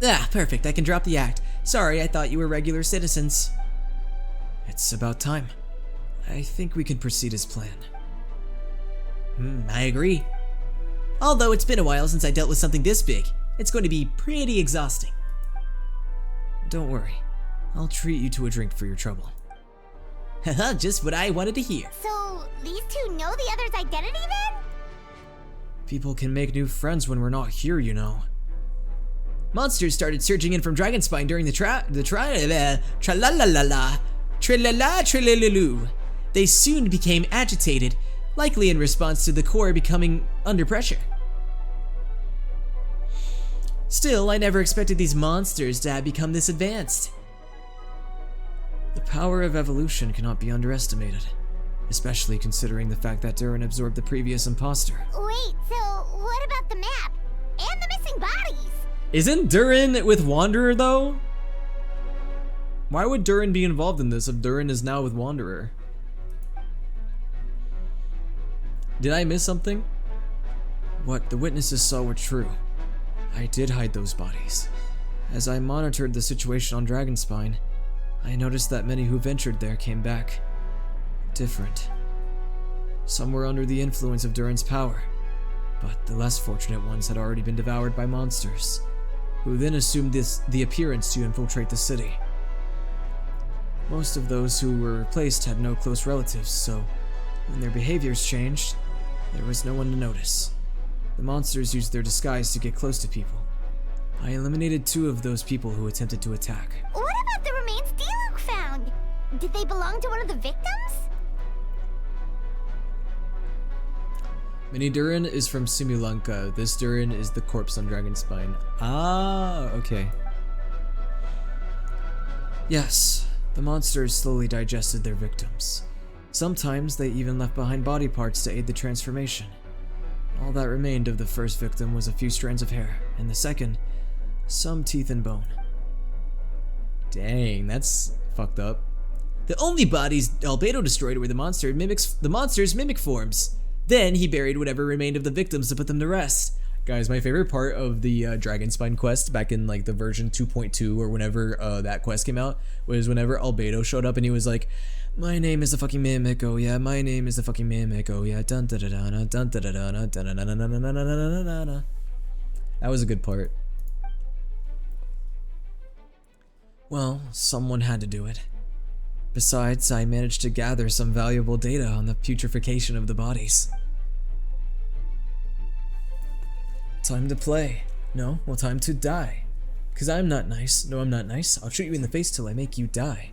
Ah, perfect. I can drop the act. Sorry, I thought you were regular citizens.
It's about time. I think we can proceed as planned.
I agree. Although it's been a while since I dealt with something this big, it's going to be pretty exhausting.
Don't worry. I'll treat you to a drink for your trouble.
Haha, just what I wanted to hear.
So, these two know the other's identity then?
People can make new friends when we're not here, you know.
Monsters started surging in from Dragonspine during the tralala. They soon became agitated, likely in response to the core becoming under pressure. Still, I never expected these monsters to have become this advanced.
The power of evolution cannot be underestimated, especially considering the fact that Durin absorbed the previous imposter.
Wait, so what about the map? And the missing bodies?
Isn't Durin with Wanderer though? Why would Durin be involved in this if Durin is now with Wanderer? Did I miss something? What the witnesses saw were true. I did hide those bodies. As I monitored the situation on Dragonspine, I noticed that many who ventured there came back different. Some were under the influence of Durin's power, but the less fortunate ones had already been devoured by monsters, who then assumed the appearance to infiltrate the city. Most of those who were replaced had no close relatives, so when their behaviors changed, there was no one to notice. The monsters used their disguise to get close to people. I eliminated 2 of those people who attempted to attack.
What about the remains D-Luke found? Did they belong to one of the victims?
Mini Durin is from Simulanka. This Durin is the corpse on Dragonspine. Ah, okay. Yes, the monsters slowly digested their victims. Sometimes they even left behind body parts to aid the transformation. All that remained of the first victim was a few strands of hair, and the second, some teeth and bone. Dang, that's fucked up. The only bodies Albedo destroyed were the monster's mimic forms. Then he buried whatever remained of the victims to put them to rest. Guys, my favorite part of the Dragonspine quest back in like the version 2.2 or whenever that quest came out was whenever Albedo showed up and he was like, "My name is the fucking mimic, oh yeah, my name is the fucking mimic, oh yeah, dun da da da dun da da da dun da da da da da." That was a good part. Well, someone had to do it. Besides, I managed to gather some valuable data on the putrefaction of the bodies. Time to play. No, well, time to die. 'Cause I'm not nice. No, I'm not nice. I'll shoot you in the face till I make you die.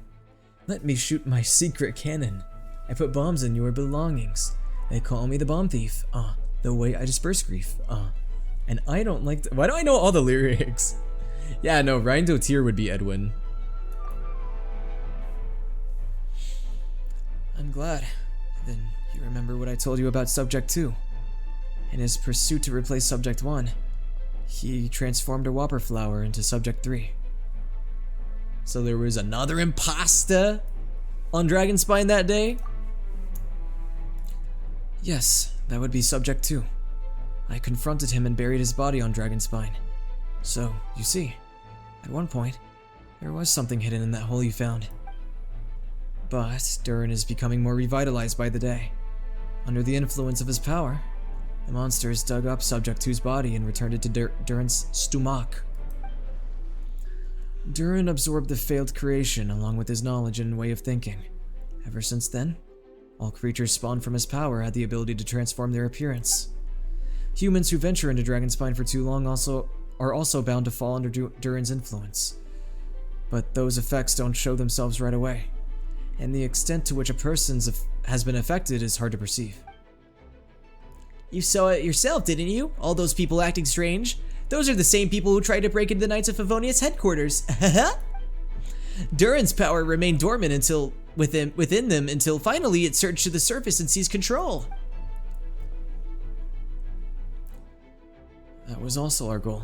Let me shoot my secret cannon. I put bombs in your belongings. They call me the bomb thief. The way I disperse grief. And I don't like why do I know all the lyrics? Yeah, no, Rhindo Tier would be Edwin. I'm glad. Then you remember what I told you about Subject 2. In his pursuit to replace Subject 1, he transformed a Whopper Flower into Subject 3. So there was another imposter on Dragonspine that day? Yes, that would be Subject 2. I confronted him and buried his body on Dragonspine. So, you see, at one point, there was something hidden in that hole you found. But Durin is becoming more revitalized by the day. Under the influence of his power, the monsters dug up Subject 2's body and returned it to Durin's stomach. Durin absorbed the failed creation along with his knowledge and way of thinking. Ever since then, all creatures spawned from his power had the ability to transform their appearance. Humans who venture into Dragonspine for too long are also bound to fall under Durin's influence. But those effects don't show themselves right away, and the extent to which a person has been affected is hard to perceive. You saw it yourself, didn't you? All those people acting strange? Those are the same people who tried to break into the Knights of Favonius headquarters. Durin's power remained dormant within them until finally it surged to the surface and seized control. That was also our goal.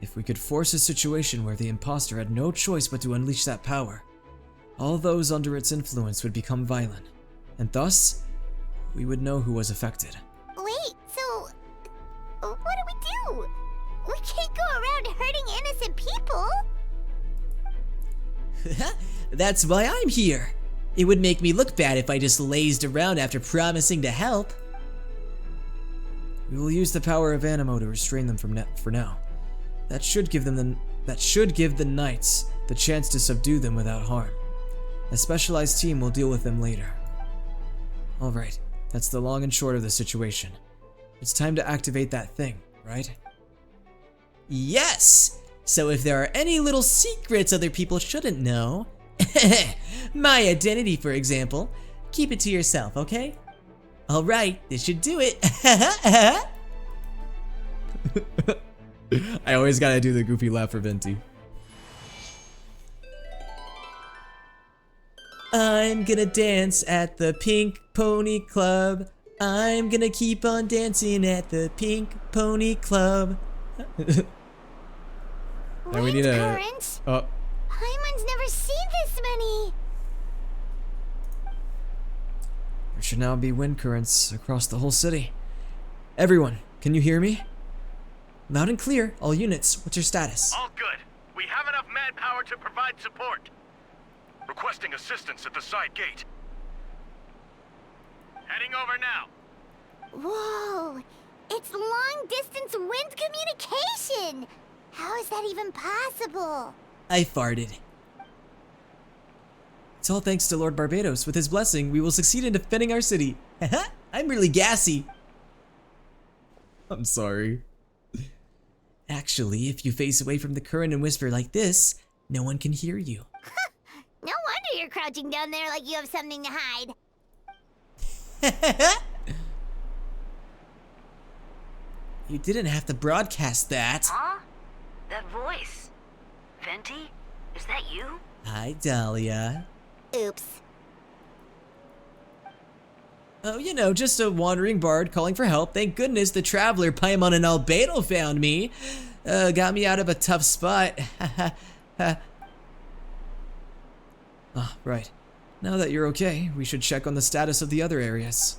If we could force a situation where the imposter had no choice but to unleash that power, all those under its influence would become violent, and thus, we would know who was affected.
Wait, so what do? We can't go around hurting innocent people.
That's why I'm here. It would make me look bad if I just lazed around after promising to help.
We will use the power of Animo to restrain them for now. That should give the Knights the chance to subdue them without harm. A specialized team will deal with them later. Alright, that's the long and short of the situation. It's time to activate that thing, right?
Yes! So if there are any little secrets other people shouldn't know, my identity for example, keep it to yourself, okay? Alright, this should do it.
I always gotta do the goofy laugh for Venti.
I'm gonna dance at the Pink Pony Club. I'm gonna keep on dancing at the Pink Pony Club.
Now we need a...
Currents?
Oh.
Paimon's never seen this many.
There should now be wind currents across the whole city. Everyone, can you hear me?
Loud and clear, all units. What's your status?
All good. We have enough manpower to provide support. Requesting assistance at the side gate. Heading over now.
Whoa! It's long-distance wind communication! How is that even possible?
I farted.
It's all thanks to Lord Barbados. With his blessing, we will succeed in defending our city.
I'm really gassy.
I'm sorry.
Actually, if you face away from the current and whisper like this, no one can hear you.
No wonder you're crouching down there like you have something to hide.
You didn't have to broadcast that.
Huh? That voice. Venti? Is that you?
Hi, Dahlia.
Oops.
Oh, you know, just a wandering bard calling for help. Thank goodness the traveler Paimon and Albedo found me. Got me out of a tough spot. Ah, right. Now that you're okay, we should check on the status of the other areas.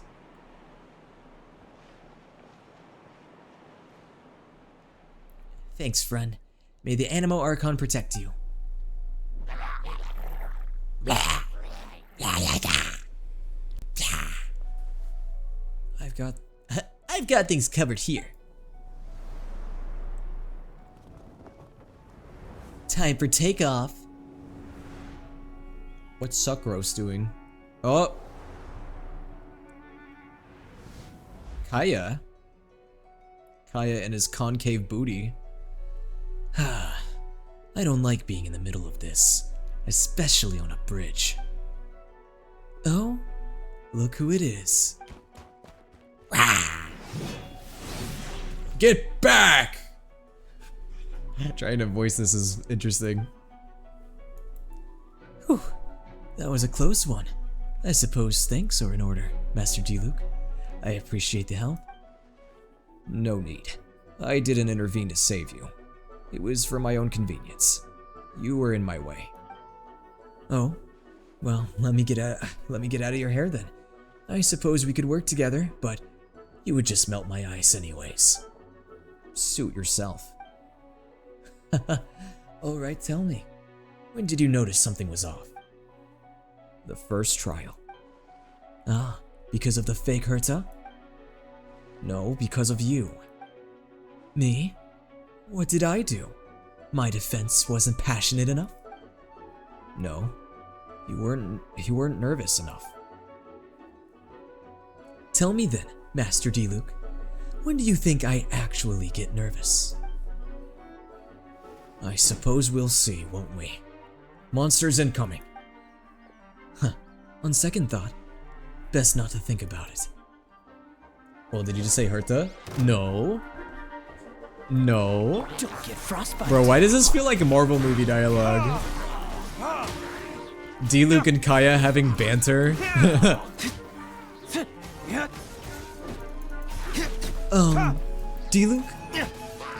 Thanks, friend. May the Animo Archon protect you. I've got things covered here. Time for takeoff. What's Sucrose doing? Oh! Kaya? Kaya and his concave booty. I don't like being in the middle of this, especially on a bridge. Oh, look who it is. Get back! Trying to voice this is interesting. Whew, that was a close one. I suppose thanks are in order, Master Diluc. I appreciate the help. No need. I didn't intervene to save you. It was for my own convenience. You were in my way. Oh, well, let me get out of your hair then. I suppose we could work together, but you would just melt my ice anyways. Suit yourself. Alright, tell me. When did you notice something was off? The first trial. Ah, because of the fake Herta? No, because of you. Me? What did I do? My defense wasn't passionate enough? No, you weren't nervous enough. Tell me then, Master Diluc, when do you think I actually get nervous? I suppose we'll see, won't we? Monsters incoming. Huh, on second thought, best not to think about it. Well, did you just say Herta? No. No.
Don't get frostbite.
Bro, why does this feel like a Marvel movie dialogue? Diluc and Kaya having banter. Diluc?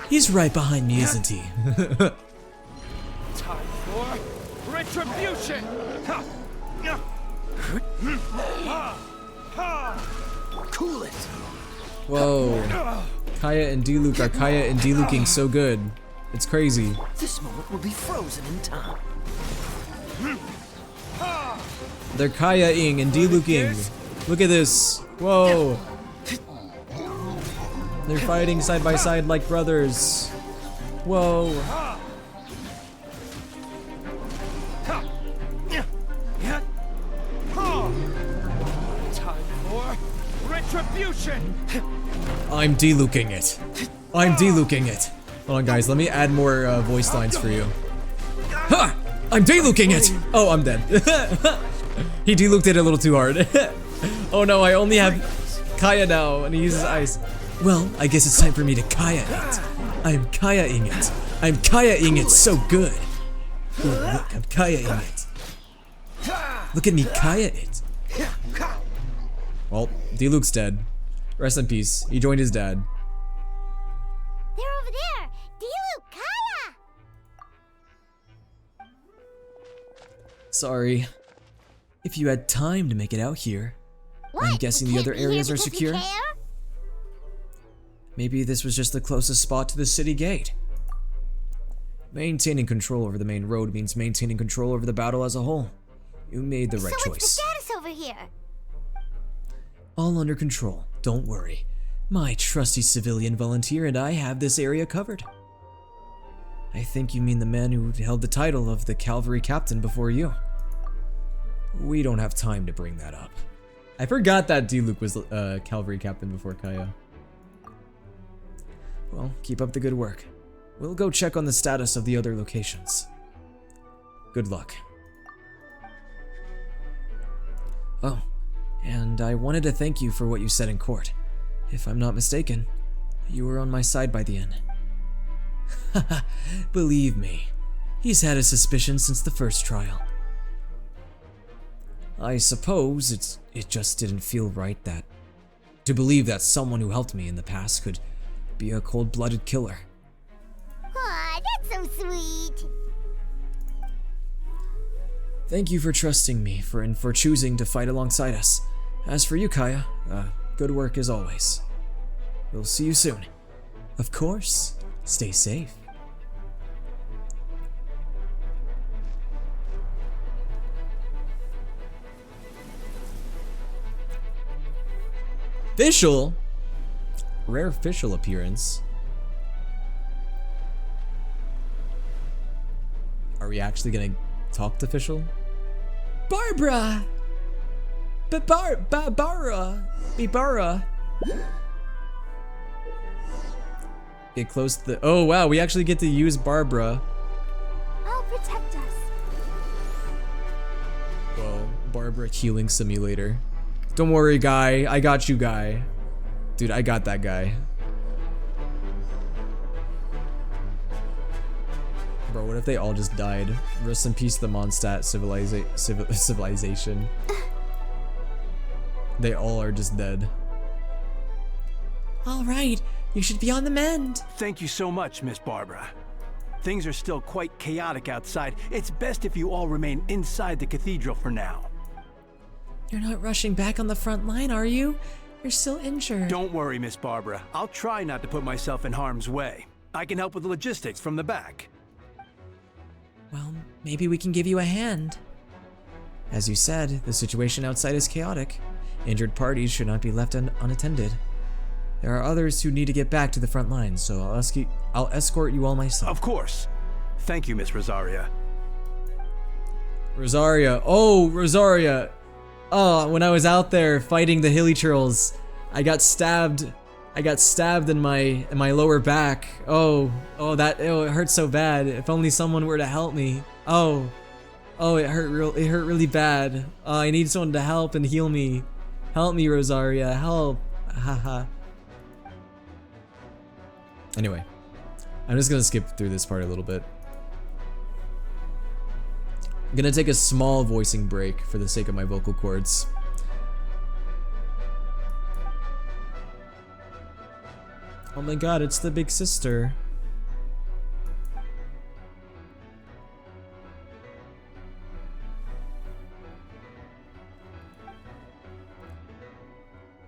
He's right behind me, isn't he?
Time for retribution. Cool it.
Whoa. Kaya and Diluc are Kaya and Dilucing so good. It's crazy.
This moment will be frozen in time.
They're Kaya-ing and Dilucing. Look at this. Whoa. They're fighting side by side like brothers. Whoa.
Time for retribution.
I'm Dilucing it. I'm Dilucing it. Hold on, guys. Let me add more voice lines for you. Ha! I'm Dilucing it! Oh, I'm dead. He Diluced it a little too hard. Oh no, I only have Kaya now, and he uses ice. Well, I guess it's time for me to Kaya it. I'm Kaya-ing it. I'm Kaya-ing it so good. Ooh, look, I'm Kaya-ing it. Look at me Kaya it. Well, Diluc's dead. Rest in peace. He joined his dad.
They're over there! Diluc, Kaya!
Sorry. If you had time to make it out here,
What?
I'm guessing
You
the
can't
other
be here
areas are
because you
secure?
care?
Maybe this was just the closest spot to the city gate. Maintaining control over the main road means maintaining control over the battle as a whole. You made the right
So
choice.
what's the status over here?
All under control, don't worry. My trusty civilian volunteer and I have this area covered. I think you mean the man who held the title of the cavalry captain before you. We don't have time to bring that up. I forgot that Diluc was cavalry captain before Kaya. Well, keep up the good work.
We'll go check on the status of the other locations. Good luck. Oh, and I wanted to thank you for what you said in court. If I'm not mistaken, you were on my side by the end. Haha, believe me, he's had his suspicions since the first trial. I suppose it just didn't feel right to believe that someone who helped me in the past could be a cold-blooded killer.
Aw, that's so sweet.
Thank you for trusting me and for choosing to fight alongside us. As for you, Kaya, good work as always. We'll see you soon. Of course, stay safe. Fischl? Rare Fischl appearance. Are we actually gonna talk to Fischl? Barbara! Barbara! Get close to the— oh wow, we actually get to use Barbara.
I'll protect us.
Whoa, Barbara healing simulator. Don't worry, guy. I got you, guy. Dude, I got that guy. Bro, what if they all just died? Rest in peace, the Mondstadt civilization. They all are just dead.
All right, you should be on the mend.
Thank you so much, Miss Barbara. Things are still quite chaotic outside. It's best if you all remain inside the cathedral for now.
You're not rushing back on the front line, are you? You're still injured.
Don't worry, Miss Barbara. I'll try not to put myself in harm's way. I can help with the logistics from the back.
Well, maybe we can give you a hand.
As you said, the situation outside is chaotic. Injured parties should not be left unattended. There are others who need to get back to the front lines, so I'll escort you all myself.
Of course. Thank you, Miss Rosaria.
Rosaria. Oh, Rosaria. Oh, when I was out there fighting the hilly churls, I got stabbed. I got stabbed in my lower back. Oh, it hurt so bad. If only someone were to help me. Oh, it hurt really bad. I need someone to help and heal me. Help me, Rosaria. Help. Haha. Anyway, I'm just gonna skip through this part a little bit. I'm gonna take a small voicing break for the sake of my vocal cords. Oh my god, it's the big sister.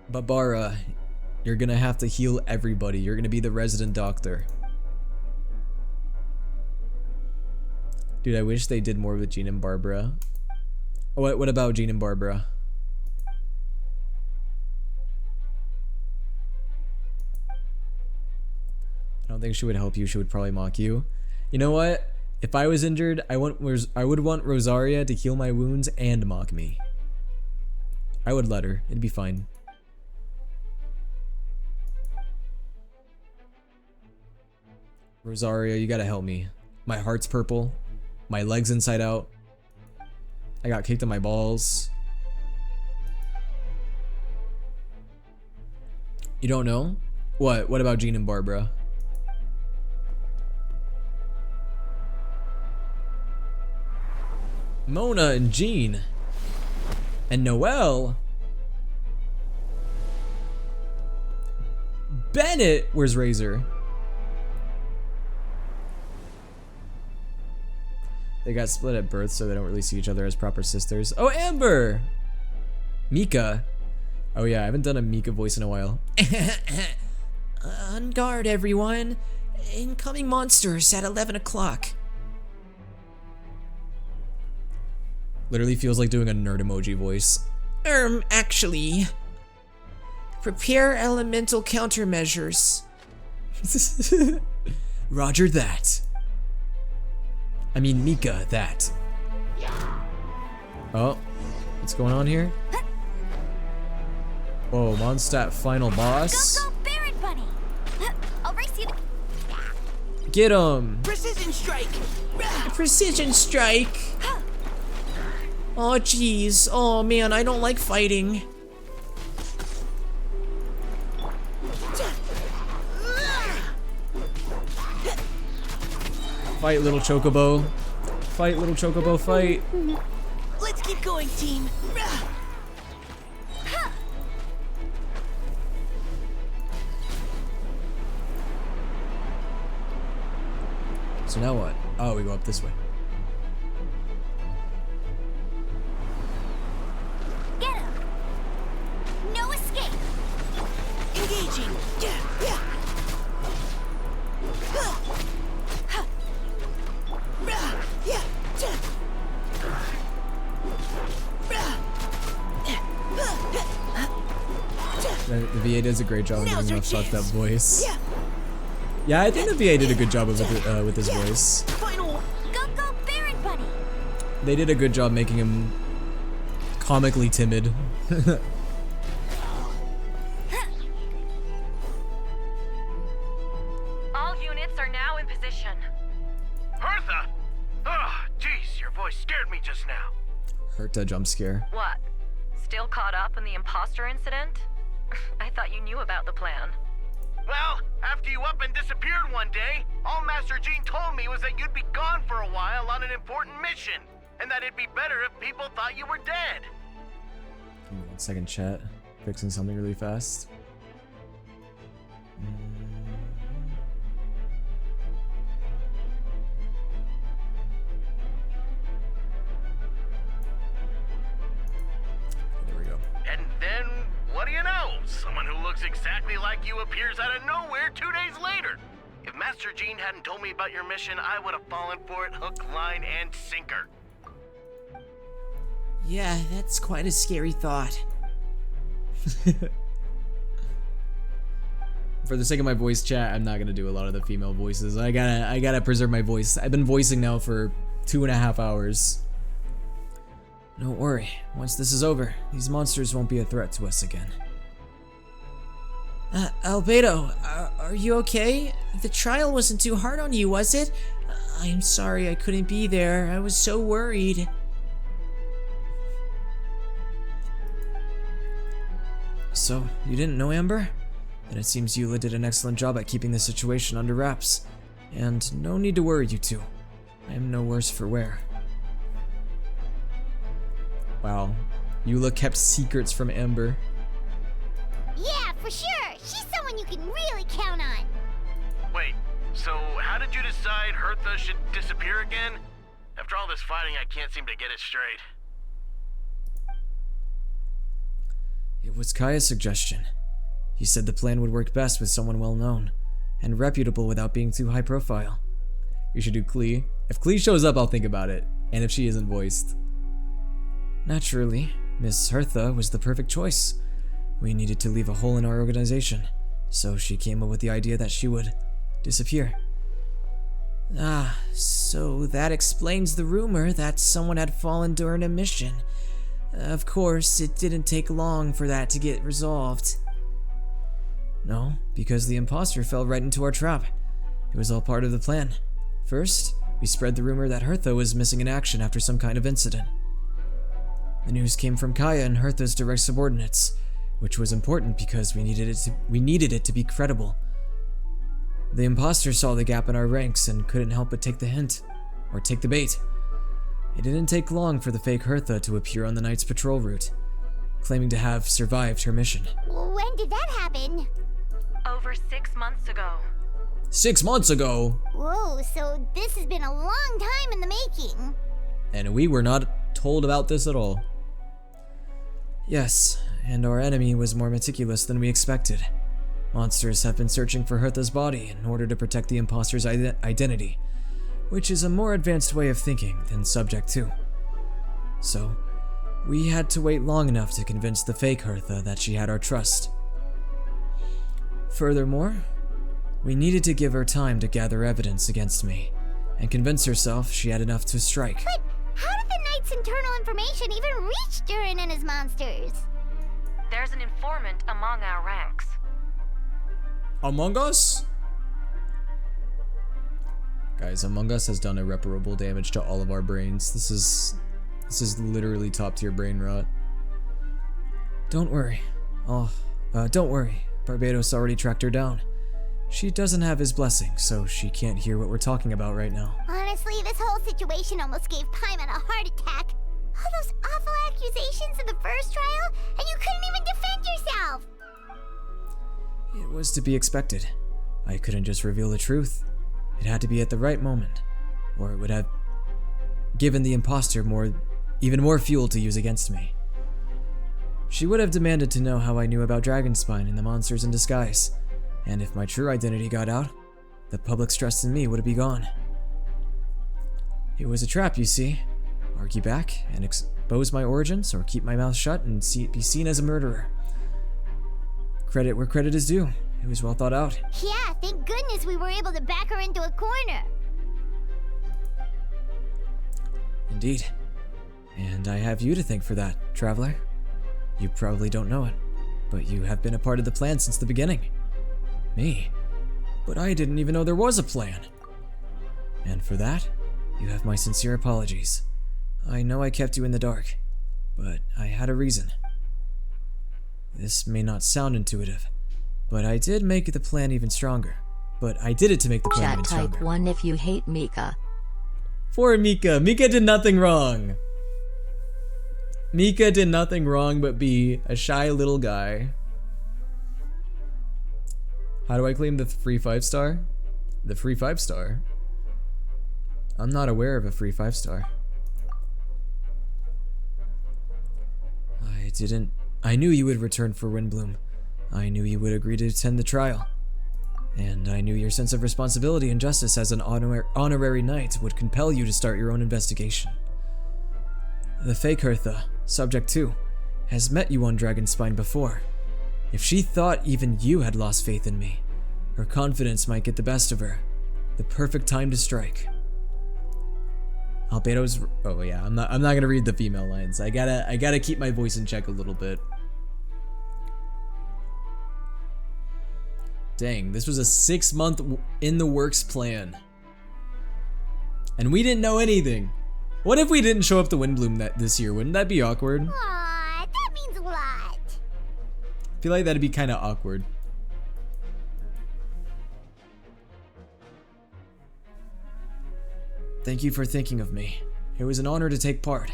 Barbara, you're gonna have to heal everybody. You're gonna be the resident doctor. Dude, I wish they did more with Jean and Barbara. Oh, what about Jean and Barbara? I don't think she would help you. She would probably mock you. You know what? If I was injured, I would want Rosaria to heal my wounds and mock me. I would let her. It'd be fine. Rosaria, you gotta help me. My heart's purple. My leg's inside out. I got kicked in my balls. You don't know? What? What about Jean and Barbara? Mona and Jean. And Noelle. Bennett! Where's Razor? They got split at birth, so they don't really see each other as proper sisters. Oh, Amber! Mika. Oh yeah, I haven't done a Mika voice in a while.
On guard, everyone. Incoming monsters at 11 o'clock.
Literally feels like doing a nerd emoji voice.
Actually. Prepare elemental countermeasures.
Roger that. I mean, Mika, that. Oh, what's going on here? Whoa, Mondstadt final boss.
Go, Barrett Bunny! I'll race you to...
Get him!
Precision strike!
Precision strike! Oh jeez, oh man, I don't like fighting.
Fight, little chocobo. Fight, little chocobo, fight.
Let's keep going, team.
So now what? Oh, we go up this way.
Get him! No escape!
Engaging! Yeah.
The VA does a great job of giving him a fucked up voice. Yeah, I think the VA did a good job of it, with his voice.
Go, Baron Bunny!
They did a good job making him comically timid.
All units are now in position.
Hertha! Oh, jeez, your voice scared me just now.
Hertha jump scare.
What? Still caught up in the imposter incident? I thought you knew about the plan.
Well, after you up and disappeared one day, all Master Gene told me was that you'd be gone for a while on an important mission, and that it'd be better if people thought you were dead.
Give me 1 second, chat. Fixing something really fast. There we go.
And then, what do you know? Someone who looks exactly like you appears out of nowhere 2 days later. If Master Gene hadn't told me about your mission, I would have fallen for it hook, line, and sinker.
Yeah, that's quite a scary thought.
For the sake of my voice chat, I'm not gonna do a lot of the female voices. I gotta preserve my voice. I've been voicing now for 2.5 hours. Don't worry, once this is over, these monsters won't be a threat to us again.
Albedo, are you okay? The trial wasn't too hard on you, was it? I'm sorry I couldn't be there. I was so worried.
So, you didn't know Amber? Then it seems Eula did an excellent job at keeping the situation under wraps. And no need to worry, you two. I am no worse for wear. Wow. Eula kept secrets from Amber.
Yeah, for sure! She's someone you can really count on!
Wait, so how did you decide Hertha should disappear again? After all this fighting, I can't seem to get it straight.
It was Kaya's suggestion. He said the plan would work best with someone well known, and reputable without being too high profile. You should do Klee. If Klee shows up, I'll think about it, and if she isn't voiced. Naturally, Miss Hertha was the perfect choice. We needed to leave a hole in our organization, so she came up with the idea that she would disappear.
Ah, so that explains the rumor that someone had fallen during a mission. Of course, it didn't take long for that to get resolved.
No, because the imposter fell right into our trap. It was all part of the plan. First, we spread the rumor that Hertha was missing in action after some kind of incident. The news came from Kaya and Hertha's direct subordinates, which was important because we needed it to be credible. The imposter saw the gap in our ranks and couldn't help but take the hint, or take the bait. It didn't take long for the fake Hertha to appear on the night's patrol route, claiming to have survived her mission.
When did that happen?
Over 6 months ago.
6 months ago!
Whoa, so this has been a long time in the making.
And we were not told about this at all. Yes, and our enemy was more meticulous than we expected. Monsters have been searching for Hertha's body in order to protect the imposter's identity, which is a more advanced way of thinking than Subject 2. So, we had to wait long enough to convince the fake Hertha that she had our trust. Furthermore, we needed to give her time to gather evidence against me, and convince herself she had enough to strike.
But how did the Knight's internal information even reach Durin and his monsters?
There's an informant among our ranks.
Among us? Guys, Among Us has done irreparable damage to all of our brains. This is literally top tier brain rot. Don't worry. Don't worry. Barbados already tracked her down. She doesn't have his blessing, so she can't hear what we're talking about right now.
Honestly, this whole situation almost gave Paimon a heart attack. All those awful accusations in the first trial, and you couldn't even defend yourself!
It was to be expected. I couldn't just reveal the truth. It had to be at the right moment, or it would have given the imposter even more fuel to use against me. She would have demanded to know how I knew about Dragonspine and the monsters in disguise, and if my true identity got out, the public's trust in me would be gone. It was a trap, you see. Argue back and expose my origins, or keep my mouth shut and be seen as a murderer. Credit where credit is due. It was well thought out.
Yeah, thank goodness we were able to back her into a corner.
Indeed. And I have you to thank for that, Traveler. You probably don't know it, but you have been a part of the plan since the beginning. Me? But I didn't even know there was a plan. And for that, you have my sincere apologies. I know I kept you in the dark, but I had a reason. This may not sound intuitive, but I did make the plan even stronger. But I did it to make the plan even stronger.
Type 1 if you hate Mika.
For Mika. Mika did nothing wrong. Mika did nothing wrong but be a shy little guy. How do I claim the free 5-star? The free 5-star? I'm not aware of a free 5-star. I knew you would return for Windbloom. I knew you would agree to attend the trial. And I knew your sense of responsibility and justice as an honorary knight would compel you to start your own investigation. The fake Hertha, Subject 2, has met you on Dragonspine before. If she thought even you had lost faith in me, her confidence might get the best of her. The perfect time to strike. Albedo's... Oh yeah, I'm not gonna read the female lines. I gotta keep my voice in check a little bit. Dang, this was a 6-month in the works plan. And we didn't know anything. What if we didn't show up to Windbloom this year? Wouldn't that be awkward?
Aww, that means a lot.
I feel like that'd be kind of awkward. Thank you for thinking of me. It was an honor to take part.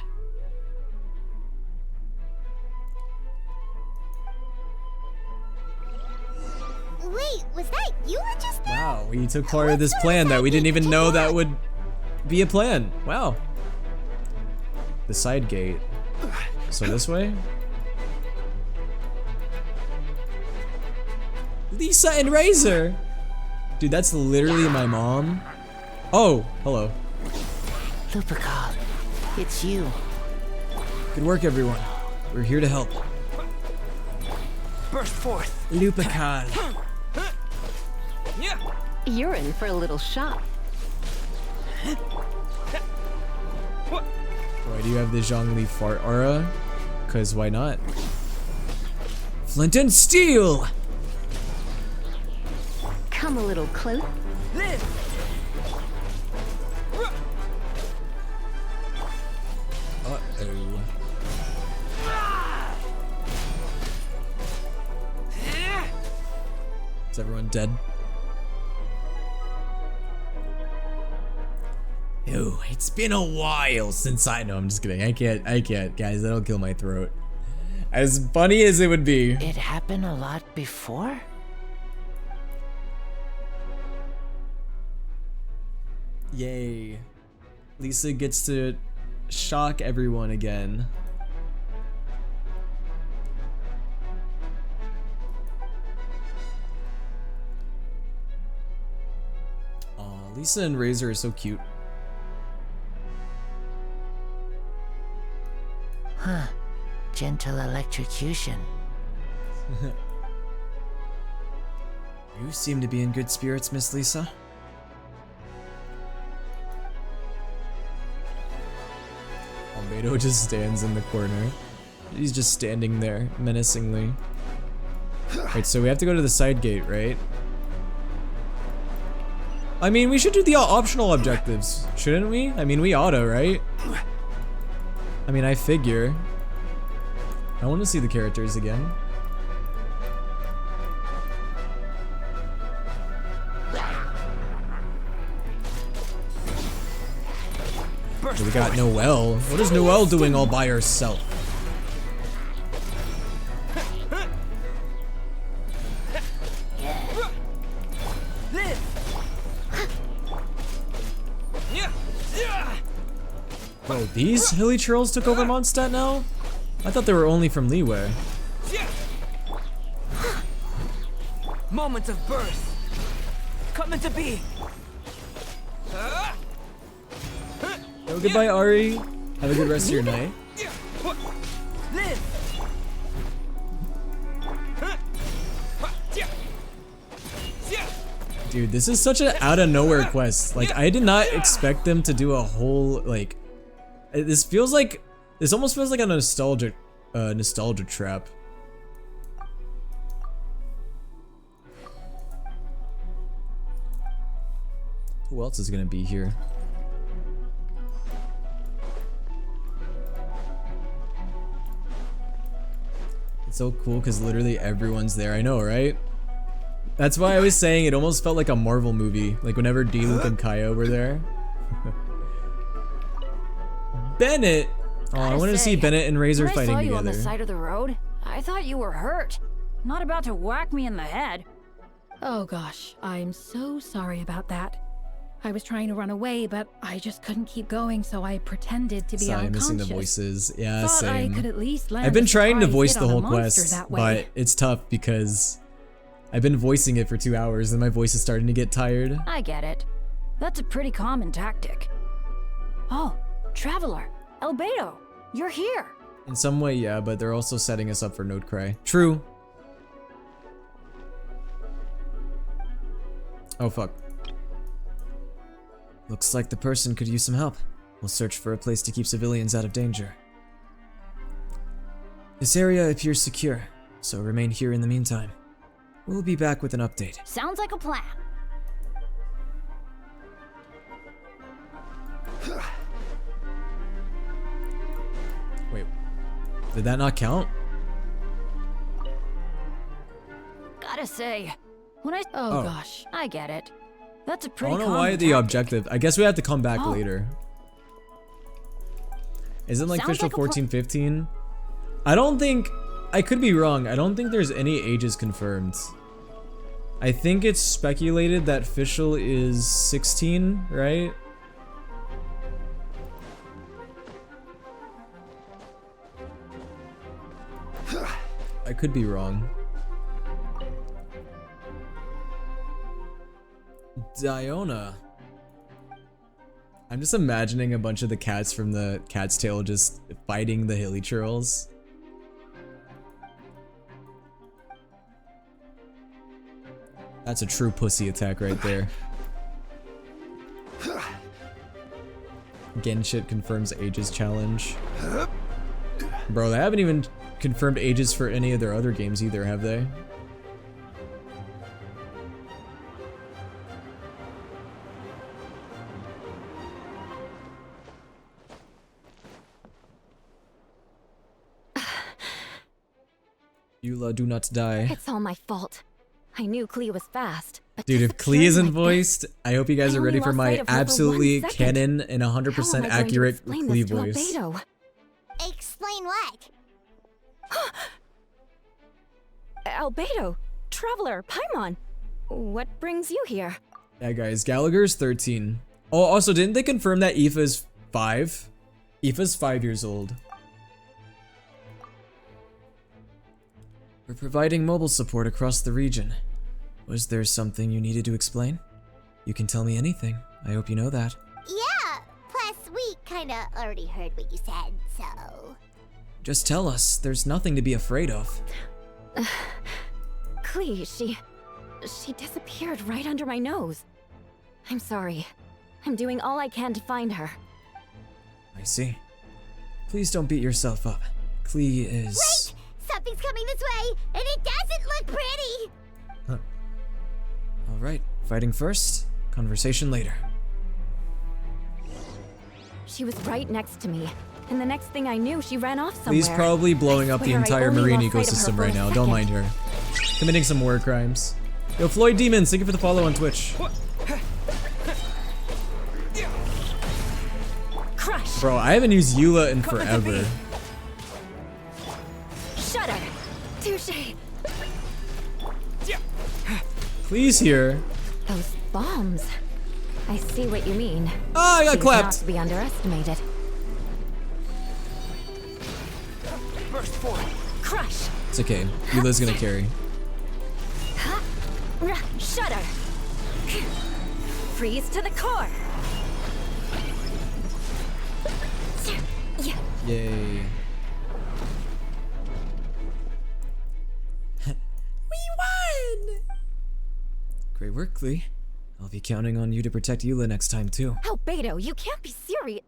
Wait, was that you just there?
Wow, we took part of this plan that we didn't even know that would be a plan. Wow. The side gate. So this way? Lisa and Razor! Dude, that's literally my mom. Oh, hello.
Lupical, it's you.
Good work, everyone. We're here to help.
Burst forth.
Lupical.
You're in for a little shock.
Why do you have the Zhongli fart aura? Cause why not? Flint and steel!
Come a little close.
Uh-oh. Is everyone dead? Ew, it's been a while since no, I'm just kidding. I can't, guys, that'll kill my throat. As funny as it would be.
It happened a lot before?
Yay. Lisa gets to shock everyone again. Aw, Lisa and Razor are so cute.
Huh. Gentle electrocution.
You seem to be in good spirits, Miss Lisa. Albedo just stands in the corner. He's just standing there, menacingly. Wait, so we have to go to the side gate, right? I mean, we should do the optional objectives, shouldn't we? I mean, we auto, right? I mean, I figure. I want to see the characters again. We got Noelle. What is Noelle doing all by herself? Bro, these hilly trolls took over Mondstadt now? I thought they were only from Liyue.
Moment of birth. Coming to be.
Oh, goodbye, Ari. Have a good rest of your night. Dude, this is such an out of nowhere quest. Like, I did not expect them to do a whole, like, this almost feels like a nostalgia trap. Who else is gonna be here? It's so cool because literally everyone's there. I know, right? That's why I was saying it almost felt like a Marvel movie. Like whenever D-Luke and Kaya were there. Bennett! Oh, I wanted to see Bennett and Razor fighting together.
I saw you on the side of the road. I thought you were hurt. Not about to whack me in the head.
Oh gosh, I'm so sorry about that. I was trying to run away, but I just couldn't keep going, so I pretended to be
Sorry,
unconscious.
missing the voices. Yeah,
Thought
same.
I could at least land
I've been
a
trying to
surprise
voice
hit
the
on a
whole
monster
quest,
that way.
but it's tough because I've been voicing it for 2 hours and my voice is starting to get tired.
I get it. That's a pretty common tactic. Oh, Traveler, Albedo, you're here.
In some way, yeah, but they're also setting us up for Notecry. True. Oh, fuck. Looks like the person could use some help. We'll search for a place to keep civilians out of danger. This area appears secure, so remain here in the meantime. We'll be back with an update.
Sounds like a plan.
Wait, did that not count?
Gotta say, when I...
Oh.
Gosh, I get it. That's a
I
pretty
don't know
common
why the
tactic.
objective. I guess we have to come back
Oh.
later. Isn't like
Sounds
official
like a
14, 15? I don't think, I could be wrong. I don't think there's any ages confirmed. I think it's speculated that official is 16, right? I could be wrong. Diona. I'm just imagining a bunch of the cats from the Cat's Tale just fighting the hilly churls. That's a true pussy attack right there. Genshin confirms ages challenge. Bro, they haven't even confirmed ages for any of their other games either, have they? Eula, do not die.
It's all my fault. I knew Klee was fast, but
Dude, if Klee isn't
like
voiced, I hope you guys
I
are ready
only
for
lost
my
sight of her for 1
absolutely
second.
canon and 100% accurate Klee voice.
Explain what?
Albedo, Traveler, Paimon, what brings you here?
Yeah, guys, Gallagher's 13. Oh, also, didn't they confirm that Aoife's 5? Aoife's 5 years old. We're providing mobile support across the region. Was there something you needed to explain? You can tell me anything. I hope you know that.
Yeah, plus we kinda already heard what you said, so...
Just tell us. There's nothing to be afraid of.
Klee, she disappeared right under my nose. I'm sorry. I'm doing all I can to find her.
I see. Please don't beat yourself up. Klee is...
Wait! Something's coming this way, and it doesn't look pretty!
Alright, fighting first? Conversation later.
She was right next to me, and the next thing I knew, she ran off somewhere.
Lee's probably blowing up the
I
entire
only
marine
lost sight of her
ecosystem
for a
right now. Don't mind her. Committing some war crimes. Yo, Floyd Demons, thank you for the follow on Twitch.
Crush.
Bro, I haven't used Eula in forever.
Shudder. Touche.
Please here.
Those bombs. I see what you mean.
Oh, I got
She's
clapped.
Not to be underestimated.
Burst forward.
Crush.
It's okay. Eula's gonna carry.
Shudder. Freeze to the core.
Yay.
We won!
Great work, Lee. I'll be counting on you to protect Eula next time, too.
Albedo, you can't be serious.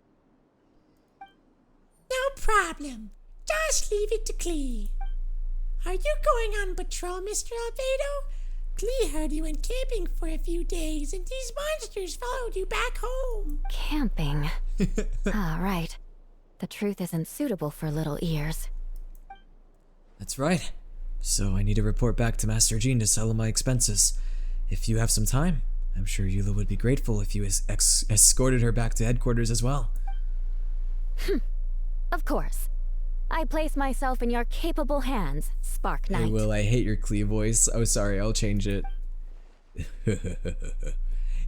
No problem. Just leave it to Klee. Are you going on patrol, Mr. Albedo? Klee heard you went camping for a few days, and these monsters followed you back home.
Camping. Ah, right. The truth isn't suitable for little ears.
That's right. So I need to report back to Master Jean to settle my expenses. If you have some time, I'm sure Eula would be grateful if you escorted her back to headquarters as well.
Of course. I place myself in your capable hands, Spark Knight.
Hey, Will, I hate your Klee voice. Oh, sorry, I'll change it.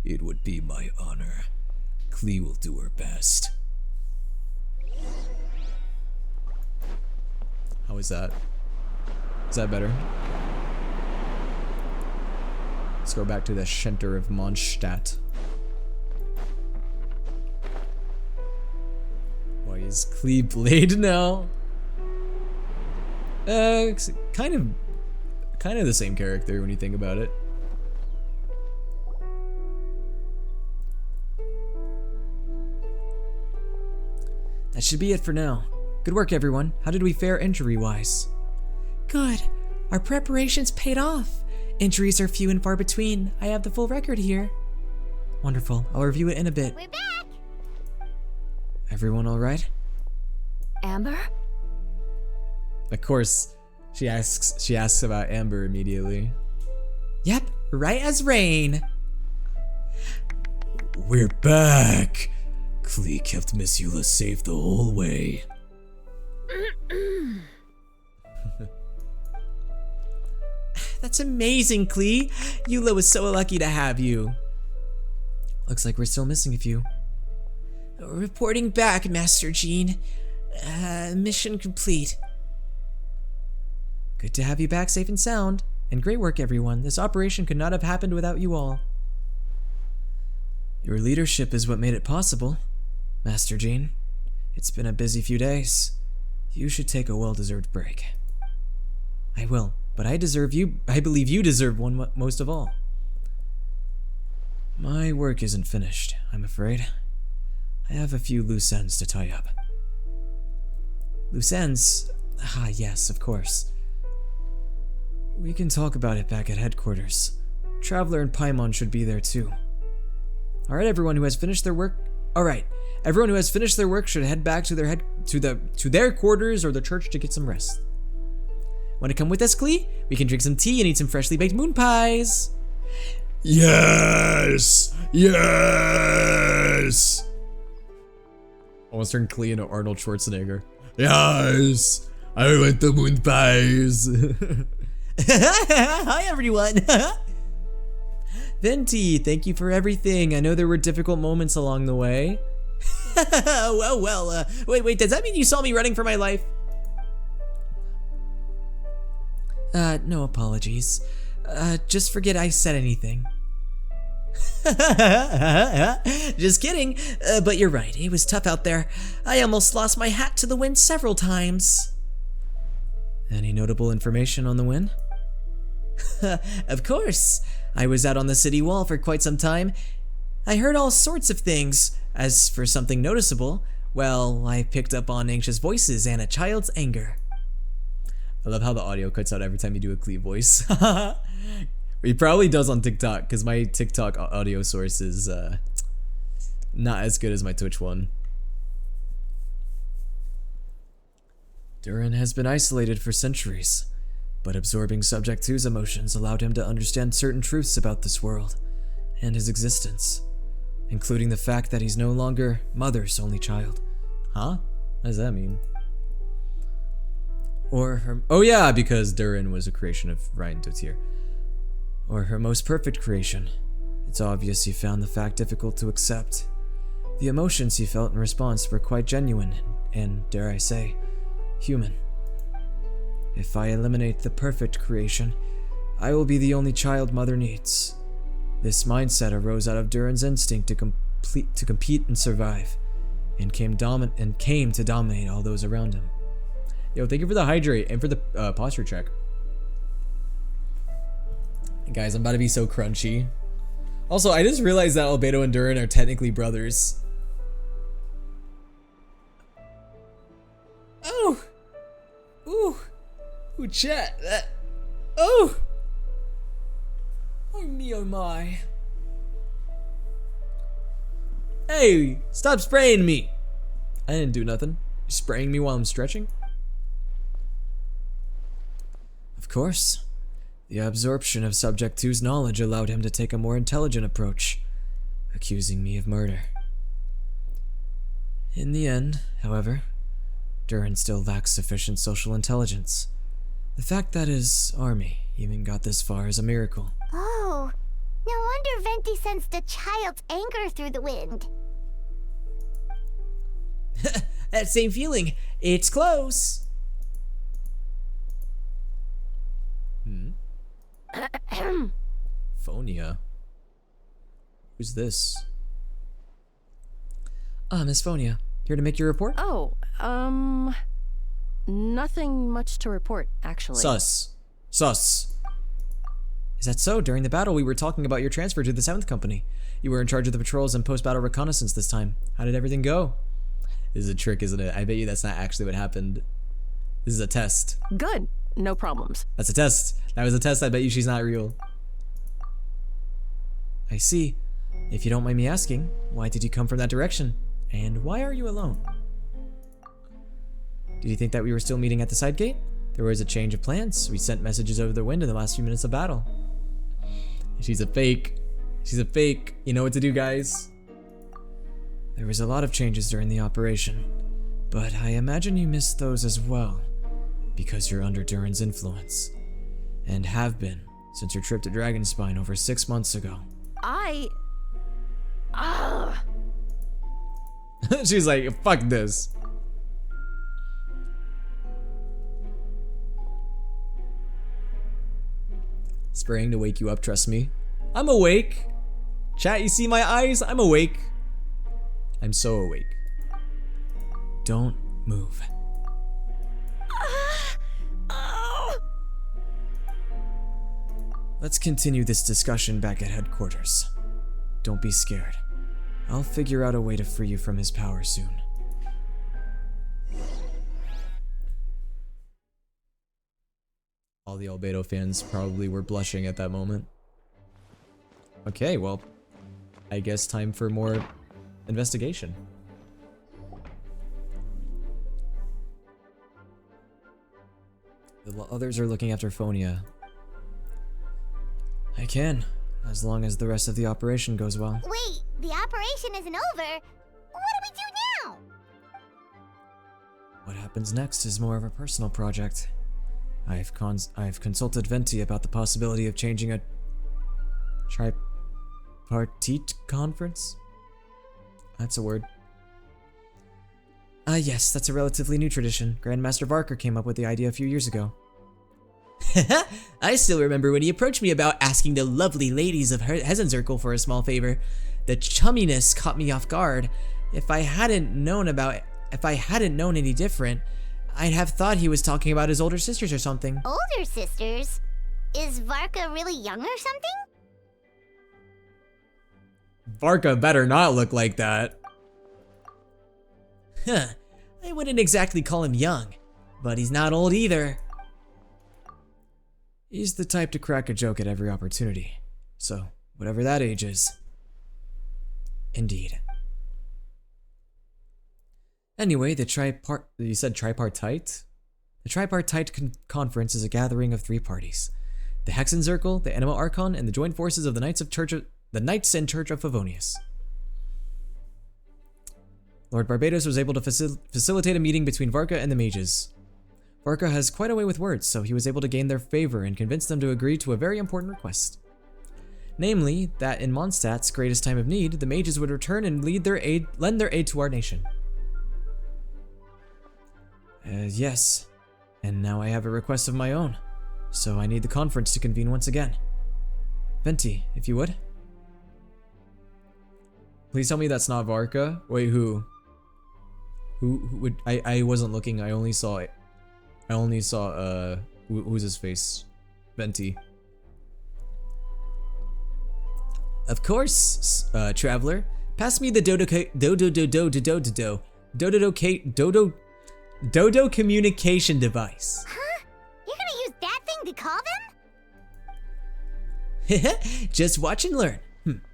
It would be my honor. Klee will do her best. How is that? Is that better? Let's go back to the center of Mondstadt. Why is Klee Blade now? Kind of the same character when you think about it. That should be it for now. Good work, everyone. How did we fare injury-wise?
Good. Our preparations paid off. Injuries are few and far between. I have the full record here.
Wonderful. I'll review it in a bit.
We're back.
Everyone all right?
Amber?
Of course, she asks about Amber immediately.
Yep, right as rain.
We're back. Klee kept Miss Eula safe the whole way.
That's amazing, Klee. Eula was so lucky to have you.
Looks like we're still missing a few.
Reporting back, Master Jean. Mission complete.
Good to have you back safe and sound. And great work, everyone. This operation could not have happened without you all. Your leadership is what made it possible, Master Jean. It's been a busy few days. You should take a well-deserved break. I will, but I believe you deserve one most of all. My work isn't finished, I'm afraid. I have a few loose ends to tie up. Loose ends? Ah, yes, of course. We can talk about it back at headquarters. Traveler and Paimon should be there too. Alright, everyone who has finished their work. Alright, everyone who has finished their work should head back to their quarters or the church to get some rest. Want to come with us, Klee? We can drink some tea and eat some freshly baked moon pies. Yes! Yes! Almost turned Klee into Arnold Schwarzenegger. Yes! I want the moon pies! Hi, everyone! Venti, thank you for everything. I know there were difficult moments along the way. Wait, does that mean you saw me running for my life? No apologies. Just forget I said anything. Just kidding, but you're right, it was tough out there. I almost lost my hat to the wind several times. Any notable information on the win? Of course. I was out on the city wall for quite some time. I heard all sorts of things. As for something noticeable, well, I picked up on anxious voices and a child's anger. I love how the audio cuts out every time you do a Klee voice. He probably does on TikTok, because my TikTok audio source is not as good as my Twitch one. Durin has been isolated for centuries, but absorbing Subject 2's emotions allowed him to understand certain truths about this world and his existence, including the fact that he's no longer Mother's only child. Huh? What does that mean? Or her— oh yeah, because Durin was a creation of Ryan Dotier. Or her most perfect creation. It's obvious he found the fact difficult to accept. The emotions he felt in response were quite genuine and, dare I say, human. If I eliminate the perfect creation, I will be the only child Mother needs. This mindset arose out of Durin's instinct to compete and survive, and came to dominate all those around him. Yo, thank you for the hydrate and for the posture check. Guys, I'm about to be so crunchy. Also, I just realized that Albedo and Durin are technically brothers. Oh! Ooh! Ooh, chat! Oh! Oh me, oh my. Hey! Stop spraying me! I didn't do nothing. You're spraying me while I'm stretching? Of course. The absorption of Subject 2's knowledge allowed him to take a more intelligent approach, accusing me of murder. In the end, however, Durin still lacks sufficient social intelligence. The fact that his army even got this far is a miracle.
Oh, no wonder Venti sensed a child's anger through the wind.
That same feeling. It's close.
Phonia? Who's this?
Miss Phonia, here to make your report?
Oh, nothing much to report, actually.
Sus. Sus.
Is that so? During the battle, we were talking about your transfer to the 7th Company. You were in charge of the patrols and post-battle reconnaissance this time. How did everything go? This is a trick, isn't it? I bet you that's not actually what happened. This is a test.
Good. No problems.
That's a test. That was a test. I bet you she's not real.
I see. If you don't mind me asking, why did you come from that direction? And why are you alone? Did you think that we were still meeting at the side gate? There was a change of plans. We sent messages over the wind in the last few minutes of battle.
She's a fake. She's a fake. You know what to do, guys.
There was a lot of changes during the operation, but I imagine you missed those as well, because you're under Durin's influence, and have been since your trip to Dragonspine over 6 months ago.
She's like, fuck this. Spraying to wake you up, trust me. I'm awake. Chat, you see my eyes? I'm awake. I'm so awake.
Don't move. Let's continue this discussion back at headquarters. Don't be scared. I'll figure out a way to free you from his power soon.
All the Albedo fans probably were blushing at that moment. Okay, well, I guess time for more investigation. The others are looking after Phonia.
I can, as long as the rest of the operation goes well.
Wait, the operation isn't over. What do we do now?
What happens next is more of a personal project. I've consulted Venti about the possibility of changing a tripartite conference? That's a word. Yes, that's a relatively new tradition. Grandmaster Varker came up with the idea a few years ago. I still remember when he approached me about asking the lovely ladies of Hesenzirkel for a small favor. The chumminess caught me off guard. If I hadn't known any different, I'd have thought he was talking about his older sisters or something.
Older sisters? Is Varka really young or something?
Varka better not look like that.
Huh. I wouldn't exactly call him young, but he's not old either.
He's the type to crack a joke at every opportunity. So, whatever that age is. Indeed. Anyway, you said tripartite? The tripartite conference is a gathering of 3 parties. The Hexen Circle, the Anima Archon, and the joint forces of the Knights and Church of Favonius. Lord Barbados was able to facilitate a meeting between Varka and the mages. Varka has quite a way with words, so he was able to gain their favor and convince them to agree to a very important request. Namely, that in Mondstadt's greatest time of need, the mages would return and lend their aid to our nation. Yes. And now I have a request of my own, so I need the conference to convene once again. Venti, if you would. Please tell me that's not Varka. Wait, who? Who would? I wasn't looking. I only saw it. Who's his face? Venti. Of course, traveler. Pass me the Dodo communication device.
Huh? You're gonna use that thing to call them?
Just watch and learn.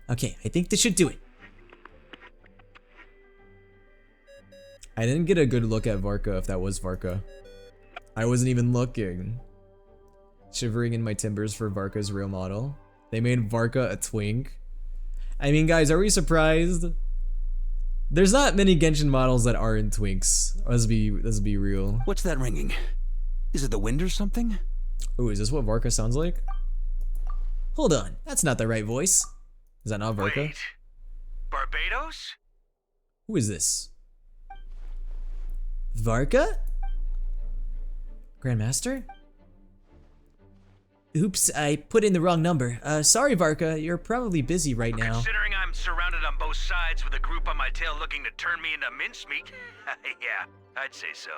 Okay, I think this should do it.
I didn't get a good look at Varka if that was Varka. I wasn't even looking. Shivering in my timbers for Varka's real model. They made Varka a twink. I mean, guys, are we surprised? There's not many Genshin models that aren't twinks. Let's be real.
What's that ringing? Is it the wind or something?
Oh, is this what Varka sounds like?
Hold on, that's not the right voice.
Is that not Varka?
Wait. Barbados?
Who is this?
Varka?
Grandmaster?
Oops, I put in the wrong number. Sorry, Varka, you're probably busy right now.
Considering I'm surrounded on both sides with a group on my tail looking to turn me into mincemeat, yeah, I'd say so.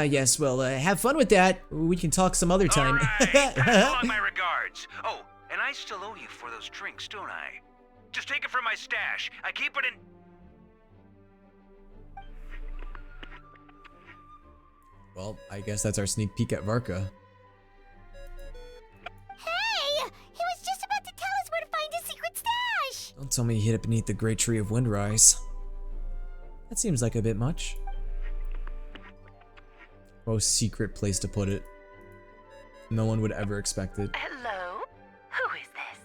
Yes, well, have fun with that. We can talk some other time.
All right, pass along my regards. Oh, and I still owe you for those drinks, don't I? Just take it from my stash. I keep it in...
Well, I guess that's our sneak peek at Varka.
Hey! He was just about to tell us where to find his secret stash!
Don't tell me he hid it beneath the great tree of Windrise. That seems like a bit much. Most secret place to put it. No one would ever expect it.
Hello? Who is this?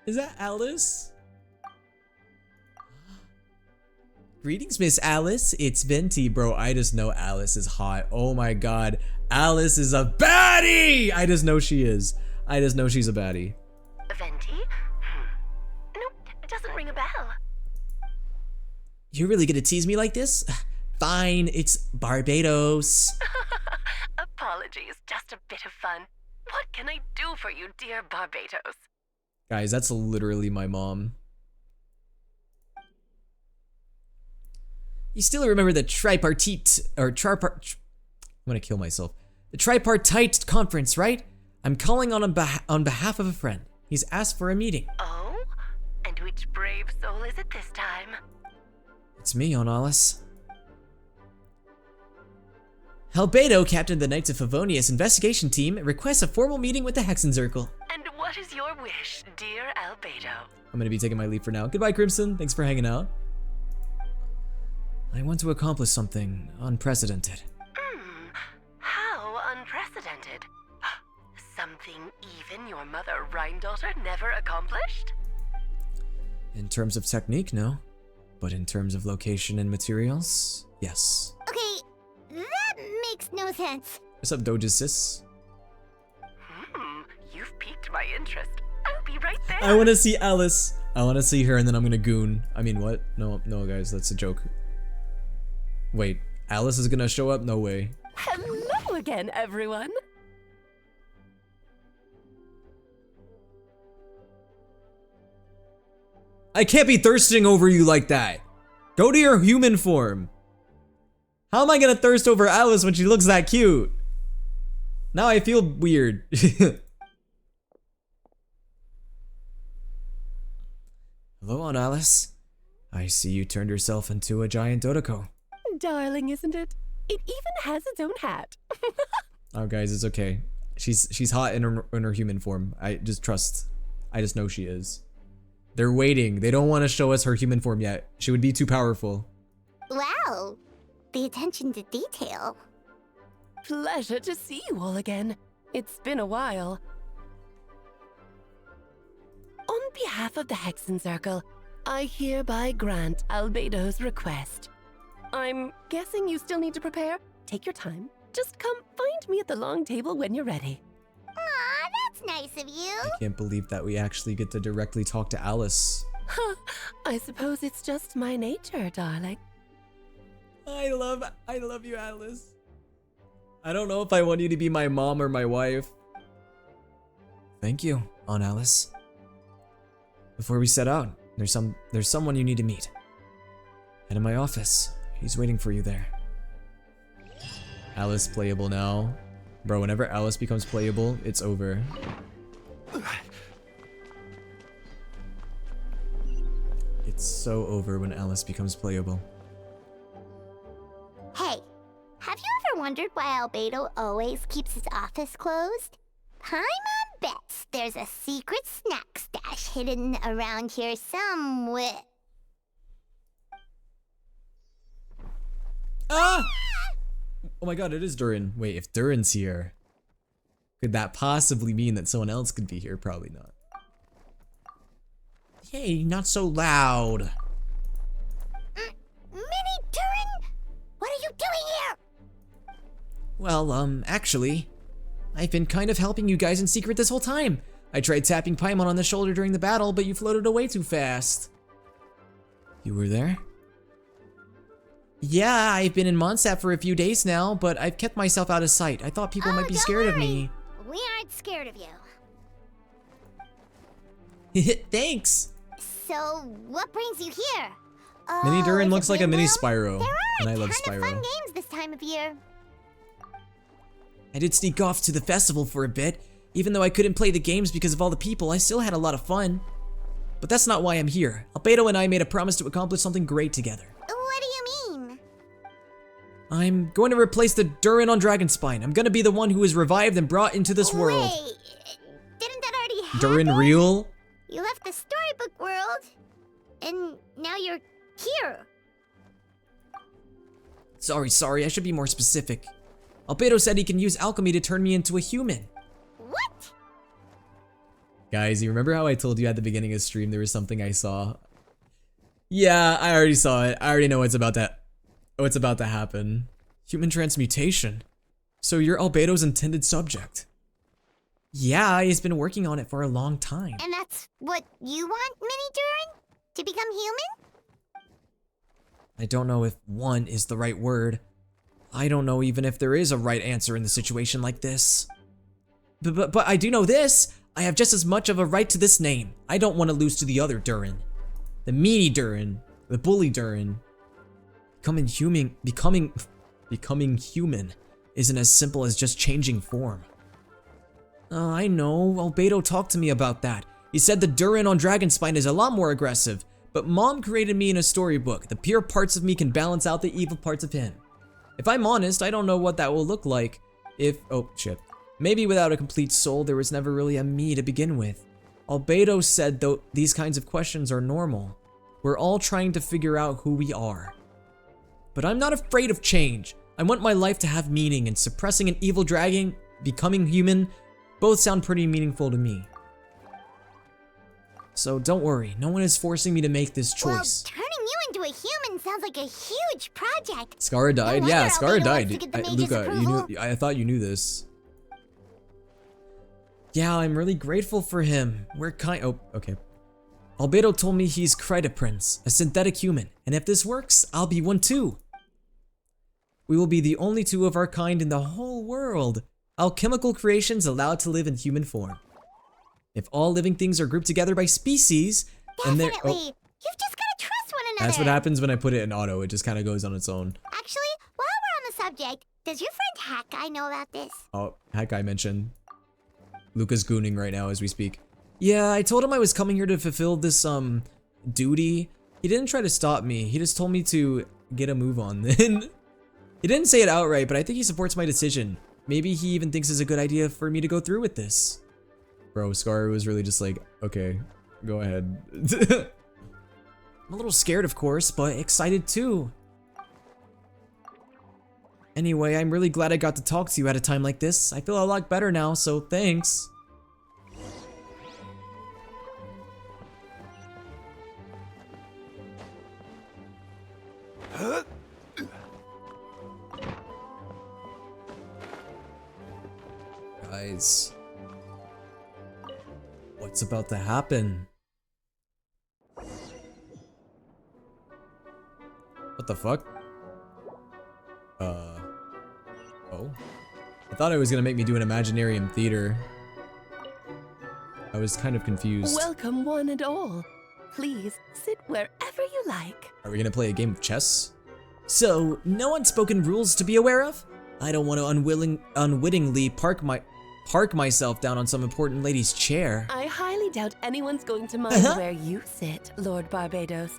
Is that Alice?
Greetings, Miss Alice. It's Venti, bro. I just know Alice is hot. Oh my god. Alice is a baddie! I just know she is. I just know she's a baddie.
Venti? Nope, it doesn't ring a bell.
You're really gonna tease me like this? Fine, it's Barbados.
Apologies, just a bit of fun. What can I do for you, dear Barbados?
Guys, that's literally my mom.
You still remember the tripartite, or I'm gonna kill myself. The tripartite conference, right? I'm calling on behalf of a friend. He's asked for a meeting.
Oh? And which brave soul is it this time?
It's me, Onalis. Albedo, captain of the Knights of Favonius investigation team, requests a formal meeting with the Hexen Circle.
And what is your wish, dear Albedo?
I'm gonna be taking my leave for now. Goodbye, Crimson. Thanks for hanging out. I want to accomplish something unprecedented.
How unprecedented? Something even your mother Rhine-daughter never accomplished?
In terms of technique, no. But in terms of location and materials, yes.
Okay, that makes no sense.
What's up, Doja Sis?
You've piqued my interest. I'll be right there.
I want to see Alice. I want to see her, and then I'm gonna goon. I mean, what? No, guys, that's a joke. Wait, Alice is gonna show up? No way.
Hello again, everyone.
I can't be thirsting over you like that. Go to your human form. How am I gonna thirst over Alice when she looks that cute? Now I feel weird. Hello, Aunt Alice. I see you turned yourself into a giant Dodoko.
Darling, isn't it? It even has its own hat.
Oh, guys, it's okay. She's hot in her human form. I just trust. I just know she is. They're waiting. They don't want to show us her human form yet. She would be too powerful.
Wow, the attention to detail.
Pleasure to see you all again. It's been a while. On behalf of the Hexen Circle, I hereby grant Albedo's request. I'm guessing you still need to prepare? Take your time. Just come find me at the long table when you're ready.
Aw, that's nice of you.
I can't believe that we actually get to directly talk to Alice.
I suppose it's just my nature, darling.
I love you, Alice. I don't know if I want you to be my mom or my wife. Thank you, Aunt Alice. Before we set out, there's someone you need to meet. Head in my office. He's waiting for you there. Alice playable now. Bro, whenever Alice becomes playable, it's over. It's so over when Alice becomes playable.
Hey, have you ever wondered why Albedo always keeps his office closed? Paimon bets there's a secret snack stash hidden around here somewhere.
Ah! Oh my god, it is Durin. Wait, if Durin's here, could that possibly mean that someone else could be here? Probably not. Hey, not so loud.
Mini Durin, what are you doing here?
Well, actually, I've been kind of helping you guys in secret this whole time. I tried tapping Paimon on the shoulder during the battle, but you floated away too fast.
You were there?
Yeah, I've been in Mondstadt for a few days now, but I've kept myself out of sight. I thought people might be scared of me.
We aren't scared of
you. Thanks.
So, what brings you here?
Mini Durin
is
looks
it
like a mini
Windbloom?
Spyro,
There are
and I
a
love
ton
Spyro.
of fun games this time of year.
I did sneak off to the festival for a bit. Even though I couldn't play the games because of all the people, I still had a lot of fun. But that's not why I'm here. Albedo and I made a promise to accomplish something great together.
What do you mean?
I'm going to replace the Durin on Dragonspine. I'm going to be the one who is revived and brought into this world.
Wait, didn't that already happen?
Durin real?
You left the storybook world, and now you're here.
Sorry, I should be more specific. Albedo said he can use alchemy to turn me into a human.
What?
Guys, you remember how I told you at the beginning of stream there was something I saw? Yeah, I already saw it. I already know what's about to happen. Human transmutation. So you're Albedo's intended subject.
Yeah, he's been working on it for a long time.
And that's what you want, Mini Durin? To become human?
I don't know if one is the right word. I don't know even if there is a right answer in a situation like this. But I do know this. I have just as much of a right to this name. I don't want to lose to the other Durin. The meanie Durin. The bully Durin. Becoming human isn't as simple as just changing form. I know, Albedo talked to me about that. He said the Durin on Dragonspine is a lot more aggressive, but Mom created me in a storybook. The pure parts of me can balance out the evil parts of him. If I'm honest, I don't know what that will look like if, oh shit. Maybe without a complete soul, there was never really a me to begin with. Albedo said though these kinds of questions are normal. We're all trying to figure out who we are. But I'm not afraid of change. I want my life to have meaning, and suppressing an evil dragon, becoming human, both sound pretty meaningful to me. So don't worry, no one is forcing me to make this choice.
Well, turning you into a human sounds like a huge project.
Skara died? Yeah, Skara died. Luca, you
approval.
knew, I thought you knew this.
Yeah, I'm really grateful for him. Oh, okay. Albedo told me he's Krita Prince, a synthetic human, and if this works, I'll be one too. We will be the only two of our kind in the whole world. Alchemical creations allowed to live in human form. If all living things are grouped together by species, and they're
Definitely. You've just gotta trust one another.
That's what happens when I put it in auto. It just kind of goes on its own.
Actually, while we're on the subject, does your friend Hack Guy know about this?
Oh, heck, I mentioned. Luca's gooning right now as we speak.
yeah, I told him I was coming here to fulfill this, duty.
He didn't try to stop me. He just told me to get a move on then. He didn't say it outright, but I think he supports my decision. maybe he even thinks it's a good idea for me to go through with this. Bro, Scar was really just like, okay, go ahead. I'm a little scared, of course, but excited too. Anyway, I'm really glad I got to talk to you at a time like this. I feel a lot better now, so thanks. Guys, what's about to happen? What the fuck? Oh. I thought it was gonna make me do an Imaginarium theater. I was kind of confused.
Welcome, one and all. Please sit wherever you like.
Are we gonna play a game of chess?
So, no unspoken rules to be aware of? I don't want to unwittingly park myself down on some important lady's chair.
I highly doubt anyone's going to mind where you sit, Lord Barbados.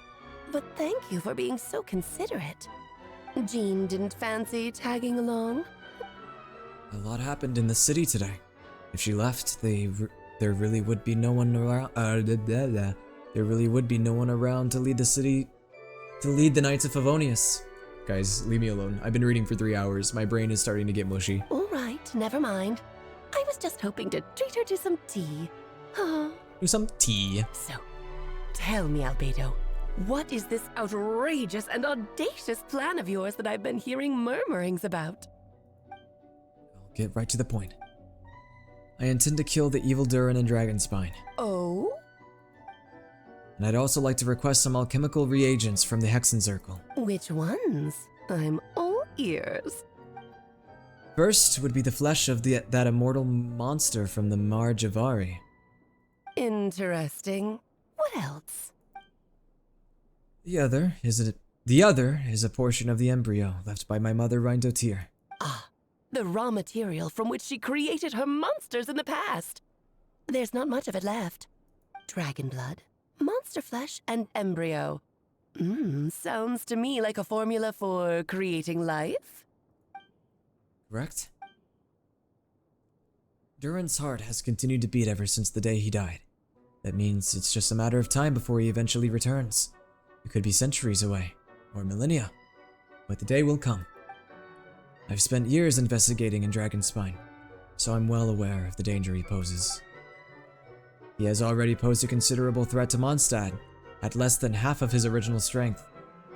But thank you for being so considerate. Jean didn't fancy tagging along?
A lot happened in the city today. If she left, there really would be no one around. There really would be no one around to lead the city, to lead the Knights of Favonius. Guys, leave me alone. I've been reading for 3 hours. My brain is starting to get mushy.
All right, never mind. I was just hoping to treat her to some tea.
Do some tea.
So, tell me, Albedo, what is this outrageous and audacious plan of yours that I've been hearing murmurings about?
I'll get right to the point. I intend to kill the evil Durin and Dragonspine.
Oh?
And I'd also like to request some alchemical reagents from the Hexenzirkel.
Which ones? I'm all ears.
First would be the flesh of that immortal monster from the Mar Javari.
Interesting. What else?
The other is a portion of the embryo left by my mother Rhindotir.
Ah, the raw material from which she created her monsters in the past. There's not much of it left. Dragon blood, monster flesh, and embryo. Sounds to me like a formula for creating life.
Correct? Durin's heart has continued to beat ever since the day he died. That means it's just a matter of time before he eventually returns. It could be centuries away, or millennia, but the day will come. I've spent years investigating in Dragonspine, so I'm well aware of the danger he poses. He has already posed a considerable threat to Mondstadt, at less than half of his original strength.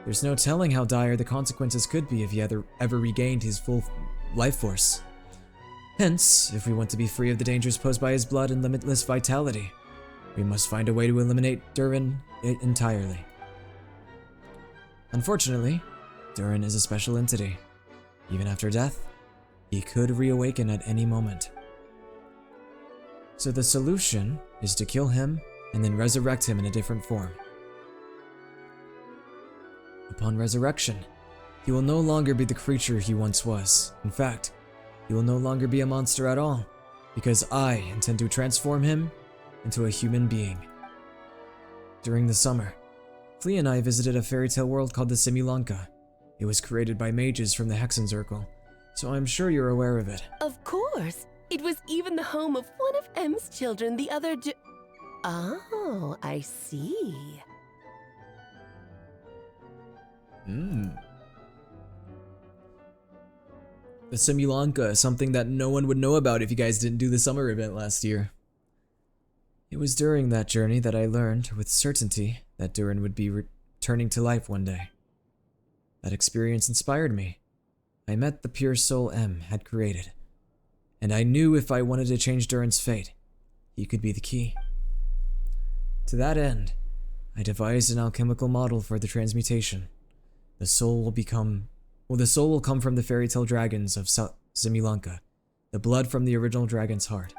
There's no telling how dire the consequences could be if he ever regained his full life force. Hence, if we want to be free of the dangers posed by his blood and limitless vitality, we must find a way to eliminate Durin entirely. Unfortunately, Durin is a special entity. Even after death, he could reawaken at any moment. So the solution is to kill him and then resurrect him in a different form. Upon resurrection, he will no longer be the creature he once was. In fact, he will no longer be a monster at all, because I intend to transform him into a human being. During the summer, Flea and I visited a fairy tale world called the Simulanka. It was created by mages from the Hexenzirkel, so I'm sure you're aware of it.
Of course. It was even the home of one of M's children, the other Oh, I see.
The Simulanka is something that no one would know about if you guys didn't do the summer event last year. It was during that journey that I learned with certainty that Durin would be returning to life one day. That experience inspired me. I met the pure soul M had created, and I knew if I wanted to change Durin's fate, he could be the key. To that end, I devised an alchemical model for the transmutation. The soul will come from the fairy tale dragons of Simulanka, the blood from the original dragon's heart,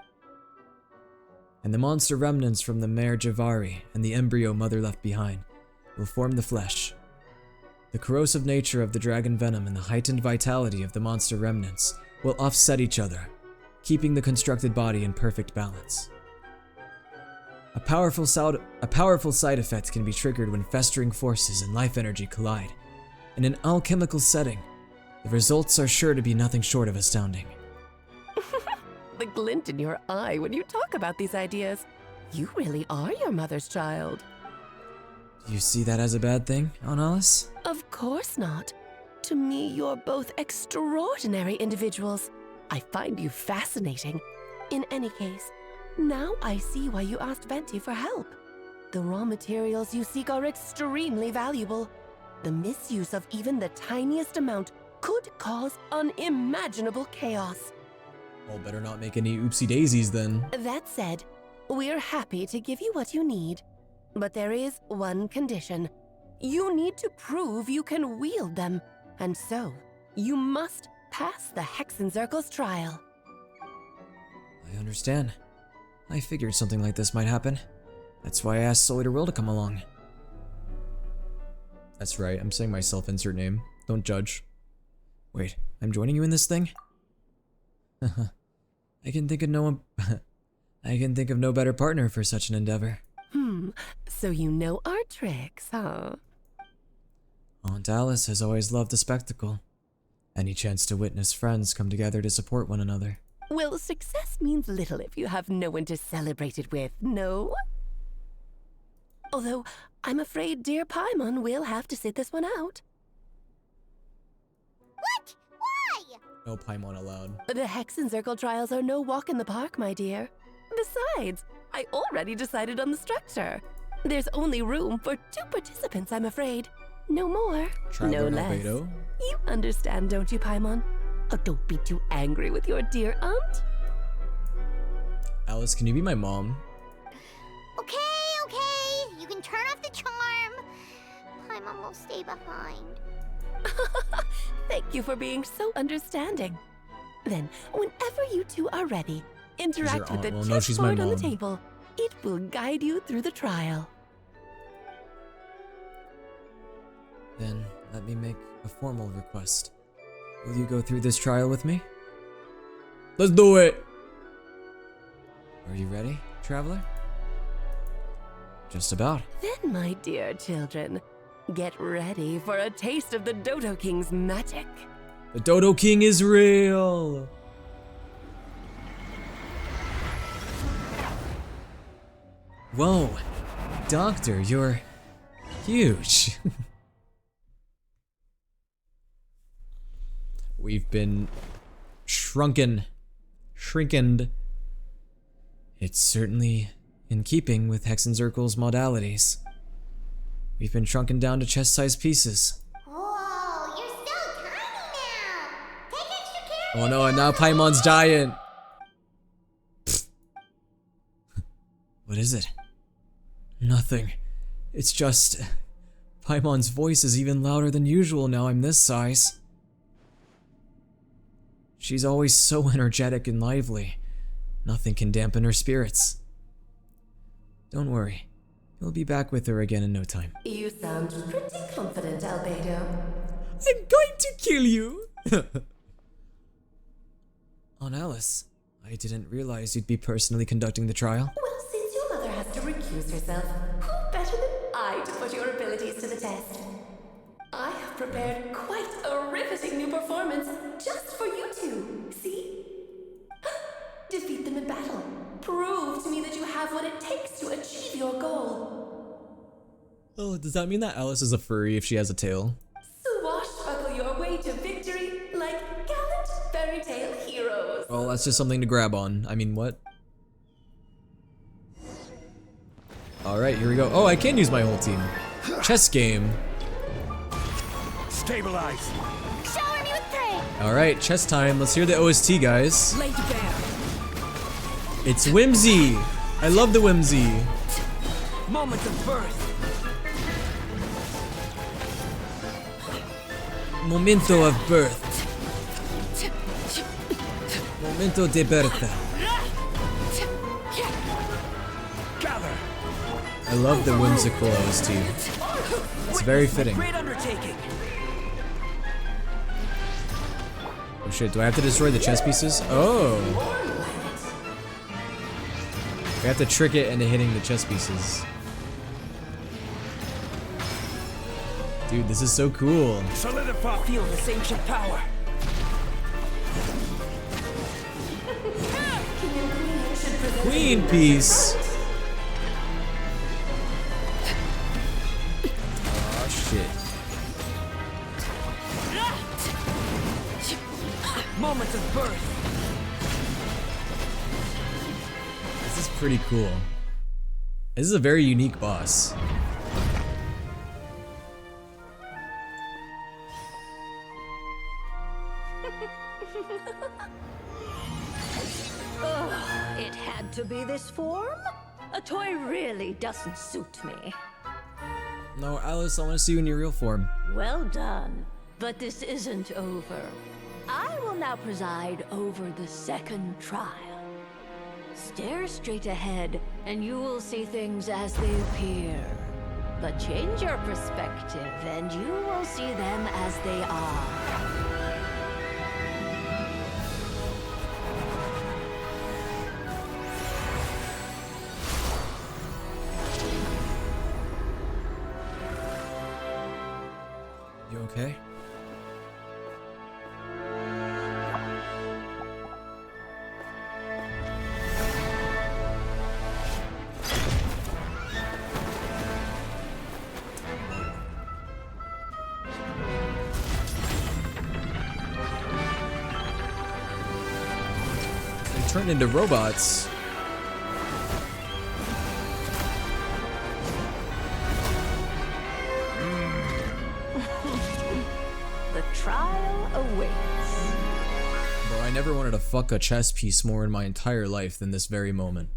and the monster remnants from the Mare Javari and the embryo mother left behind will form the flesh. The corrosive nature of the dragon venom and the heightened vitality of the monster remnants will offset each other, keeping the constructed body in perfect balance. A powerful side effect can be triggered when festering forces and life energy collide. In an alchemical setting, the results are sure to be nothing short of astounding.
the glint in your eye when you talk about these ideas. You really are your mother's child.
Do you see that as a bad thing, Aunt Alice?
Of course not. To me, you're both extraordinary individuals. I find you fascinating. In any case, now I see why you asked Venti for help. The raw materials you seek are extremely valuable. The misuse of even the tiniest amount could cause unimaginable chaos.
Well, better not make any oopsie daisies then.
That said, we're happy to give you what you need. But there is one condition. You need to prove you can wield them. And so, you must pass the Hexenzirkel's trial.
I understand. I figured something like this might happen. That's why I asked souleaterwill to come along. That's right, I'm saying my self-insert name. Don't judge. Wait, I'm joining you in this thing? I can think of no better partner for such an endeavor.
So you know our tricks, huh?
Aunt Alice has always loved a spectacle. Any chance to witness friends come together to support one another.
Well, success means little if you have no one to celebrate it with, no? Although, I'm afraid dear Paimon will have to sit this one out.
What? Why?
No Paimon allowed.
The Hexenzirkel trials are no walk in the park, my dear. Besides, I already decided on the structure. There's only room for 2 participants, I'm afraid. No more,
Traveler
no less.
Albedo?
You understand, don't you, Paimon? Oh, don't be too angry with your dear aunt.
Alice, can you be my mom?
Okay. You can turn off the charm. Paimon will stay behind.
Thank you for being so understanding. Then, whenever you two are ready, interact with the chessboard on the table. It will guide you through the trial.
Then, let me make a formal request. Will you go through this trial with me? Let's do it! Are you ready, traveler? Just about.
Then, my dear children, get ready for a taste of the Dodo King's magic.
The Dodo King is real! Whoa, Doctor, you're huge. We've been shrinkened. It's certainly in keeping with Hexenzirkel's modalities. We've been shrunken down to chest-sized pieces.
Whoa, you're so tiny now. Take extra care.
Oh no, and now Paimon's giant. What is it? Nothing. It's just... Paimon's voice is even louder than usual now I'm this size. She's always so energetic and lively. Nothing can dampen her spirits. Don't worry. You'll be back with her again in no time.
You sound pretty confident, Albedo.
I'm going to kill you! Aunt Alice, I didn't realize you'd be personally conducting the trial.
Well, since your mother has to recuse herself, who better than I to put your abilities to the test? I have prepared quite a riveting new performance just for you two. See? Defeat them in battle. Prove to me that you have what it takes to achieve your goal.
Oh, does that mean that Alice is a furry if she has a tail?
Swashbuckle your way to victory like gallant fairy tale heroes.
Oh, that's just something to grab on. I mean, what? Alright, here we go. Oh, I can use my whole team. Chess game.
Stabilize.
Shower me with praise.
Alright, chess time. Let's hear the OST, guys.
Lay to bear.
It's whimsy. I love the whimsy.
Moment of birth.
Momento of birth. Momento de Bertha.
Gather.
I love the whimsical OST. It's very fitting.
Great undertaking.
Oh shit, do I have to destroy the chess pieces? Oh. We have to trick it into hitting the chess pieces. Dude, this is so cool.
Solidify. Feel this ancient power.
Queen piece. Oh shit.
Moment of birth.
This is pretty cool. This is a very unique boss.
It had to be this form? A toy really doesn't suit me.
No, Alice, I want to see you in your real form.
Well done. But this isn't over. I will now preside over the second trial. Stare straight ahead, and you will see things as they appear. But change your perspective, and you will see them as they are.
You okay? They turned into robots.
The trial awaits.
Bro, I never wanted to fuck a chess piece more in my entire life than this very moment.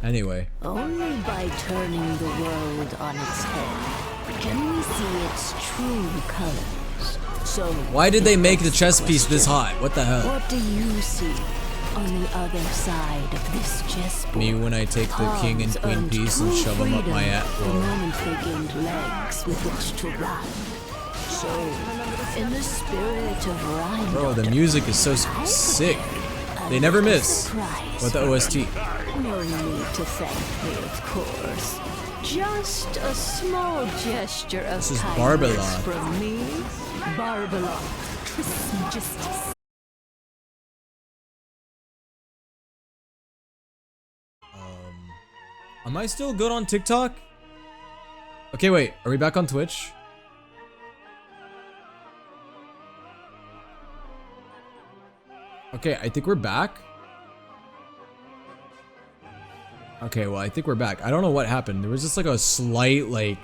Anyway.
Only by turning the world on its head can we see its true colors. So
Why did they make the chess piece this hot? What the hell?
what do you see on the other side of this chessboard?
Me when I take the king and queen piece and shove them up my ass.
The moment they gained legs with which to run. So, in the spirit of rhyme,
Bro, the music is so sick. They never miss. What the OST?
no need to thank me, of course. Just a small gesture of
This is
kindness
Barbeloth.
from me, Barbeloth Trismegistus.
Am I still good on TikTok? Okay, wait. Are we back on Twitch? Okay, I think we're back. Okay, well, I think we're back. I don't know what happened. There was just like a slight, like...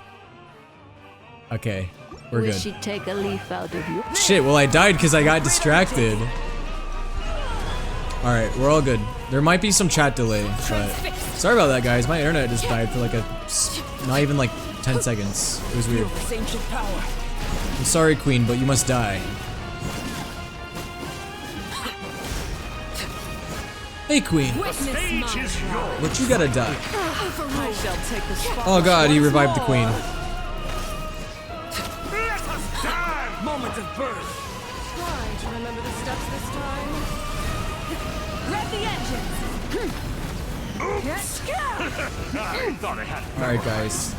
Okay, we're
Wish
good.
she'd take a leaf out of you.
Shit, well, I died because I got distracted. Alright, we're all good. There might be some chat delay, but... Sorry about that, guys. My internet just died for like not even like 10 seconds. It was weird. I'm sorry, Queen, but you must die. Hey, Queen. But you gotta die. Oh god, he revived the Queen.
Moment of birth.
Try to remember the steps this time. Rev the engines.
Alright, guys.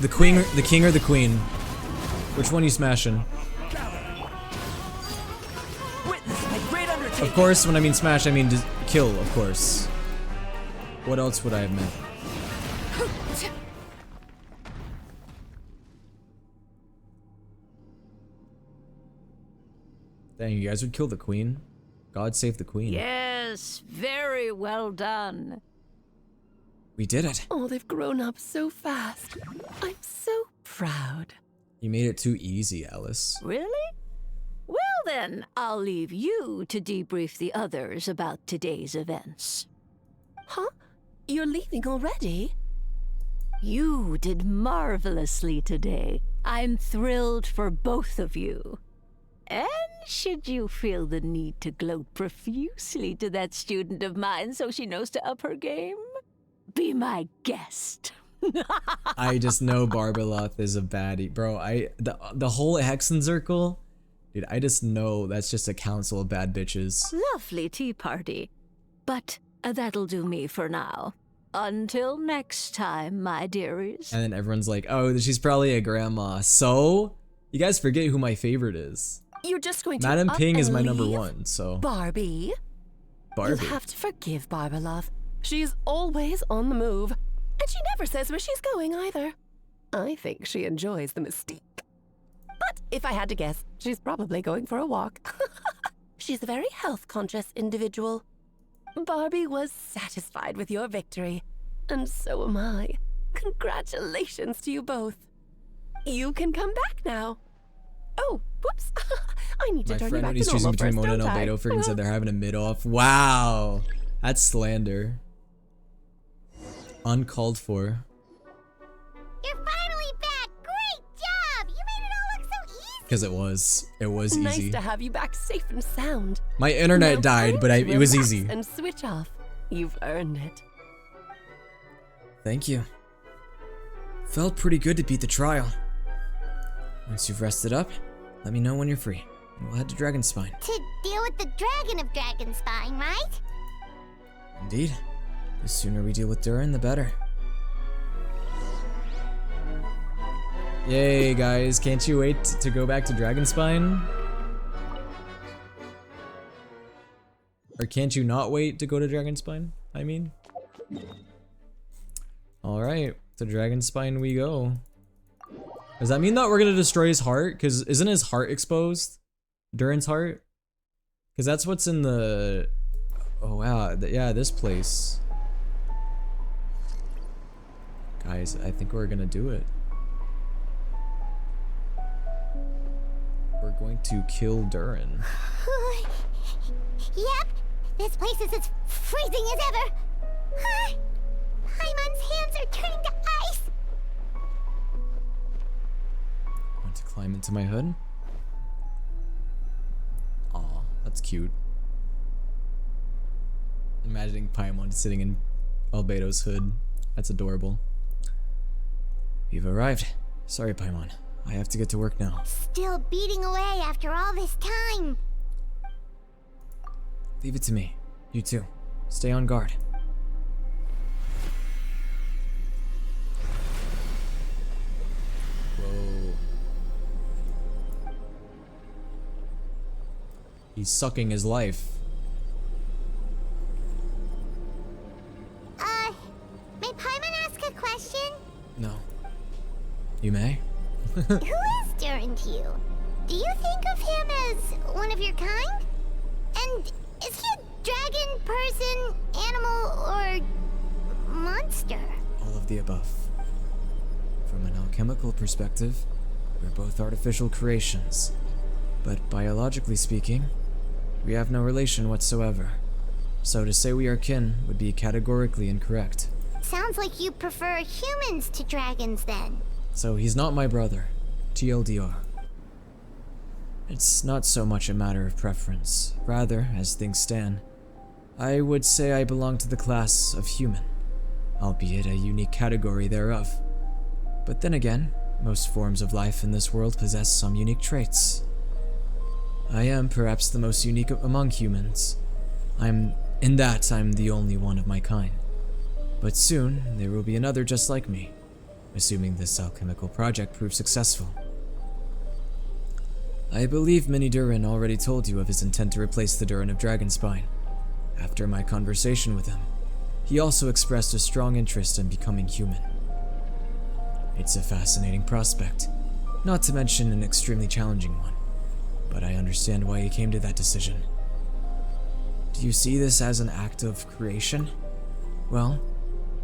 The king or the queen? Which one you smashing? Of course, when I mean smash, I mean kill, of course. What else would I have meant? Dang, you guys would kill the queen? God save the queen.
Yes, very well done.
We did it.
Oh, they've grown up so fast. I'm so proud.
You made it too easy, Alice.
Really? Well then, I'll leave you to debrief the others about today's events.
Huh? You're leaving already?
You did marvelously today. I'm thrilled for both of you. And should you feel the need to gloat profusely to that student of mine so she knows to up her game, be my guest.
I just know Barbeloth is a baddie. Bro, the whole Hexen Circle, dude, I just know that's just a council of bad bitches.
Lovely tea party. But that'll do me for now. Until next time, my dearies.
And then everyone's like, oh, she's probably a grandma. So, you guys forget who my favorite is.
You're just going to
Madam
up
Ping is
and
my number
leave?
one, so.
Barbie?
Barbie.
You'll have to forgive Barbeloth. She's always on the move, and she never says where she's going either. I think she enjoys the mystique. But if I had to guess, she's probably going for a walk. She's a very health-conscious individual. Barbie was satisfied with your victory, and so am I. Congratulations to you both. You can come back now. Oh, whoops. I need to
My
turn you
friend,
back
when he's
to
choosing
normal
between
first,
Mona and
don't I?
Albedo, freaking said they're having a mid-off. Wow. That's slander. Uncalled for.
You're finally back! Great job! You made it all look so easy!
Because it was
Nice
easy.
to have you back safe and sound.
My internet
Now
died, but
time to
it was
relax
easy.
And switch off. You've earned it.
Thank you. Felt pretty good to beat the trial. Once you've rested up, let me know when you're free, and we'll head to Dragonspine.
To deal with the Dragon of Dragonspine, right?
Indeed. The sooner we deal with Durin, the better. Yay, guys. Can't you wait to go back to Dragonspine? Or can't you not wait to go to Dragonspine? I mean. Alright, to Dragonspine we go. Does that mean that we're gonna destroy his heart? Because isn't his heart exposed? Durin's heart? Because that's what's in the... Oh wow, yeah, this place. Guys, I think we're gonna do it. We're going to kill Durin.
Yep, this place is as freezing as ever. Paimon's hands are turning to ice.
Want to climb into my hood? Aw, that's cute. Imagining Paimon sitting in Albedo's hood. That's adorable. We've arrived. Sorry, Paimon. I have to get to work now.
Still beating away after all this time.
Leave it to me. You too. Stay on guard. Whoa. He's sucking his life.
May Paimon ask a question?
No. You may?
Who is Durin to you? Do you think of him as one of your kind? And is he a dragon, person, animal, or monster?
All of the above. From an alchemical perspective, we're both artificial creations. But biologically speaking, we have no relation whatsoever. So to say we are kin would be categorically incorrect.
Sounds like you prefer humans to dragons then.
So he's not my brother. TLDR. It's not so much a matter of preference. Rather, as things stand, I would say I belong to the class of human, albeit a unique category thereof. But then again, most forms of life in this world possess some unique traits. I am perhaps the most unique among humans. I'm the only one of my kind. But soon, there will be another just like me, assuming this alchemical project proves successful. I believe Mini Durin already told you of his intent to replace the Durin of Dragonspine. After my conversation with him, he also expressed a strong interest in becoming human. It's a fascinating prospect, not to mention an extremely challenging one, but I understand why he came to that decision. Do you see this as an act of creation? Well,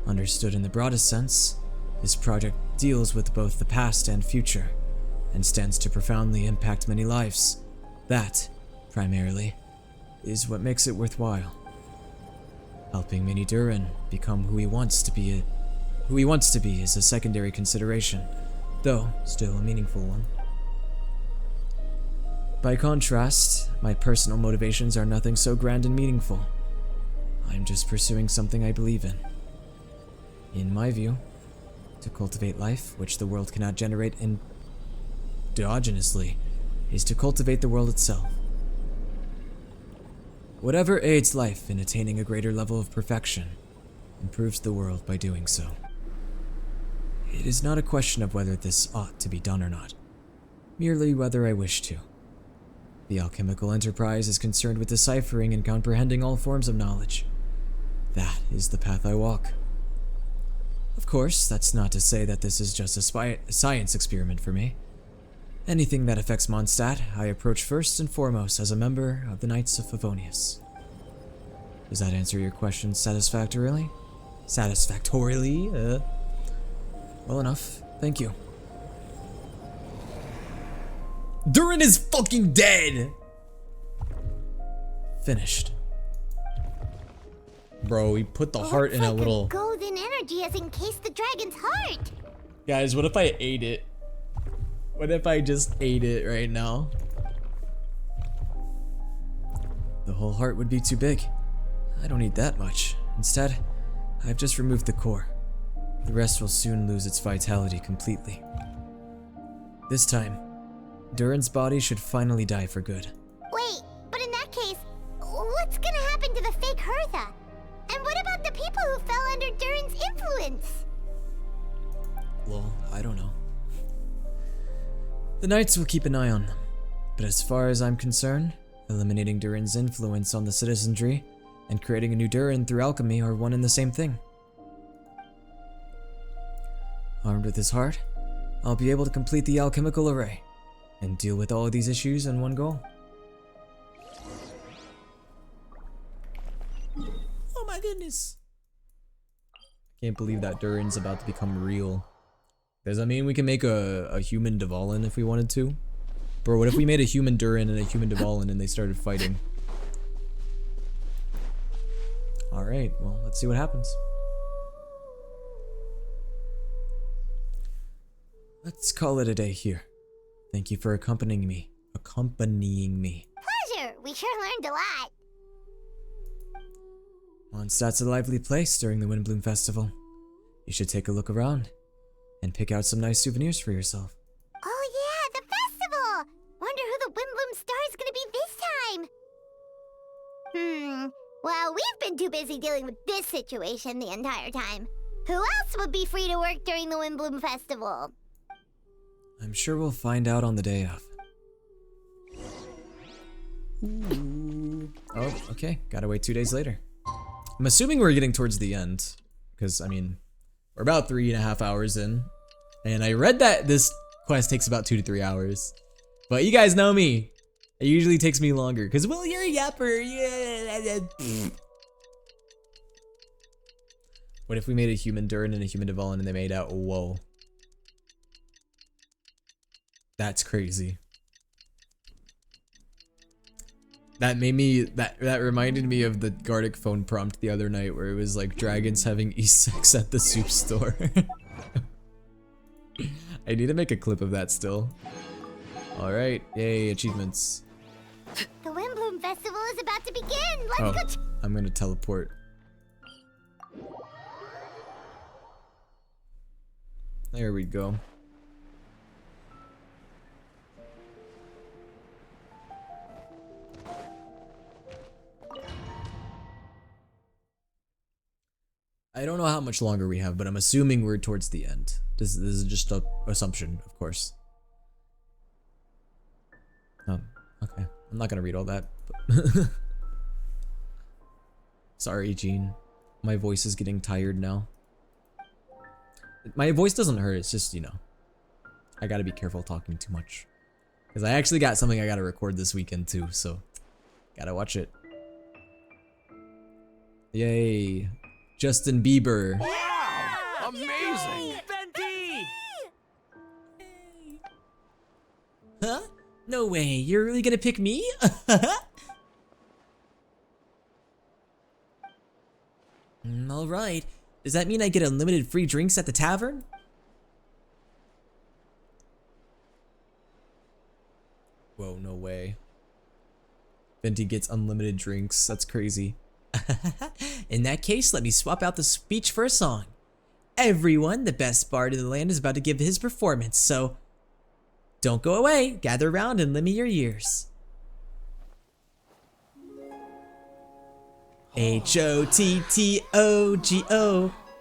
understood in the broadest sense, this project deals with both the past and future, and stands to profoundly impact many lives. That, primarily, is what makes it worthwhile. Helping Mini Durin become who he wants to be is a secondary consideration, though still a meaningful one. By contrast, my personal motivations are nothing so grand and meaningful. I'm just pursuing something I believe in. In my view, to cultivate life, which the world cannot generate endogenously, is to cultivate the world itself. Whatever aids life in attaining a greater level of perfection, improves the world by doing so. It is not a question of whether this ought to be done or not, merely whether I wish to. The alchemical enterprise is concerned with deciphering and comprehending all forms of knowledge. That is the path I walk. Of course, that's not to say that this is just a science experiment for me. Anything that affects Mondstadt, I approach first and foremost as a member of the Knights of Favonius. Does that answer your question satisfactorily? Satisfactorily? Well enough. Thank you. Durin is fucking dead! Finished. Bro, we put the heart in a little...
golden energy has encased the dragon's heart!
Guys, what if I ate it? What if I just ate it right now? The whole heart would be too big. I don't need that much. Instead, I've just removed the core. The rest will soon lose its vitality completely. This time, Durin's body should finally die for good.
Wait, but in that case, what's gonna happen to the fake Hertha? And what about the people who fell under Durin's influence?
Well, I don't know. The Knights will keep an eye on them, but as far as I'm concerned, eliminating Durin's influence on the citizenry and creating a new Durin through alchemy are one and the same thing. Armed with his heart, I'll be able to complete the alchemical array and deal with all of these issues in one go.
Oh my goodness.
Can't believe that Durin's about to become real. Does that mean we can make a human Dvalin if we wanted to? Bro, what if we made a human Durin and a human Dvalin and they started fighting? Alright, well, let's see what happens. Let's call it a day here. Thank you for accompanying me.
Pleasure! We sure learned a lot.
Mondstadt's a lively place during the Windbloom Festival. You should take a look around and pick out some nice souvenirs for yourself.
Oh yeah, the festival! Wonder who the Windbloom star is gonna be this time. Well, we've been too busy dealing with this situation the entire time. Who else would be free to work during the Windbloom Festival?
I'm sure we'll find out on the day of. Oh, okay. Gotta wait 2 days later. I'm assuming we're getting towards the end. Because, I mean, we're about 3.5 hours in. And I read that this quest takes about 2 to 3 hours. But you guys know me. It usually takes me longer. Because, well, you're a yapper. Yeah. What if we made a human Durin and a human Dvalin and they made out? Whoa. That's crazy. That made me, that reminded me of the Gartic phone prompt the other night where it was like dragons having e-sex at the soup store. I need to make a clip of that still. Alright, yay, achievements.
The Windbloom Festival is about to begin! Let's go
I'm gonna teleport. There we go. I don't know how much longer we have, but I'm assuming we're towards the end. This is just an assumption, of course. Oh, okay. I'm not gonna read all that. But sorry, Gene. My voice is getting tired now. My voice doesn't hurt, it's just, you know, I gotta be careful talking too much. Because I actually got something I gotta record this weekend too, so gotta watch it. Yay. Justin Bieber.
Wow! Amazing!
Venti! Huh? No way, you're really gonna pick me? Alright. Does that mean I get unlimited free drinks at the tavern?
Whoa, no way. Venti gets unlimited drinks. That's crazy.
In that case, let me swap out the speech for a song. Everyone, the best bard in the land is about to give his performance, so don't go away. Gather around and lend me your ears. H-O-T-T-O-G-O,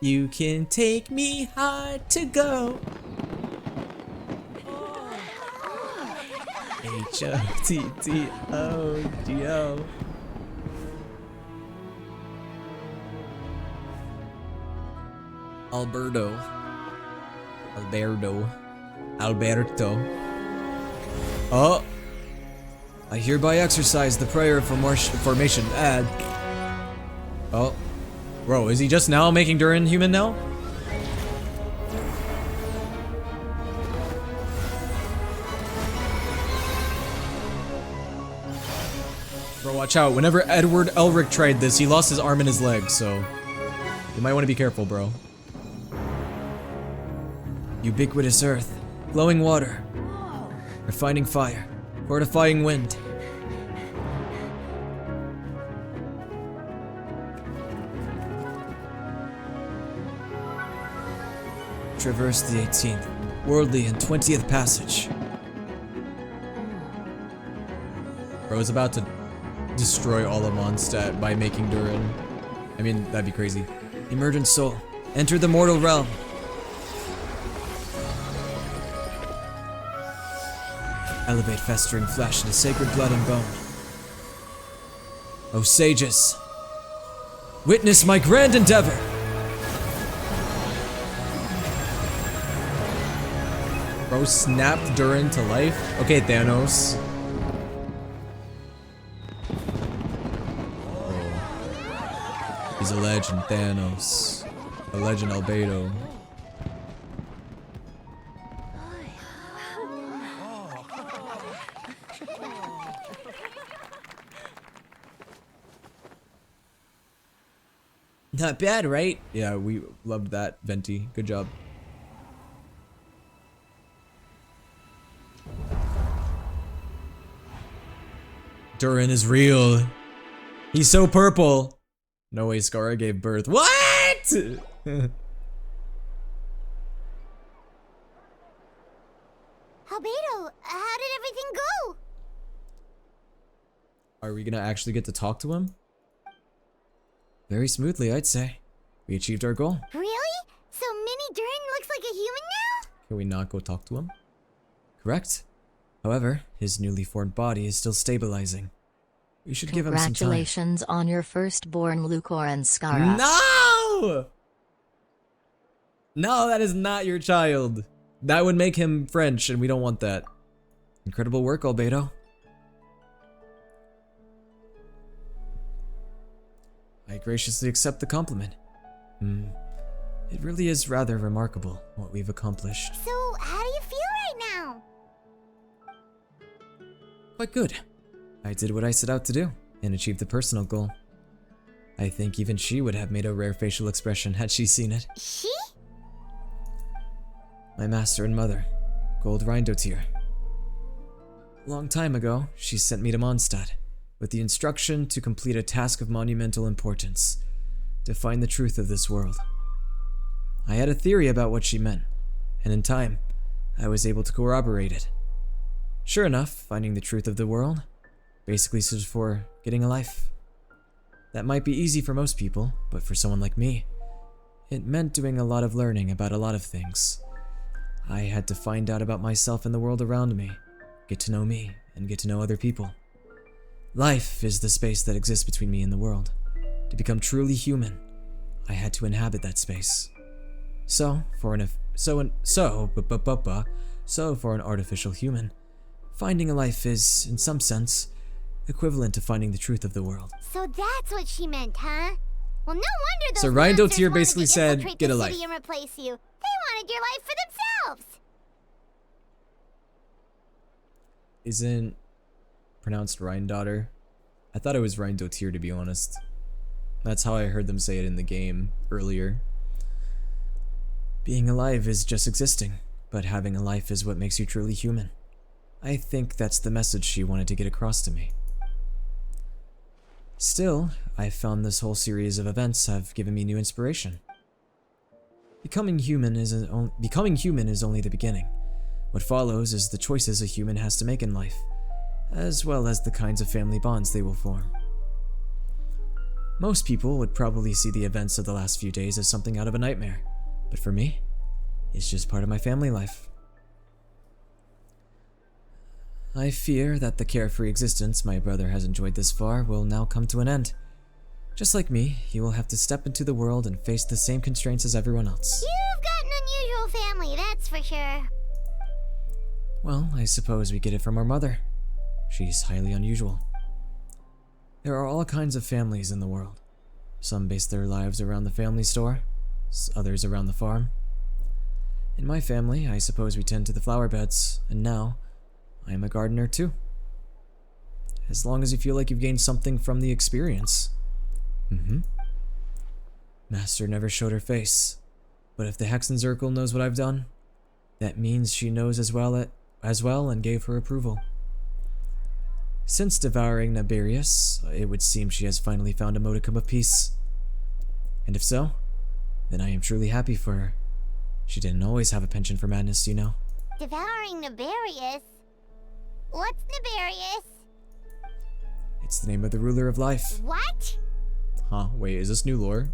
you can take me hard to go. H-O-T-T-O-G-O.
Alberto. Oh! I hereby exercise the prayer of formation. Oh. Bro, is he just now making Durin human now? Bro, watch out. Whenever Edward Elric tried this, he lost his arm and his leg, so... You might want to be careful, bro. Ubiquitous earth. Glowing water. Refining fire. Fortifying wind. Traverse the 18th, worldly and 20th passage. Bro is about to destroy all of Mondstadt by making Durin. I mean, that'd be crazy. Emergent soul, enter the mortal realm. Elevate festering flesh into sacred blood and bone. O sages, witness my grand endeavor. Bro snapped Durin to life. Okay, Thanos. Oh. He's a legend, Thanos. A legend, Albedo. Not bad, right? Yeah, we loved that, Venti. Good job. Durin is real. He's so purple. No way Skara gave birth. What?
Albedo, how did everything go?
Are we gonna actually get to talk to him? Very smoothly, I'd say. We achieved our goal.
Really? So Mini Durin looks like a human now?
Can we not go talk to him? Correct. However, his newly formed body is still stabilizing. We should give him some time.
Congratulations on your firstborn, Lucoran Skara.
No! No, that is not your child. That would make him French, and we don't want that. Incredible work, Albedo. I graciously accept the compliment. It really is rather remarkable what we've accomplished.
So, how do you feel right now?
Quite good. I did what I set out to do, and achieved the personal goal. I think even she would have made a rare facial expression had she seen it.
She?
My master and mother, Gold Reindotir. A long time ago, she sent me to Mondstadt, with the instruction to complete a task of monumental importance, to find the truth of this world. I had a theory about what she meant, and in time, I was able to corroborate it. Sure enough, finding the truth of the world basically stood for getting a life. That might be easy for most people, but for someone like me, it meant doing a lot of learning about a lot of things. I had to find out about myself and the world around me, get to know me, and get to know other people. Life is the space that exists between me and the world. To become truly human, I had to inhabit that space. So, for an artificial human, finding a life is, in some sense, equivalent to finding the truth of the world.
So that's what she meant, huh? Well, no wonder those
So Reindotir basically said, get a life.
And replace you. They wanted your life for themselves.
Isn't pronounced Rhindaughter? I thought it was Reindotir, to be honest. That's how I heard them say it in the game earlier. Being alive is just existing, but having a life is what makes you truly human. I think that's the message she wanted to get across to me. Still, I found this whole series of events have given me new inspiration. Becoming human is only the beginning. What follows is the choices a human has to make in life, as well as the kinds of family bonds they will form. Most people would probably see the events of the last few days as something out of a nightmare, but for me, it's just part of my family life. I fear that the carefree existence my brother has enjoyed this far will now come to an end. Just like me, you will have to step into the world and face the same constraints as everyone else.
You've got an unusual family, that's for sure.
Well, I suppose we get it from our mother. She's highly unusual. There are all kinds of families in the world. Some base their lives around the family store, others around the farm. In my family, I suppose we tend to the flower beds, and now, I am a gardener too. As long as you feel like you've gained something from the experience. Master never showed her face, but if the Hexenzirkel knows what I've done, that means she knows as well and gave her approval. Since devouring Naberius, it would seem she has finally found a modicum of peace. And if so, then I am truly happy for her. She didn't always have a penchant for madness, you know.
Devouring Naberius? What's Naberius?
It's the name of the ruler of life.
What?
Huh, wait, is this new lore?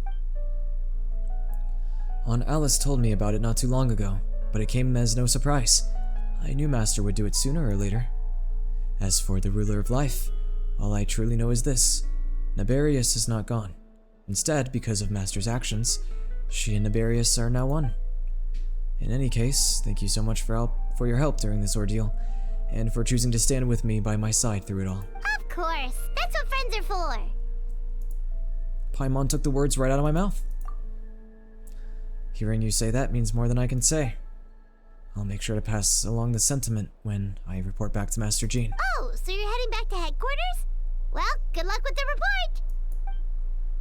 Aunt Alice told me about it not too long ago, but it came as no surprise. I knew Master would do it sooner or later. As for the ruler of life, all I truly know is this. Naberius is not gone. Instead, because of Master's actions, she and Naberius are now one. In any case, thank you so much for your help during this ordeal, and for choosing to stand with me by my side through it all.
Of course, that's what friends are for.
Paimon took the words right out of my mouth. Hearing you say that means more than I can say. I'll make sure to pass along the sentiment when I report back to Master Jean.
Oh, so you're heading back to headquarters? Well, good luck with the report.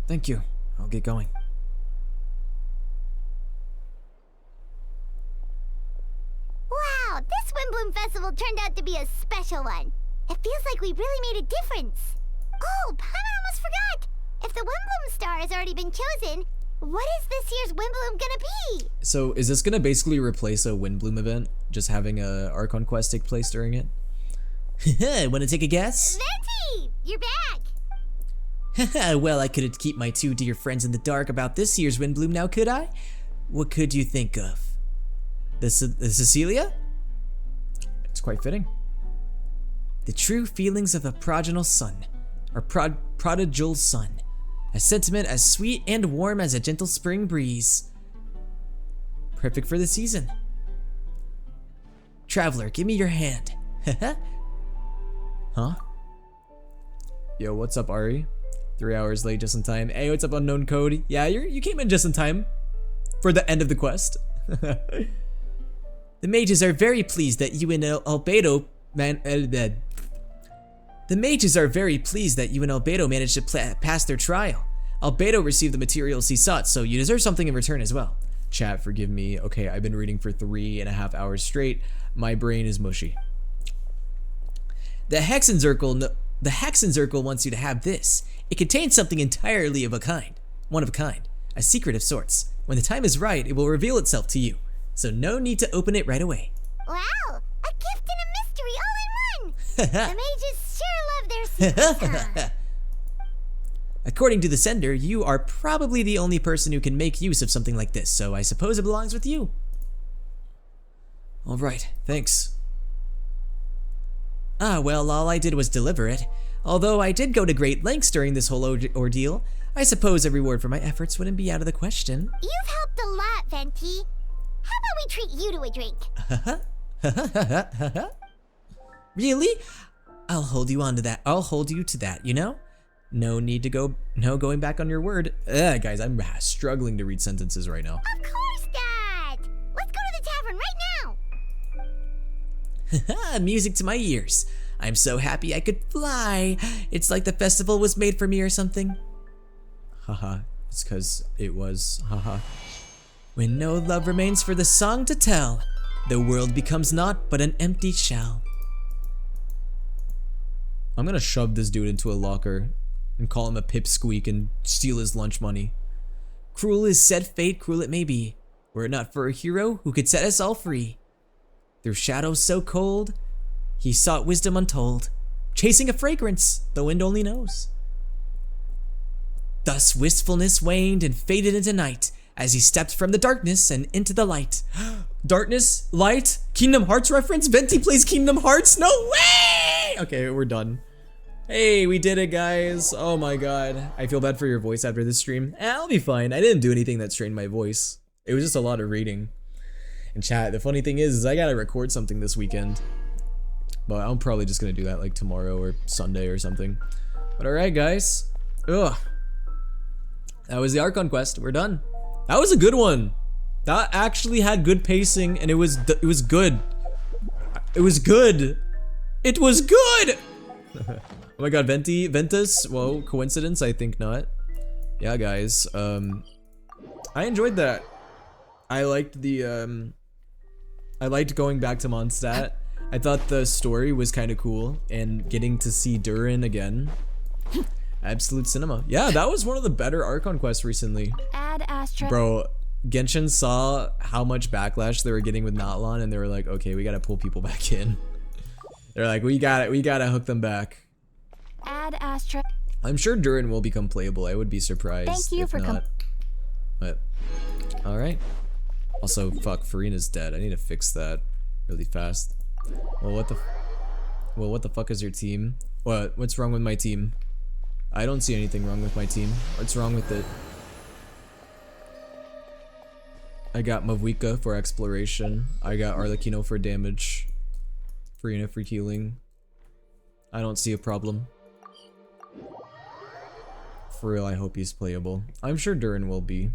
Thank you. I'll get going.
Wow, this Windbloom Festival turned out to be a special one. It feels like we really made a difference. Oh, Paimon almost forgot. If the Windbloom star has already been chosen, what is this year's Windbloom gonna be?
So, is this gonna basically replace a Windbloom event? Just having a ARCHON quest take place during it? Wanna take a guess?
Venti, you're back.
Well, I couldn't keep my two dear friends in the dark about this year's Windbloom now, could I? What could you think of? The Cecilia?
It's quite fitting.
The true feelings of a prodigal son, or prodigal son. A sentiment as sweet and warm as a gentle spring breeze. Perfect for the season. Traveler, give me your hand.
Huh? Yo, what's up, Ari? 3 hours late, just in time. Hey, what's up, unknown code? Yeah, you came in just in time for the end of the quest.
The mages are very pleased that you and Albedo The mages are very pleased that you and Albedo managed to pass their trial. Albedo received the materials he sought, so you deserve something in return as well.
Chat, forgive me. Okay, I've been reading for 3.5 hours straight. My brain is mushy.
The Hexenzirkel wants you to have this. It contains something entirely one of a kind, a secret of sorts. When the time is right, it will reveal itself to you, so no need to open it right away.
Wow, a gift and a mystery all in one. The mages sure love their secrets, huh?
According to the sender, you are probably the only person who can make use of something like this, so I suppose it belongs with you.
Alright, thanks.
Well, all I did was deliver it. Although I did go to great lengths during this whole ordeal, I suppose a reward for my efforts wouldn't be out of the question.
You've helped a lot, Venti. How about we treat you to a drink?
Really? I'll hold you to that, you know? No need to going back on your word.
Guys, I'm struggling to read sentences right now.
Of course, Dad. Let's go to the tavern right now.
Music to my ears. I'm so happy I could fly. It's like the festival was made for me or something.
Haha, it's cause it was, haha.
When no love remains for the song to tell, the world becomes naught but an empty shell.
I'm gonna shove this dude into a locker and call him a pipsqueak and steal his lunch money.
Cruel is said fate, cruel it may be, were it not for a hero who could set us all free. Through shadows so cold, he sought wisdom untold, chasing a fragrance the wind only knows. Thus wistfulness waned and faded into night as he stepped from the darkness and into the light.
Darkness? Light? Kingdom Hearts reference? Venti plays Kingdom Hearts? No way! Okay, we're done. Hey, we did it, guys. Oh my god. I feel bad for your voice after this stream. I'll be fine. I didn't do anything that strained my voice. It was just a lot of reading. And chat, the funny thing is I gotta record something this weekend. But I'm probably just gonna do that like tomorrow or Sunday or something. But alright, guys. Ugh. That was the Archon Quest. We're done. That was a good one. That actually had good pacing, and it was good. It was good. It was good! Oh my god, Ventus? Whoa, coincidence? I think not. Yeah, guys, I enjoyed that. I liked the, I liked going back to Mondstadt. I thought the story was kind of cool, and getting to see Durin again. Absolute cinema. Yeah, that was one of the better Archon quests recently.
Add Astra.
Bro, Genshin saw how much backlash they were getting with Natlan, and they were like, okay, we gotta pull people back in. They're like, we gotta hook them back.
Add Astra.
I'm sure Durin will become playable. I would be surprised.
Thank you
if
for
not. But alright. Also, fuck, Farina's dead. I need to fix that really fast. Well, what the fuck is your team? What's wrong with my team? I don't see anything wrong with my team. What's wrong with it? I got Mavuika for exploration. I got Arlecchino for damage. Farina for healing. I don't see a problem. For real, I hope he's playable. I'm sure Durin will be.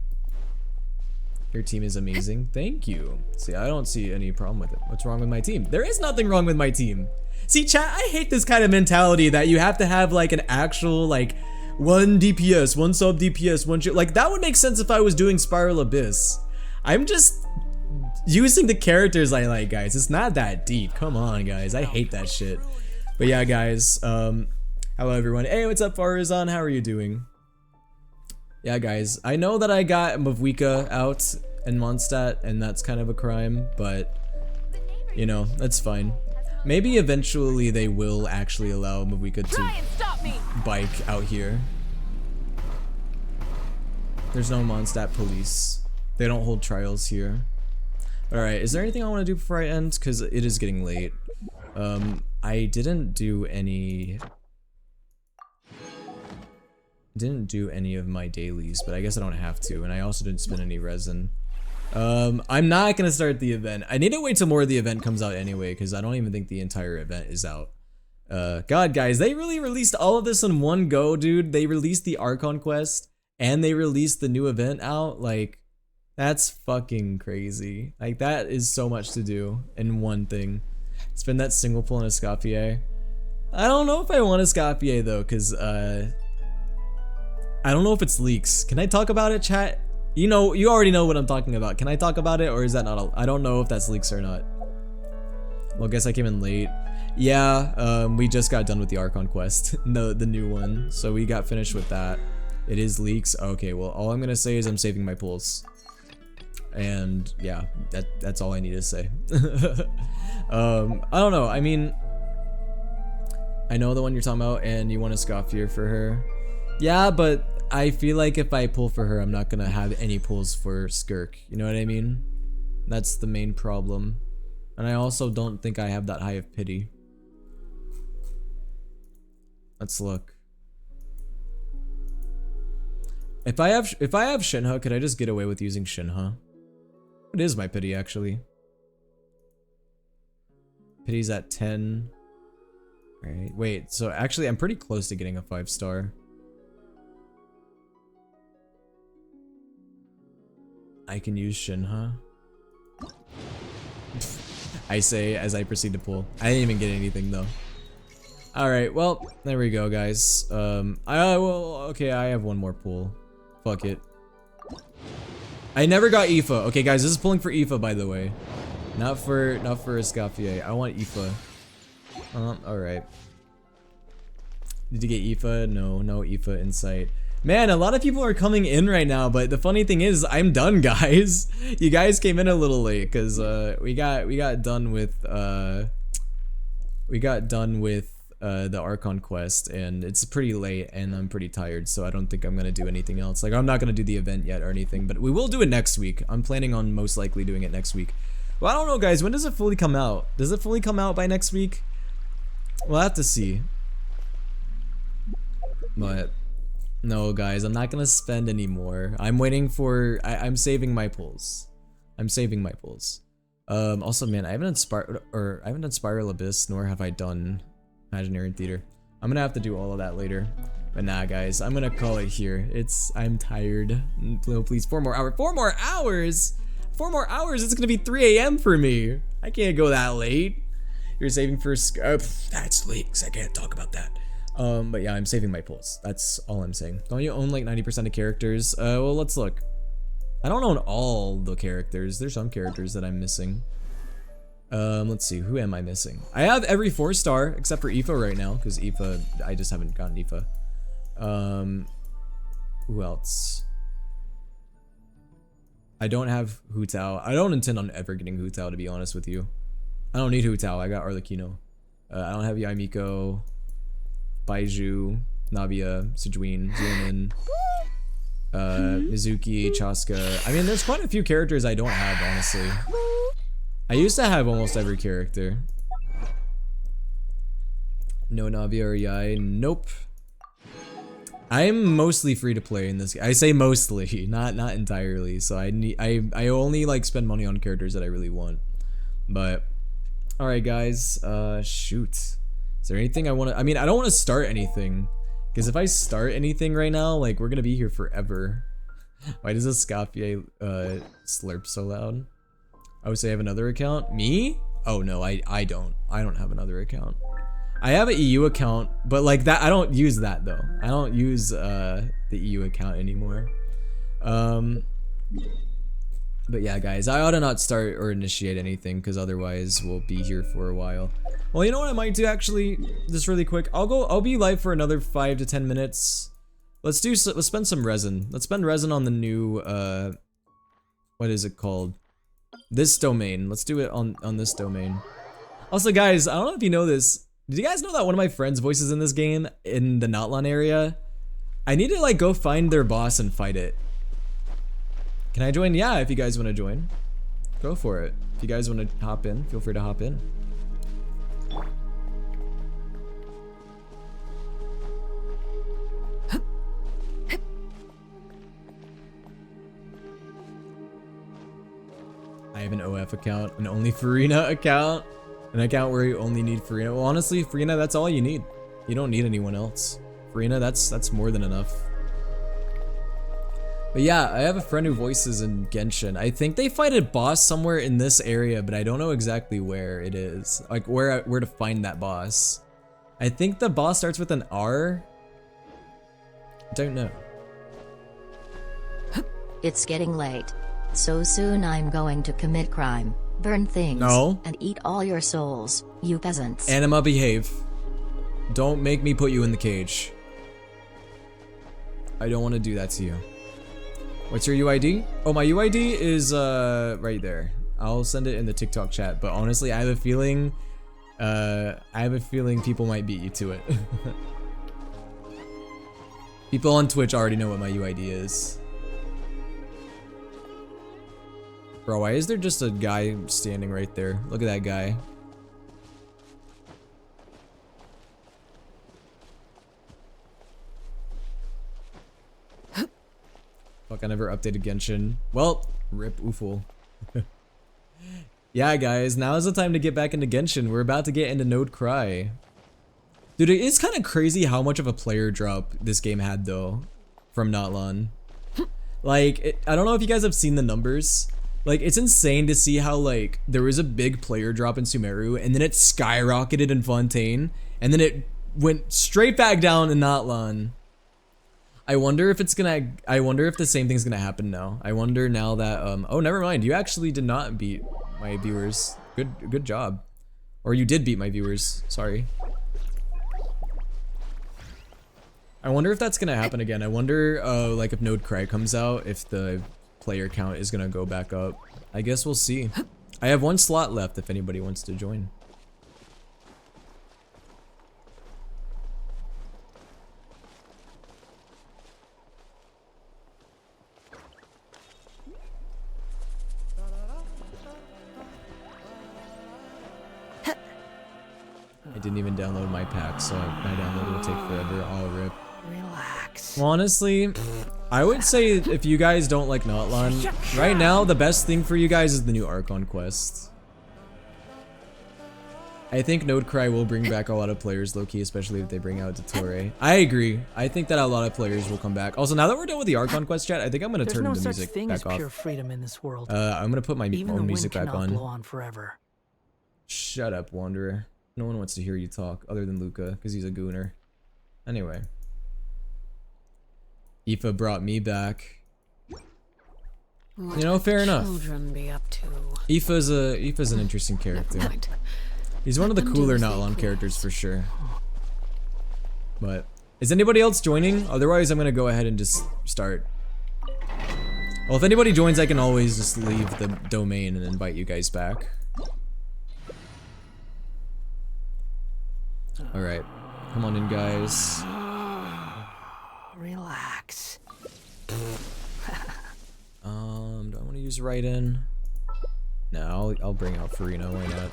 Your team is amazing. Thank you. See, I don't see any problem with it. What's wrong with my team? There is nothing wrong with my team. See, chat, I hate this kind of mentality that you have to have like an actual like 1 DPS, 1 sub DPS, 1 shit. Like that would make sense if I was doing Spiral Abyss. I'm just using the characters I like, guys. It's not that deep. Come on, guys. I hate that shit. But yeah, guys. Hello, everyone. Hey, what's up, Farazan? How are you doing? Yeah, guys. I know that I got Mavuika out in Mondstadt, and that's kind of a crime, but you know, that's fine. Maybe eventually they will actually allow Mavuika to bike out here. There's no Mondstadt police. They don't hold trials here. Alright, is there anything I want to do before I end? Because it is getting late. I didn't do any of my dailies, but I guess I don't have to, and I also didn't spend any resin. I'm not gonna start the event. I need to wait till more of the event comes out anyway, because I don't even think the entire event is out. God, guys, they really released all of this in one go, dude. They released the Archon Quest, and they released the new event out. Like, that's fucking crazy. Like, that is so much to do in one thing. Spend that single pull in a Scapier. I don't know if I want a Scapier, though, because, I don't know if it's leaks. Can I talk about it, chat? You know, you already know what I'm talking about. Can I talk about it, or is that not I don't know if that's leaks or not. Well, I guess I came in late. Yeah, we just got done with the Archon Quest, the new one. So we got finished with that. It is leaks. Okay, well, all I'm gonna say is I'm saving my pulls. And yeah, that's all I need to say. I don't know. I mean, I know the one you're talking about, and you want a Scapier for her. Yeah, but I feel like if I pull for her, I'm not gonna have any pulls for Skirk. You know what I mean? That's the main problem. And I also don't think I have that high of pity. Let's look. If I have Shinha, could I just get away with using Shinha? What is my pity, actually? Pity's at 10. Right. Wait, so actually I'm pretty close to getting a 5-star. I can use Shinha. I say as I proceed to pull. I didn't even get anything though. Alright, well, there we go, guys. Okay, I have one more pull. Fuck it. I never got Aoife. Okay, guys, this is pulling for Aoife, by the way. Not for a Scapier. I want Aoife. Alright. Did you get Aoife? No Aoife in sight. Man, a lot of people are coming in right now, but the funny thing is, I'm done, guys. You guys came in a little late, because we got done with the Archon Quest, and it's pretty late, and I'm pretty tired, so I don't think I'm gonna do anything else. Like, I'm not gonna do the event yet or anything, but we will do it next week. I'm planning on most likely doing it next week. Well, I don't know, guys. When does it fully come out? Does it fully come out by next week? We'll have to see. But no, guys, I'm not gonna spend any more. I'm waiting for. I'm saving my pulls. I'm saving my pulls. Also, man, I haven't done Spiral Abyss, nor have I done Imaginary Theater. I'm gonna have to do all of that later. But nah, guys, I'm gonna call it here. I'm tired. No, please, 4 more hours. 4 more hours. 4 more hours. It's gonna be 3 a.m. for me. I can't go that late. You're saving for that's late, 'cause I can't talk about that. But yeah, I'm saving my pulls. That's all I'm saying. Don't you own like 90% of characters? Well, let's look. I don't own all the characters. There's some characters that I'm missing. Let's see. Who am I missing? I have every 4-star except for Aoife right now, because Aoife, I just haven't gotten Aoife. Who else? I don't have Hu Tao. I don't intend on ever getting Hu Tao, to be honest with you. I don't need Hu Tao. I got Arlecchino. I don't have Yaimiko, Baiju, Navia, Sejuin, Zeonin, Mizuki, Chaska. I mean, there's quite a few characters I don't have, honestly. I used to have almost every character. No Navia or Yai. Nope. I'm mostly free to play in this game. I say mostly, not entirely. So I only like spend money on characters that I really want. But all right, guys. Shoot. Is there anything I want to? I mean, I don't want to start anything, because if I start anything right now, like, we're gonna be here forever. Why does this Scapier slurp so loud? Oh, so you have another account? Me? Oh no, I don't. I don't have another account. I have an EU account, but like that, I don't use that though. I don't use the EU account anymore. But yeah, guys, I ought to not start or initiate anything, because otherwise we'll be here for a while. Well, you know what I might do actually, just really quick. I'll be live for another 5 to 10 minutes. Let's spend some resin. Let's spend resin on the new what is it called? This domain. Let's do it on this domain. Also, guys, I don't know if you know this. Did you guys know that one of my friends' voices in this game, in the Notlan area? I need to like go find their boss and fight it. Can I join? Yeah, if you guys want to join. Go for it. If you guys want to hop in, feel free to hop in. I have an OF account, an only Farina account, an account where you only need Farina. Well, honestly, Farina, that's all you need. You don't need anyone else. Farina, that's more than enough. But yeah, I have a friend who voices in Genshin. I think they fight a boss somewhere in this area, but I don't know exactly where it is. Like where to find that boss. I think the boss starts with an R. Don't know.
It's getting late. So soon I'm going to commit crime, burn things, and eat all your souls, you peasants.
Anima, behave. Don't make me put you in the cage. I don't want to do that to you. What's your UID? Oh, my UID is right there. I'll send it in the TikTok chat, but honestly, I have a feeling people might beat you to it. People on Twitch already know what my UID is. Bro, why is there just a guy standing right there? Look at that guy. Fuck, I never updated Genshin. Well, rip Oofle. Yeah, guys, now is the time to get back into Genshin. We're about to get into Node Cry. Dude, it is kind of crazy how much of a player drop this game had, though, from Notlan. Like, I don't know if you guys have seen the numbers. Like, it's insane to see how, like, there was a big player drop in Sumeru, and then it skyrocketed in Fontaine, and then it went straight back down in Notlan. I wonder if the same thing's gonna happen now. I wonder now that, oh, never mind. You actually did not beat my viewers. Good job. Or you did beat my viewers. Sorry. I wonder if that's gonna happen again. I wonder, like, if Node Cry comes out, if the player count is gonna go back up. I guess we'll see. I have 1 slot left if anybody wants to join. I didn't even download my pack, so my download will take forever. I'll rip.
Relax.
Honestly, I would say if you guys don't like Notlan, right now the best thing for you guys is the new ARCHON quest. I think Node Cry will bring back a lot of players, low-key, especially if they bring out Dottore. I agree. I think that a lot of players will come back. Also, now that we're done with the ARCHON quest chat, I think I'm gonna turn the music back off.
Pure freedom in this world.
I'm gonna put my own music back on.
Blow on forever.
Shut up, Wanderer. No one wants to hear you talk, other than Luca, because he's a gooner. Anyway. Aoife brought me back. You know, fair enough. Aoife's an interesting character. He's one of the cooler Notlan characters for sure. But is anybody else joining? Otherwise, I'm gonna go ahead and just start. Well, if anybody joins, I can always just leave the domain and invite you guys back. All right, come on in, guys.
Relax.
Do I want to use right in? No, I'll bring out Farina. Why not?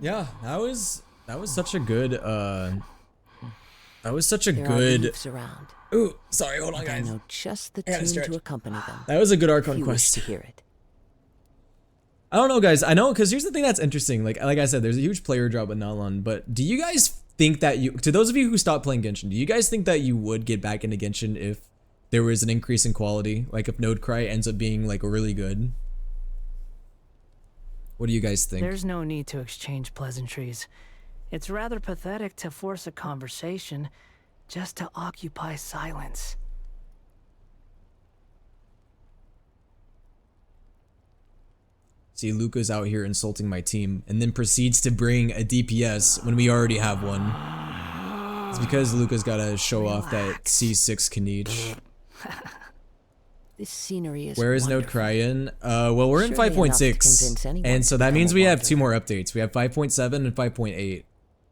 Yeah, that was such a good Ooh, sorry, hold on, guys.
I know just the tune to accompany them.
That was a good ARCHON quest.
To hear it.
I don't know, guys. I know, because here's the thing that's interesting. Like I said, there's a huge player drop with Notlan, but do you guys think that to those of you who stopped playing Genshin, do you guys think that you would get back into Genshin if there was an increase in quality? Like if Node Cry ends up being like really good? What do you guys think?
There's no need to exchange pleasantries. It's rather pathetic to force a conversation just to occupy silence.
See, Luca's out here insulting my team and then proceeds to bring a DPS when we already have one. It's because Luca's gotta show off that C6 Knight.
This scenery is
Where is Node Cry in? Well, we're in 5.6, and so that means we have 2 more updates. We have 5.7 and 5.8.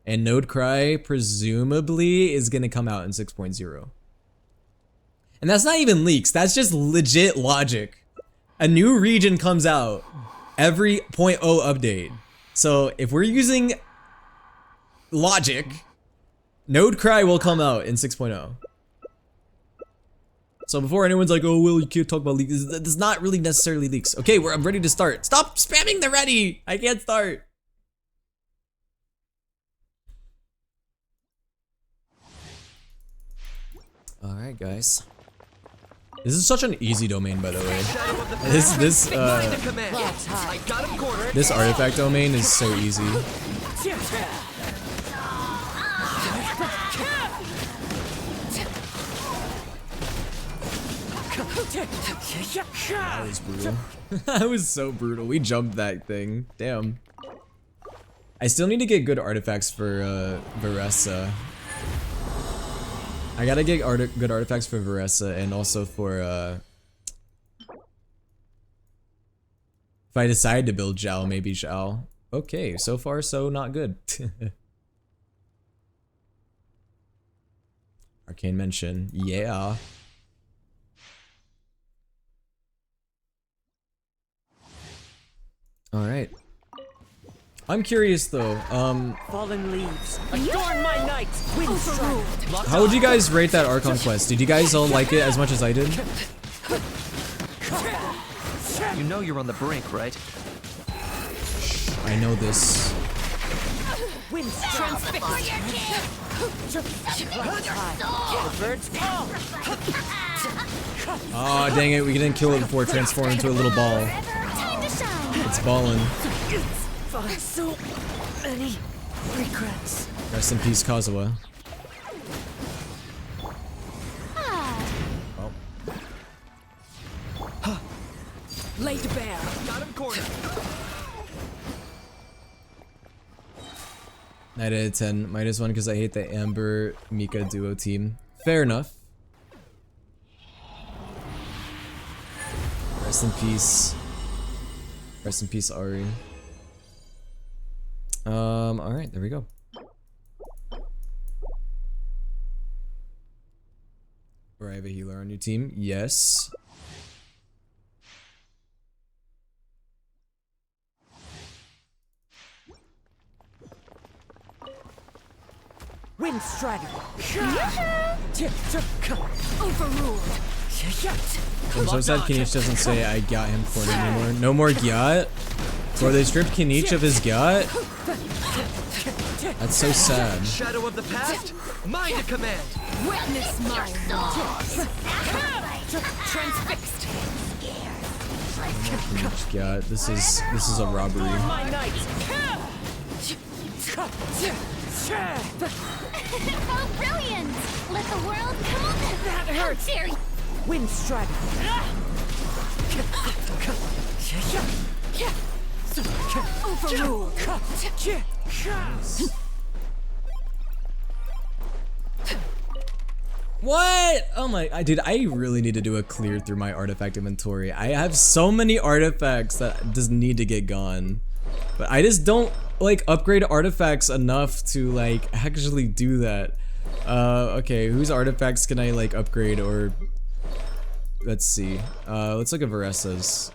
And Node Cry, presumably, is gonna come out in 6.0. And that's not even leaks, that's just legit logic. A new region comes out every 0.0 update. So if we're using logic, Node Cry will come out in 6.0. So before anyone's like, oh, well, you can't talk about leaks, that's not really necessarily leaks. Okay, I'm ready to start. Stop spamming the ready! I can't start. Alright, guys. This is such an easy domain, by the way. This artifact domain is so easy. That was brutal. That was so brutal. We jumped that thing. Damn. I still need to get good artifacts for Veressa. I gotta get good artifacts for Veressa and also for if I decide to build Zhao, maybe Zhao. Okay, so far so not good. Arcane Mention, yeah. All right. I'm curious though.
Fallen leaves. Adorn my night.
How would you guys rate that Archon quest? Did you guys all like it as much as I did?
You know you're on the brink, right?
I know this. Oh, dang it, we didn't kill it before it transformed into a little ball. It's ballin'.
So many regrets.
Rest in peace, Kazuha.
Oh. Laid to bear. Got him cornered.
9 out of 10. -1 because I hate the Amber Mika duo team. Fair enough. Rest in peace. Rest in peace, Ari. Alright, there we go. Or I have a healer on your team. Yes.
Wind Strider. Overruled.
I'm so sad Kinich doesn't say I got him for it anymore. No more Gyat? Bro, they stripped Kinich of his Gyat? That's so sad.
Shadow of the past, mine to command.
Witness my transfixed.
Kinich Gyat. This is a robbery.
My knight.
Oh, brilliant! Let the world come.
That hurts.
How dare you?
Wind Strider. Overruled.
What? Oh my, dude, I really need to do a clear through my artifact inventory. I have so many artifacts that just need to get gone. But I just don't, like, upgrade artifacts enough to, like, actually do that. Okay, whose artifacts can I, like, upgrade or... Let's see. Let's look at Varessa's.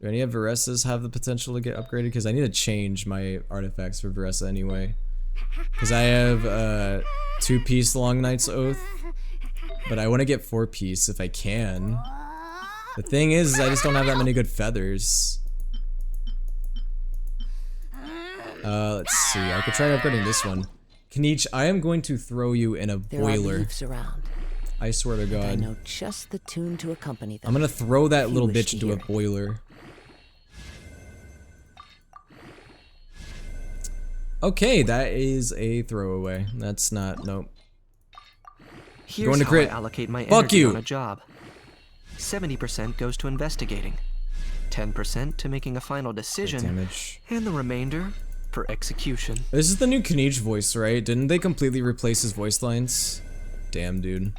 Do any of Varessa's have the potential to get upgraded? Because I need to change my artifacts for Varessa anyway. Because I have, 2-piece Long Night's Oath. But I want to get 4-piece if I can. The thing is, I just don't have that many good feathers. Let's see. I could try upgrading this one. Kinich, I am going to throw you in a boiler. I swear to God.
I know just the tune to accompany them.
I'm gonna throw that little bitch into a boiler. Okay, that is a throwaway. That's not, nope.
Here's
Going to
how
crit.
I allocate my
Fuck
energy
you.
on a job. 70% goes to investigating, 10% to making a final decision,
damage.
And the remainder for execution.
This is the new Kinich voice, right? Didn't they completely replace his voice lines? Damn, dude.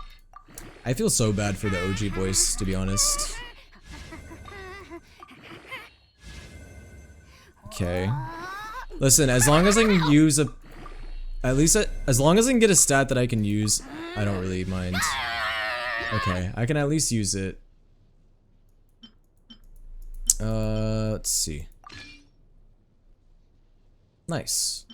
I feel so bad for the OG voice, to be honest. Okay. Listen, as long as I can use a... At least, as long as I can get a stat that I can use, I don't really mind. Okay, I can at least use it. Let's see. Nice.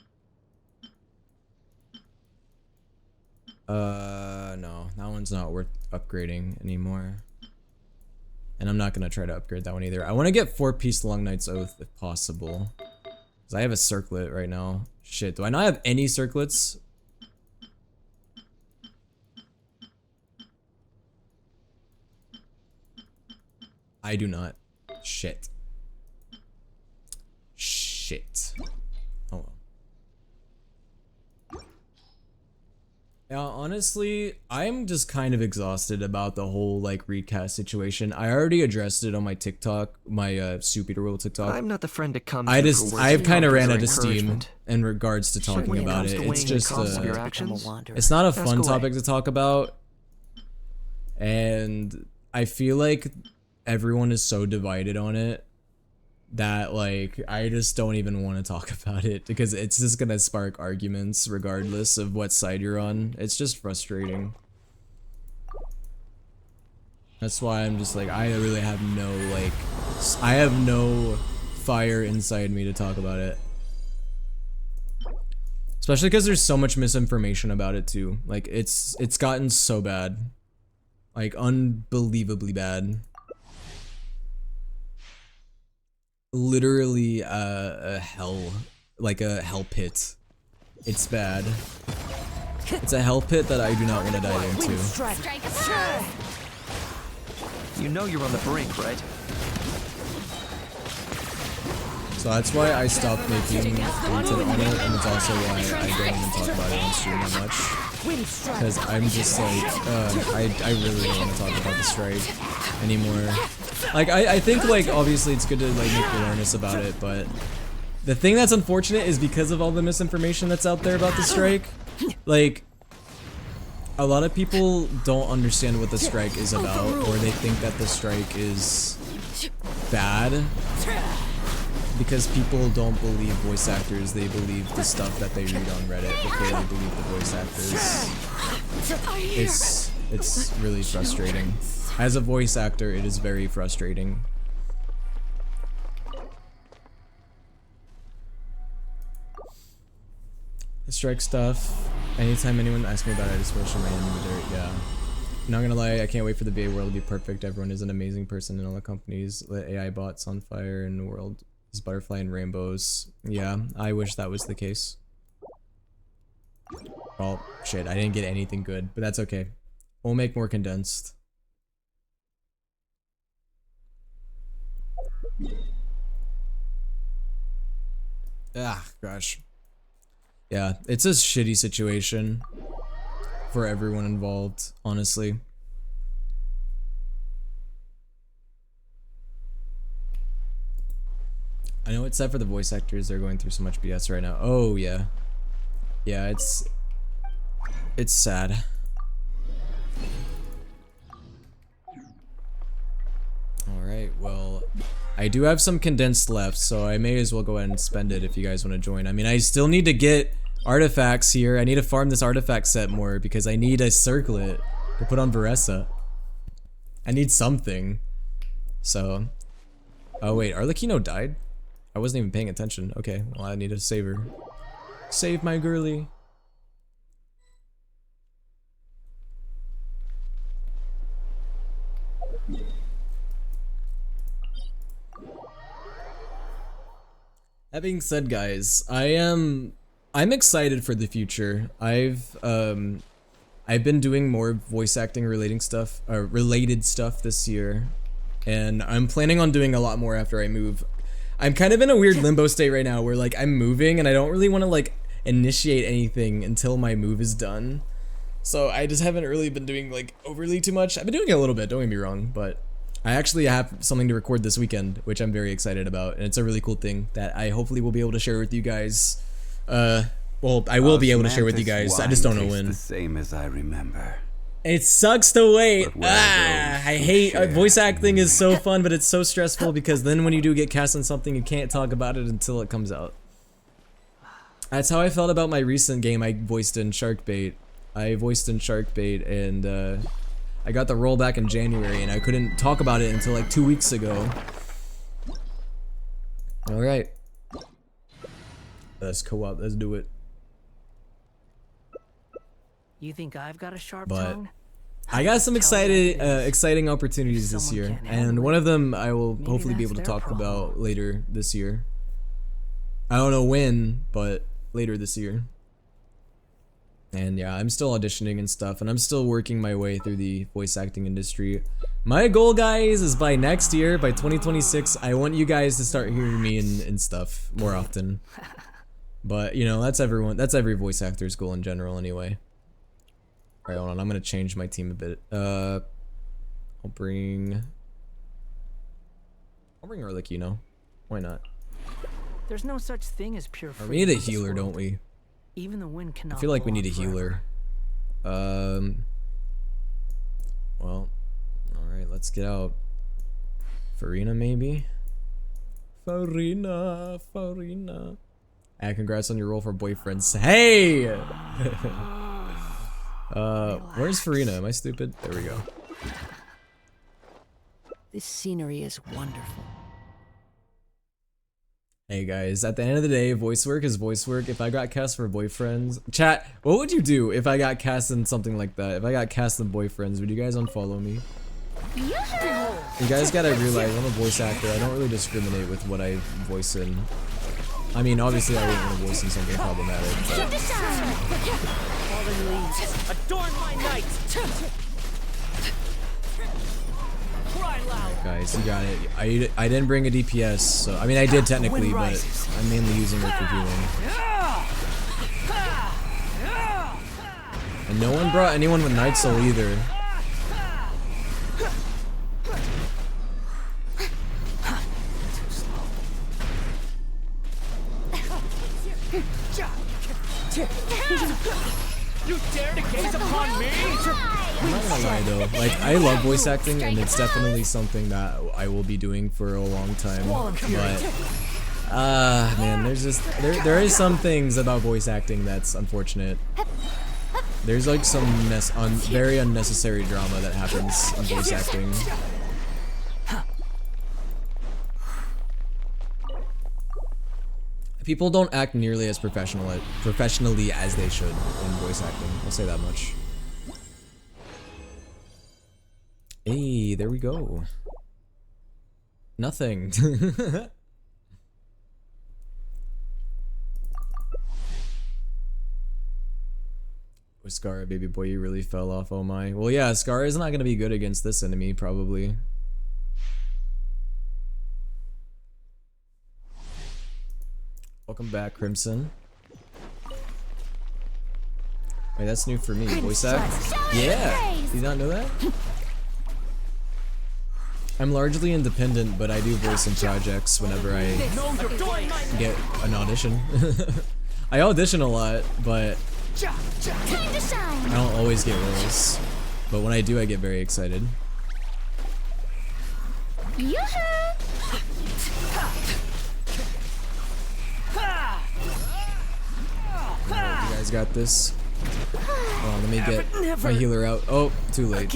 No, that one's not worth upgrading anymore. And I'm not gonna try to upgrade that one either. I want to get 4-piece Long Night's Oath if possible. Because I have a circlet right now. Shit, do I not have any circlets? I do not. Shit. Shit. Oh well. Yeah, honestly, I'm just kind of exhausted about the whole, like, recast situation. I already addressed it on my TikTok, my souleaterwill TikTok.
I'm not the friend to come
I
to
just,
for words
I've
of
kind of ran
confidence
out
or
of steam
encouragement.
in regards to talking
When it
about
comes
it.
to
It's
weighing the
just,
cost of your actions,
it's not a
ask
fun
away.
topic to talk about. And I feel like everyone is so divided on it that, like, I just don't even want to talk about it because it's just gonna spark arguments regardless of what side you're on. It's just frustrating. That's why I'm just like, I really have no, like, I have no fire inside me to talk about it. Especially because there's so much misinformation about it too. Like, it's gotten so bad. Like, unbelievably bad. Literally a hell, like a hell pit. It's bad. It's a hell pit that I do not want to dive into.
You know you're on the brink, right?
So that's why I stopped making content on it, and it's also why I don't even talk about it on stream that much. Because I'm just like, I really don't want to talk about the strike anymore. Like, I think, like, obviously it's good to, like, make awareness about it, but the thing that's unfortunate is because of all the misinformation that's out there about the strike, like, a lot of people don't understand what the strike is about, or they think that the strike is bad. Because people don't believe voice actors, they believe the stuff that they read on Reddit before they believe the voice actors. It's really frustrating. As a voice actor, it is very frustrating. Strike stuff. Anytime anyone asks me about it, I just wish my enemy dirt. Yeah. Not gonna lie, I can't wait for the VA world to be perfect. Everyone is an amazing person in all the companies. Let AI bots on fire and the world is butterfly and rainbows. Yeah, I wish that was the case. Well, shit, I didn't get anything good, but that's okay. We'll make more condensed. Ah, gosh. Yeah, it's a shitty situation for everyone involved, honestly. I know it's sad for the voice actors, they're going through so much BS right now. Oh, yeah. Yeah, it's sad. Alright, well, I do have some condensed left, so I may as well go ahead and spend it if you guys want to join. I mean, I still need to get artifacts here. I need to farm this artifact set more because I need a circlet to put on Varessa. I need something. So, oh wait, Arlecchino died? I wasn't even paying attention. Okay, well I need to save her. Save my girly. That being said, guys, I'm excited for the future. I've been doing more voice acting related stuff this year, and I'm planning on doing a lot more after I move. I'm kind of in a weird limbo state right now where like I'm moving and I don't really want to like initiate anything until my move is done. So I just haven't really been doing like overly too much. I've been doing a little bit, don't get me wrong, but I actually have something to record this weekend, which I'm very excited about, and it's a really cool thing that I hopefully will be able to share with you guys. Well, I will be able to share with you guys. I just don't know when.
The same as I remember.
It sucks to wait. I hate voice acting is so fun, but it's so stressful because then when you do get cast on something, you can't talk about it until it comes out. That's how I felt about my recent game I voiced in Sharkbait. And I got the role back in January and I couldn't talk about it until like 2 weeks ago. Alright. Let's co-op, let's do it.
You think I've got a sharp tongue?
I got some exciting opportunities this year, and one of them I will hopefully be able to talk about later this year. I don't know when, but later this year. And yeah, I'm still auditioning and stuff, and I'm still working my way through the voice acting industry. My goal, guys, is by next year, by 2026, I want you guys to start hearing me in stuff more often. But, you know, that's every voice actor's goal in general anyway. Alright, hold on, I'm gonna change my team a bit. I'll bring Arlecchino. Why not?
There's no such thing as pure freedom.
We need a healer, don't we?
Even the wind cannot.
I feel like we need a healer. Well, alright, let's get out. Farina, maybe? Farina. Congrats on your role for boyfriends. Hey! Where's Farina? Am I stupid? There we go.
This scenery is wonderful.
Hey guys, at the end of the day, voice work is voice work. If I got cast for boyfriends... Chat, what would you do if I got cast in something like that? If I got cast in boyfriends, would you guys unfollow me? You guys gotta realize I'm a voice actor. I don't really discriminate with what I voice in. I mean, obviously I wouldn't want to voice in something problematic, but...
Adorn my night.
Guys, you got it. I didn't bring a DPS, so I mean I did technically, but I'm mainly using it for healing. And no one brought anyone with Night Soul either.
You dare to gaze upon me?
I'm not gonna lie though, like I love voice acting and it's definitely something that I will be doing for a long time, but man, there's just there is some things about voice acting that's unfortunate. There's like some very unnecessary drama that happens in voice acting. People don't act nearly as professionally as they should in voice acting. I'll say that much. Hey, there we go. Nothing. With Scar, baby boy, you really fell off. Oh my. Well, yeah, Scar is not gonna be good against this enemy, probably. Welcome back, Crimson. Wait, that's new for me. Voice act? Yeah! Did you not know that? I'm largely independent, but I do voice in projects whenever I get an audition. I audition a lot, but I don't always get roles. But when I do, I get very excited. You guys got this. Oh, let me get my healer out. Oh, too late.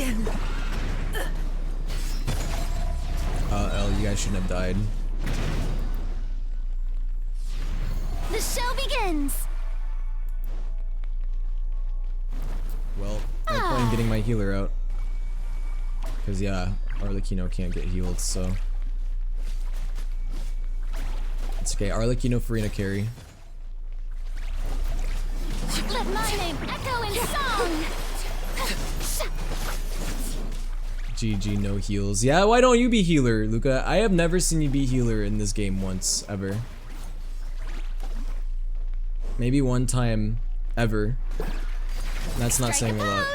L, you guys shouldn't have died.
The show begins. Well,
no point in getting my healer out. Cause yeah, Arlecchino can't get healed, so it's okay. Arlecchino, Farina carry.
Let my name echo in song.
GG, no heals. Yeah, why don't you be healer, Luca? I have never seen you be healer in this game once, ever. Maybe one time, ever. That's not saying a lot.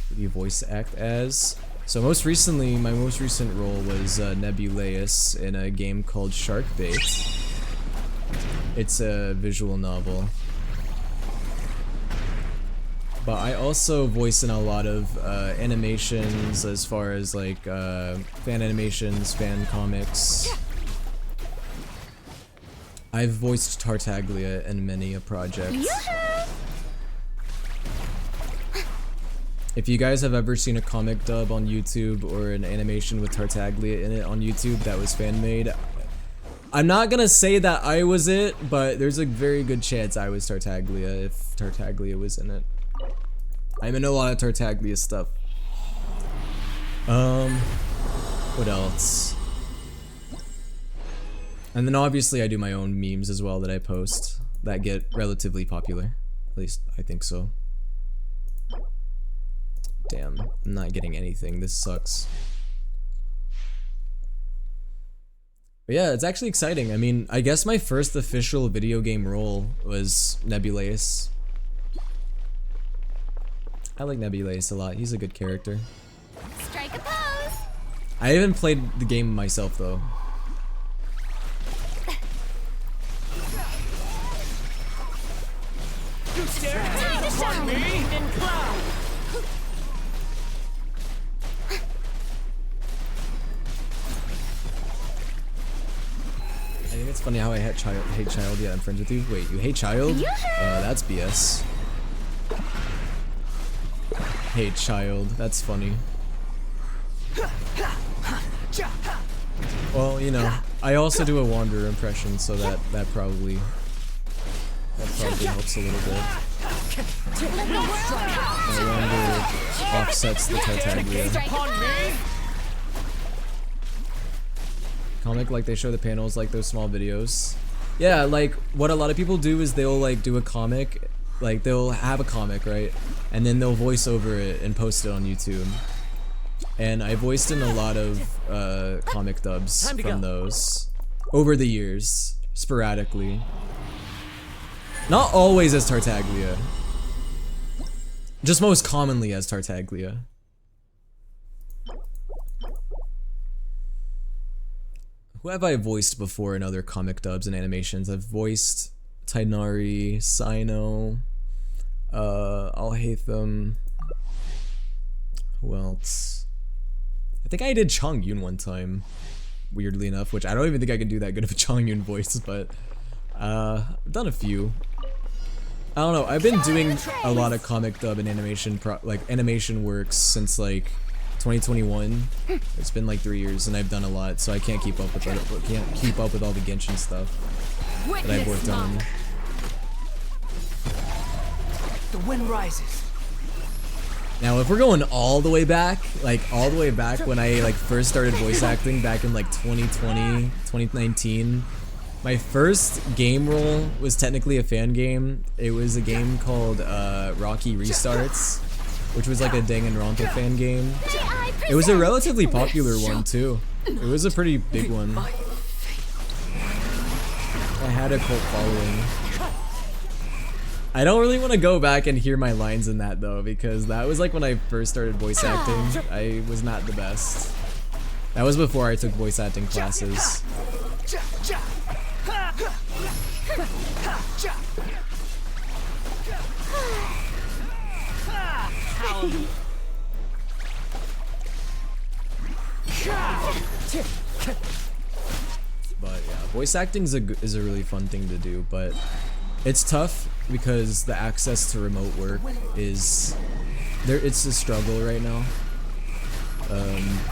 Who do you voice act as? So most recently, my most recent role was Nebulaeus in a game called Sharkbait. It's a visual novel. But I also voice in a lot of animations, as far as like fan animations, fan comics. I've voiced Tartaglia in many a project. If you guys have ever seen a comic dub on YouTube or an animation with Tartaglia in it on YouTube that was fan made, I'm not gonna say that I was it, but there's a very good chance I was Tartaglia if Tartaglia was in it. I'm in a lot of Tartaglia stuff. What else? And then obviously I do my own memes as well that I post that get relatively popular. At least I think so. Damn, I'm not getting anything. This sucks. But yeah, it's actually exciting. I mean, I guess my first official video game role was Nebulaeus. I like Nebulaeus a lot. He's a good character.
Strike a pose.
I haven't played the game myself though.
Time to shine. In cloud.
I think it's funny how I hate child yet I'm friends with you. Wait, you hate child? That's BS. Hate child. That's funny. Well, you know, I also do a Wanderer impression, so that probably helps a little bit. My Wanderer offsets the Tartaglia. Comic, like they show the panels, like those small videos. Yeah, like what a lot of people do is they'll like do a comic, like they'll have a comic, right? And then they'll voice over it and post it on YouTube. And I voiced in a lot of comic dubs from those over the years, sporadically. Not always as Tartaglia. Just most commonly as Tartaglia. Who have I voiced before in other comic dubs and animations? I've voiced Tainari, Sino, Alhaitham. Who else? I think I did Chongyun one time, weirdly enough, which I don't even think I can do that good of a Chongyun voice, but I've done a few. I don't know, I've been doing a lot of comic dub and animation animation works since like 2021. It's been like 3 years, and I've done a lot, so I can't keep up with all the Genshin stuff that I've worked on.
The wind rises.
Now, if we're going all the way back, like all the way back when I like first started voice acting back in like 2020, 2019, my first game role was technically a fan game. It was a game called Rocky Restarts, which was like a Danganronpa fan game. It was a relatively popular one too. It was a pretty big one. I had a cult following. I don't really want to go back and hear my lines in that though, because that was like when I first started voice acting. I was not the best. That was before I took voice acting classes. But yeah, voice acting is a really fun thing to do, but it's tough because the access to remote work is there. It's a struggle right now.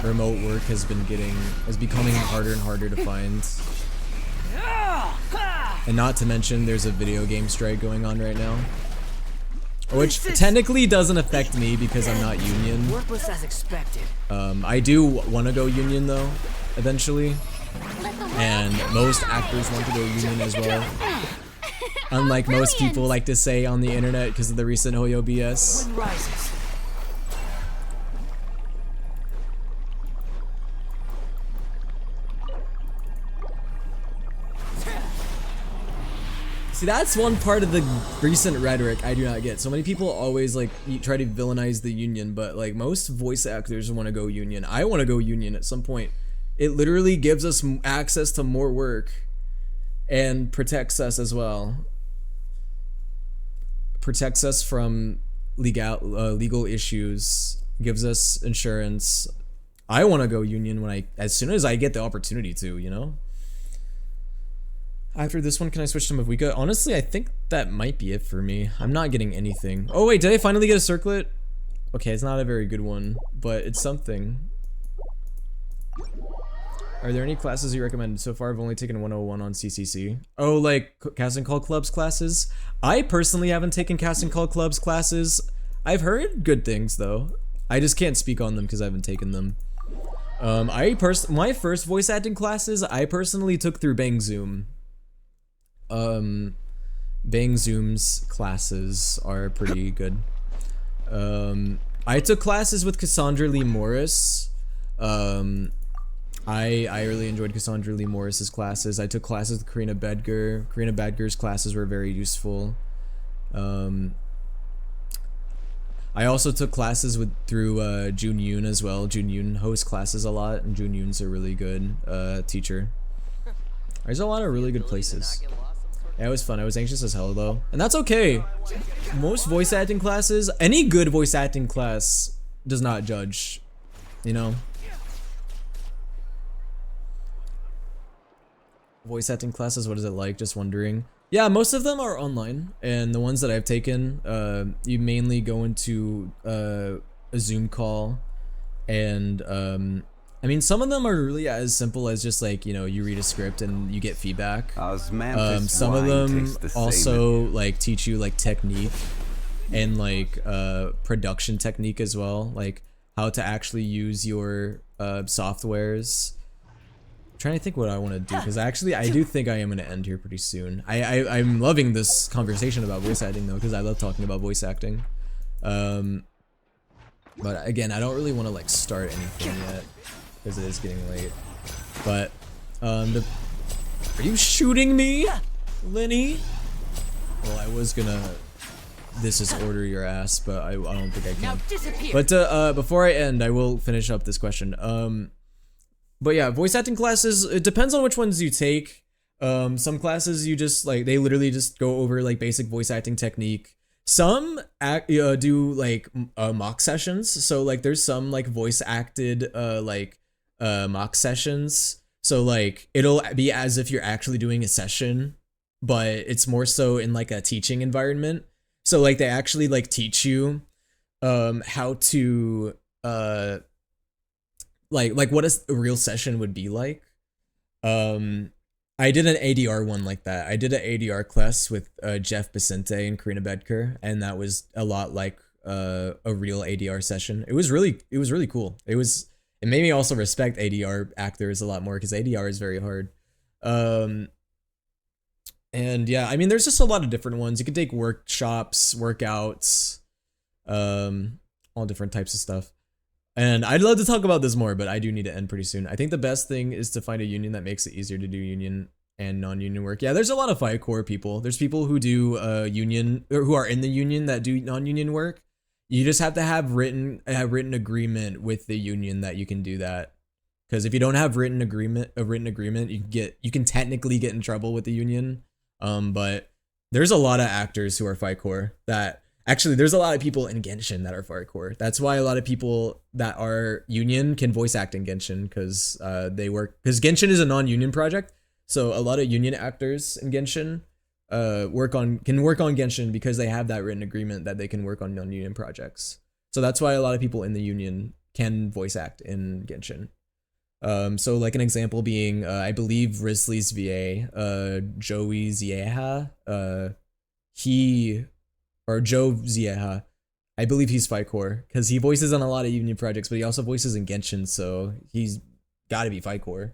Remote work is becoming harder and harder to find. And not to mention there's a video game strike going on right now, which technically doesn't affect me because I'm not union.
Worthless as expected.
I do want to go union though, eventually. And most actors want to go union as well. Unlike most people like to say on the internet because of the recent Hoyo BS.
Wind rises.
See, that's one part of the recent rhetoric I do not get. So many people always like try to villainize the union, but like most voice actors want to go union. I want to go union at some point. It literally gives us access to more work and protects us as well. Protects us from legal issues, gives us insurance. I want to go union as soon as I get the opportunity to, you know? After this one, can I switch to Mavuika? Honestly, I think that might be it for me. I'm not getting anything. Oh wait, did I finally get a circlet? Okay, it's not a very good one, but it's something. Are there any classes you recommend? So far, I've only taken 101 on CCC. Oh, like casting call clubs classes? I personally haven't taken casting call clubs classes. I've heard good things though. I just can't speak on them because I haven't taken them. My first voice acting classes, I personally took through Bang Zoom. Bang Zoom's classes are pretty good. I took classes with Cassandra Lee Morris. I really enjoyed Cassandra Lee Morris's classes. I took classes with Karina Bedgar. Karina Bedgar's classes were very useful. I also took classes through Jun Yoon as well. Jun Yoon hosts classes a lot, and Jun Yoon's a really good teacher. There's a lot of really good places. Yeah, it was fun. I was anxious as hell though, and that's okay. Most voice acting classes, any good voice acting class does not judge, you know? Voice acting classes, what is it like? Just wondering. Yeah, most of them are online, and the ones that I've taken, you mainly go into a Zoom call, and I mean, some of them are really as simple as just like, you know, you read a script and you get feedback. Some of them also like teach you like technique and like production technique as well, like how to actually use your softwares. I'm trying to think what I want to do, because actually I do think I am going to end here pretty soon. I'm loving this conversation about voice acting though, because I love talking about voice acting. But again, I don't really want to like start anything yet, because it is getting late. But are you shooting me, Lenny? Well, I was gonna this is order your ass, but I don't think I can. But before I end, I will finish up this question. But yeah, voice acting classes, it depends on which ones you take. Some classes you just like, they literally just go over like basic voice acting technique. Some do like mock sessions. So like there's some like voice acted mock sessions. So like it'll be as if you're actually doing a session, but it's more so in like a teaching environment. So like they actually like teach you how to like what a real session would be like. I did an ADR one like that. I did an ADR class with Jeff Vicente and Karina Bedker, and that was a lot like a real ADR session. It was really cool. It made me also respect ADR actors a lot more because ADR is very hard. And yeah, I mean, there's just a lot of different ones. You could take workshops, workouts, all different types of stuff. And I'd love to talk about this more, but I do need to end pretty soon. I think the best thing is to find a union that makes it easier to do union and non-union work. Yeah, there's a lot of Fight Corps people. There's people who do union, or who are in the union that do non-union work. You just have to have written agreement with the union that you can do that. Because if you don't have a written agreement, you can technically get in trouble with the union. But there's a lot of actors who are Fight Corps that actually, there's a lot of people in Genshin that are Fight Corps. That's why a lot of people that are union can voice act in Genshin, because because Genshin is a non-union project. So a lot of union actors in Genshin can work on Genshin because they have that written agreement that they can work on non-union projects. So that's why a lot of people in the union can voice act in Genshin. So like an example being, I believe Risley's VA, Joey Zieha, Joe Zieha, I believe he's Fight Corps because he voices on a lot of union projects, but he also voices in Genshin, so he's got to be Fight Corps.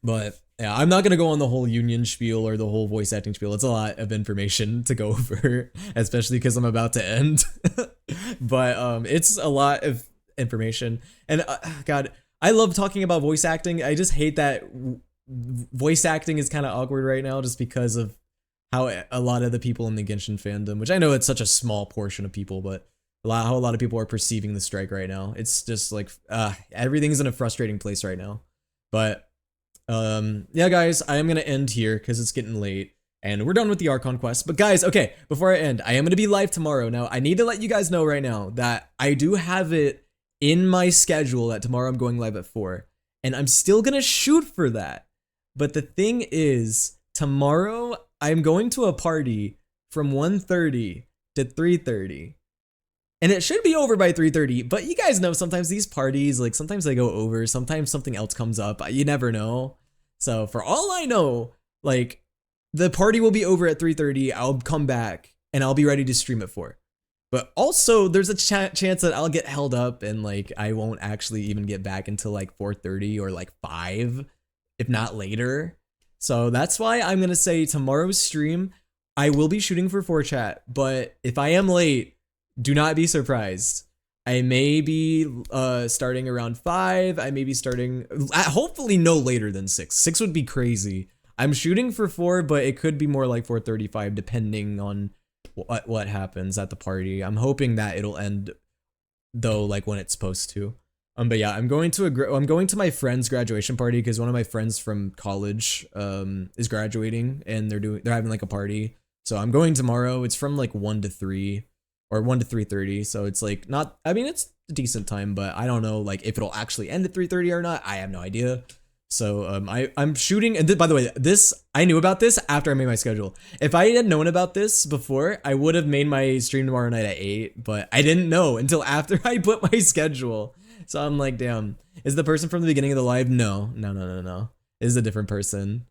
But yeah, I'm not gonna go on the whole union spiel or the whole voice acting spiel. It's a lot of information to go over, especially because I'm about to end. But it's a lot of information, and God, I love talking about voice acting. I just hate that voice acting is kind of awkward right now, just because of how a lot of the people in the Genshin fandom, which I know it's such a small portion of people, but how a lot of people are perceiving the strike right now. It's just like everything's in a frustrating place right now. But yeah, guys, I am gonna end here because it's getting late and we're done with the Archon quest. But guys, okay, before I end, I am gonna be live tomorrow. Now, I need to let you guys know right now that I do have it in my schedule that tomorrow I'm going live at 4, and I'm still gonna shoot for that. But the thing is, tomorrow I'm going to a party from 1:30 to 3:30. And it should be over by 3:30, but you guys know sometimes these parties, like sometimes they go over, sometimes something else comes up, you never know. So for all I know, like the party will be over at 3:30, I'll come back and I'll be ready to stream at 4. But also there's a chance that I'll get held up and like I won't actually even get back until like 4:30 or like 5, if not later. So that's why I'm gonna say tomorrow's stream, I will be shooting for 4chat, but if I am late, do not be surprised. I may be starting around 5. I may be starting hopefully no later than 6. 6 would be crazy. I'm shooting for 4, but it could be more like 4:35 depending on what happens at the party. I'm hoping that it'll end though like when it's supposed to. But yeah, I'm going to my friend's graduation party because one of my friends from college is graduating and they're having like a party. So I'm going tomorrow. It's from like 1 to 3. Or 1 to 3:30, so it's like not, I mean, it's a decent time, but I don't know like if it'll actually end at 3:30 or not. I have no idea. So I'm shooting, and by the way, I knew about this after I made my schedule. If I had known about this before, I would have made my stream tomorrow night at 8, but I didn't know until after I put my schedule. So I'm like, damn, is the person from the beginning of the live? No. It is a different person.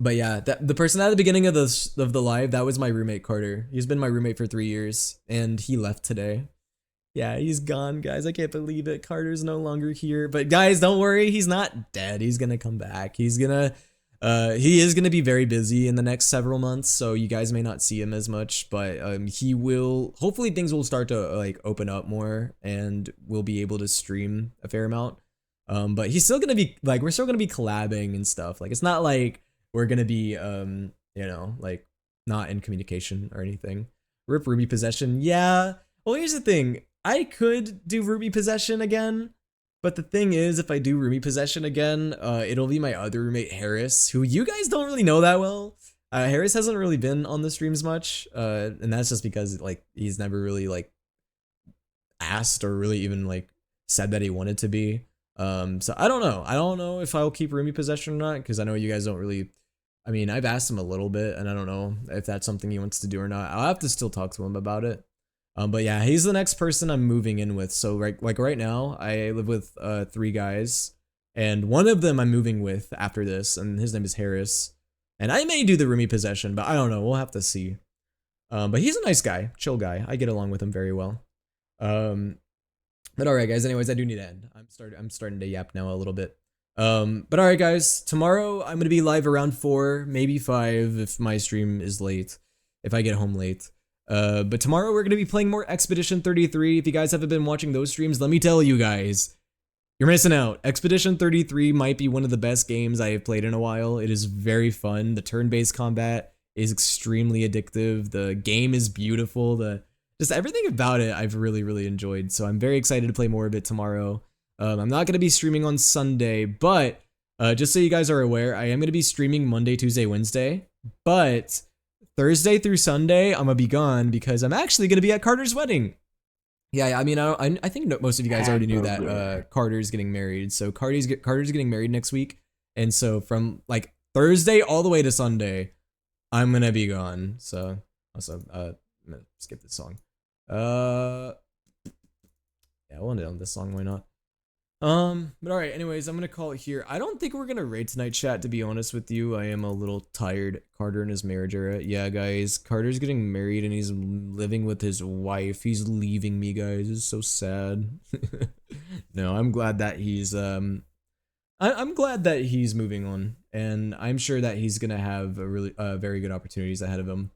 But yeah, the person at the beginning of the live, that was my roommate Carter. He's been my roommate for 3 years, and he left today. Yeah, he's gone, guys. I can't believe it. Carter's no longer here. But guys, don't worry. He's not dead. He's gonna come back. He is gonna be very busy in the next several months, so you guys may not see him as much. But he will. Hopefully, things will start to like open up more, and we'll be able to stream a fair amount. But he's still gonna be like, we're still gonna be collabing and stuff. Like, it's not like we're gonna be, like not in communication or anything. Rip Ruby Possession. Yeah. Well, here's the thing. I could do Ruby Possession again, but the thing is, if I do Ruby Possession again, it'll be my other roommate Harris, who you guys don't really know that well. Harris hasn't really been on the streams much, and that's just because like he's never really like asked or really even like said that he wanted to be. So I don't know. I don't know if I'll keep Ruby Possession or not, because I know you guys don't really. I mean, I've asked him a little bit, and I don't know if that's something he wants to do or not. I'll have to still talk to him about it. But yeah, he's the next person I'm moving in with. So right now, I live with 3 guys, and one of them I'm moving with after this, and his name is Harris. And I may do the roomie possession, but I don't know. We'll have to see. But he's a nice guy, chill guy. I get along with him very well. But all right, guys. Anyways, I do need to end. I'm starting to yap now a little bit. But all right, guys. Tomorrow I'm gonna be live around 4, maybe 5 if my stream is late, if I get home late. But tomorrow we're gonna be playing more Expedition 33. If you guys haven't been watching those streams, let me tell you guys, you're missing out. Expedition 33 might be one of the best games I have played in a while. It is very fun. The turn-based combat is extremely addictive. The game is beautiful. Just everything about it I've really enjoyed. So I'm very excited to play more of it tomorrow. I'm not gonna be streaming on Sunday, but just so you guys are aware, I am gonna be streaming Monday, Tuesday, Wednesday, but Thursday through Sunday, I'm gonna be gone because I'm actually gonna be at Carter's wedding. Yeah, I mean, I think most of you guys already knew that Carter's getting married. So Carter's getting married next week, and so from like Thursday all the way to Sunday, I'm gonna be gone. So also, I'm gonna skip this song. Yeah, we'll end it on this song. Why not? But all right. Anyways, I'm gonna call it here. I don't think we're gonna raid tonight, chat. To be honest with you, I am a little tired. Carter and his marriage era. Yeah, guys. Carter's getting married and he's living with his wife. He's leaving me, guys. It's so sad. No, I'm glad that he's I'm glad that he's moving on, and I'm sure that he's gonna have a really very good opportunities ahead of him.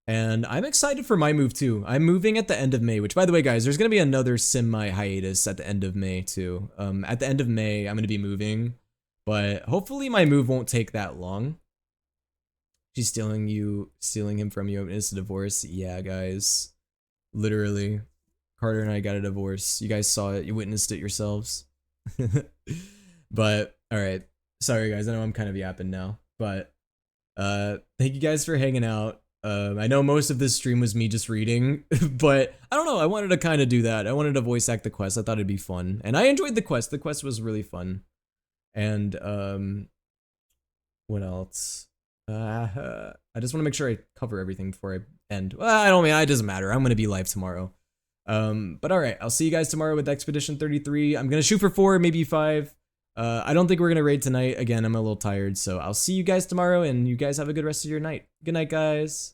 And I'm excited for my move too. I'm moving at the end of May, which, by the way, guys, there's gonna be another semi-hiatus at the end of May too. At the end of May, I'm gonna be moving, but hopefully my move won't take that long. She's stealing him from you. It's a divorce. Yeah, guys, literally, Carter and I got a divorce. You guys saw it. You witnessed it yourselves. But all right, sorry guys. I know I'm kind of yapping now, but thank you guys for hanging out. I know most of this stream was me just reading, but I don't know, I wanted to kind of do that. I wanted to voice act the quest. I thought it'd be fun, and I enjoyed the quest. The quest was really fun. And what else? I just want to make sure I cover everything before I end. Well, I don't mean, it doesn't matter. I'm gonna be live tomorrow. But all right, I'll see you guys tomorrow with Expedition 33. I'm gonna shoot for 4, maybe 5. I don't think we're gonna raid tonight. Again, I'm a little tired, so I'll see you guys tomorrow, and you guys have a good rest of your night. Good night, guys.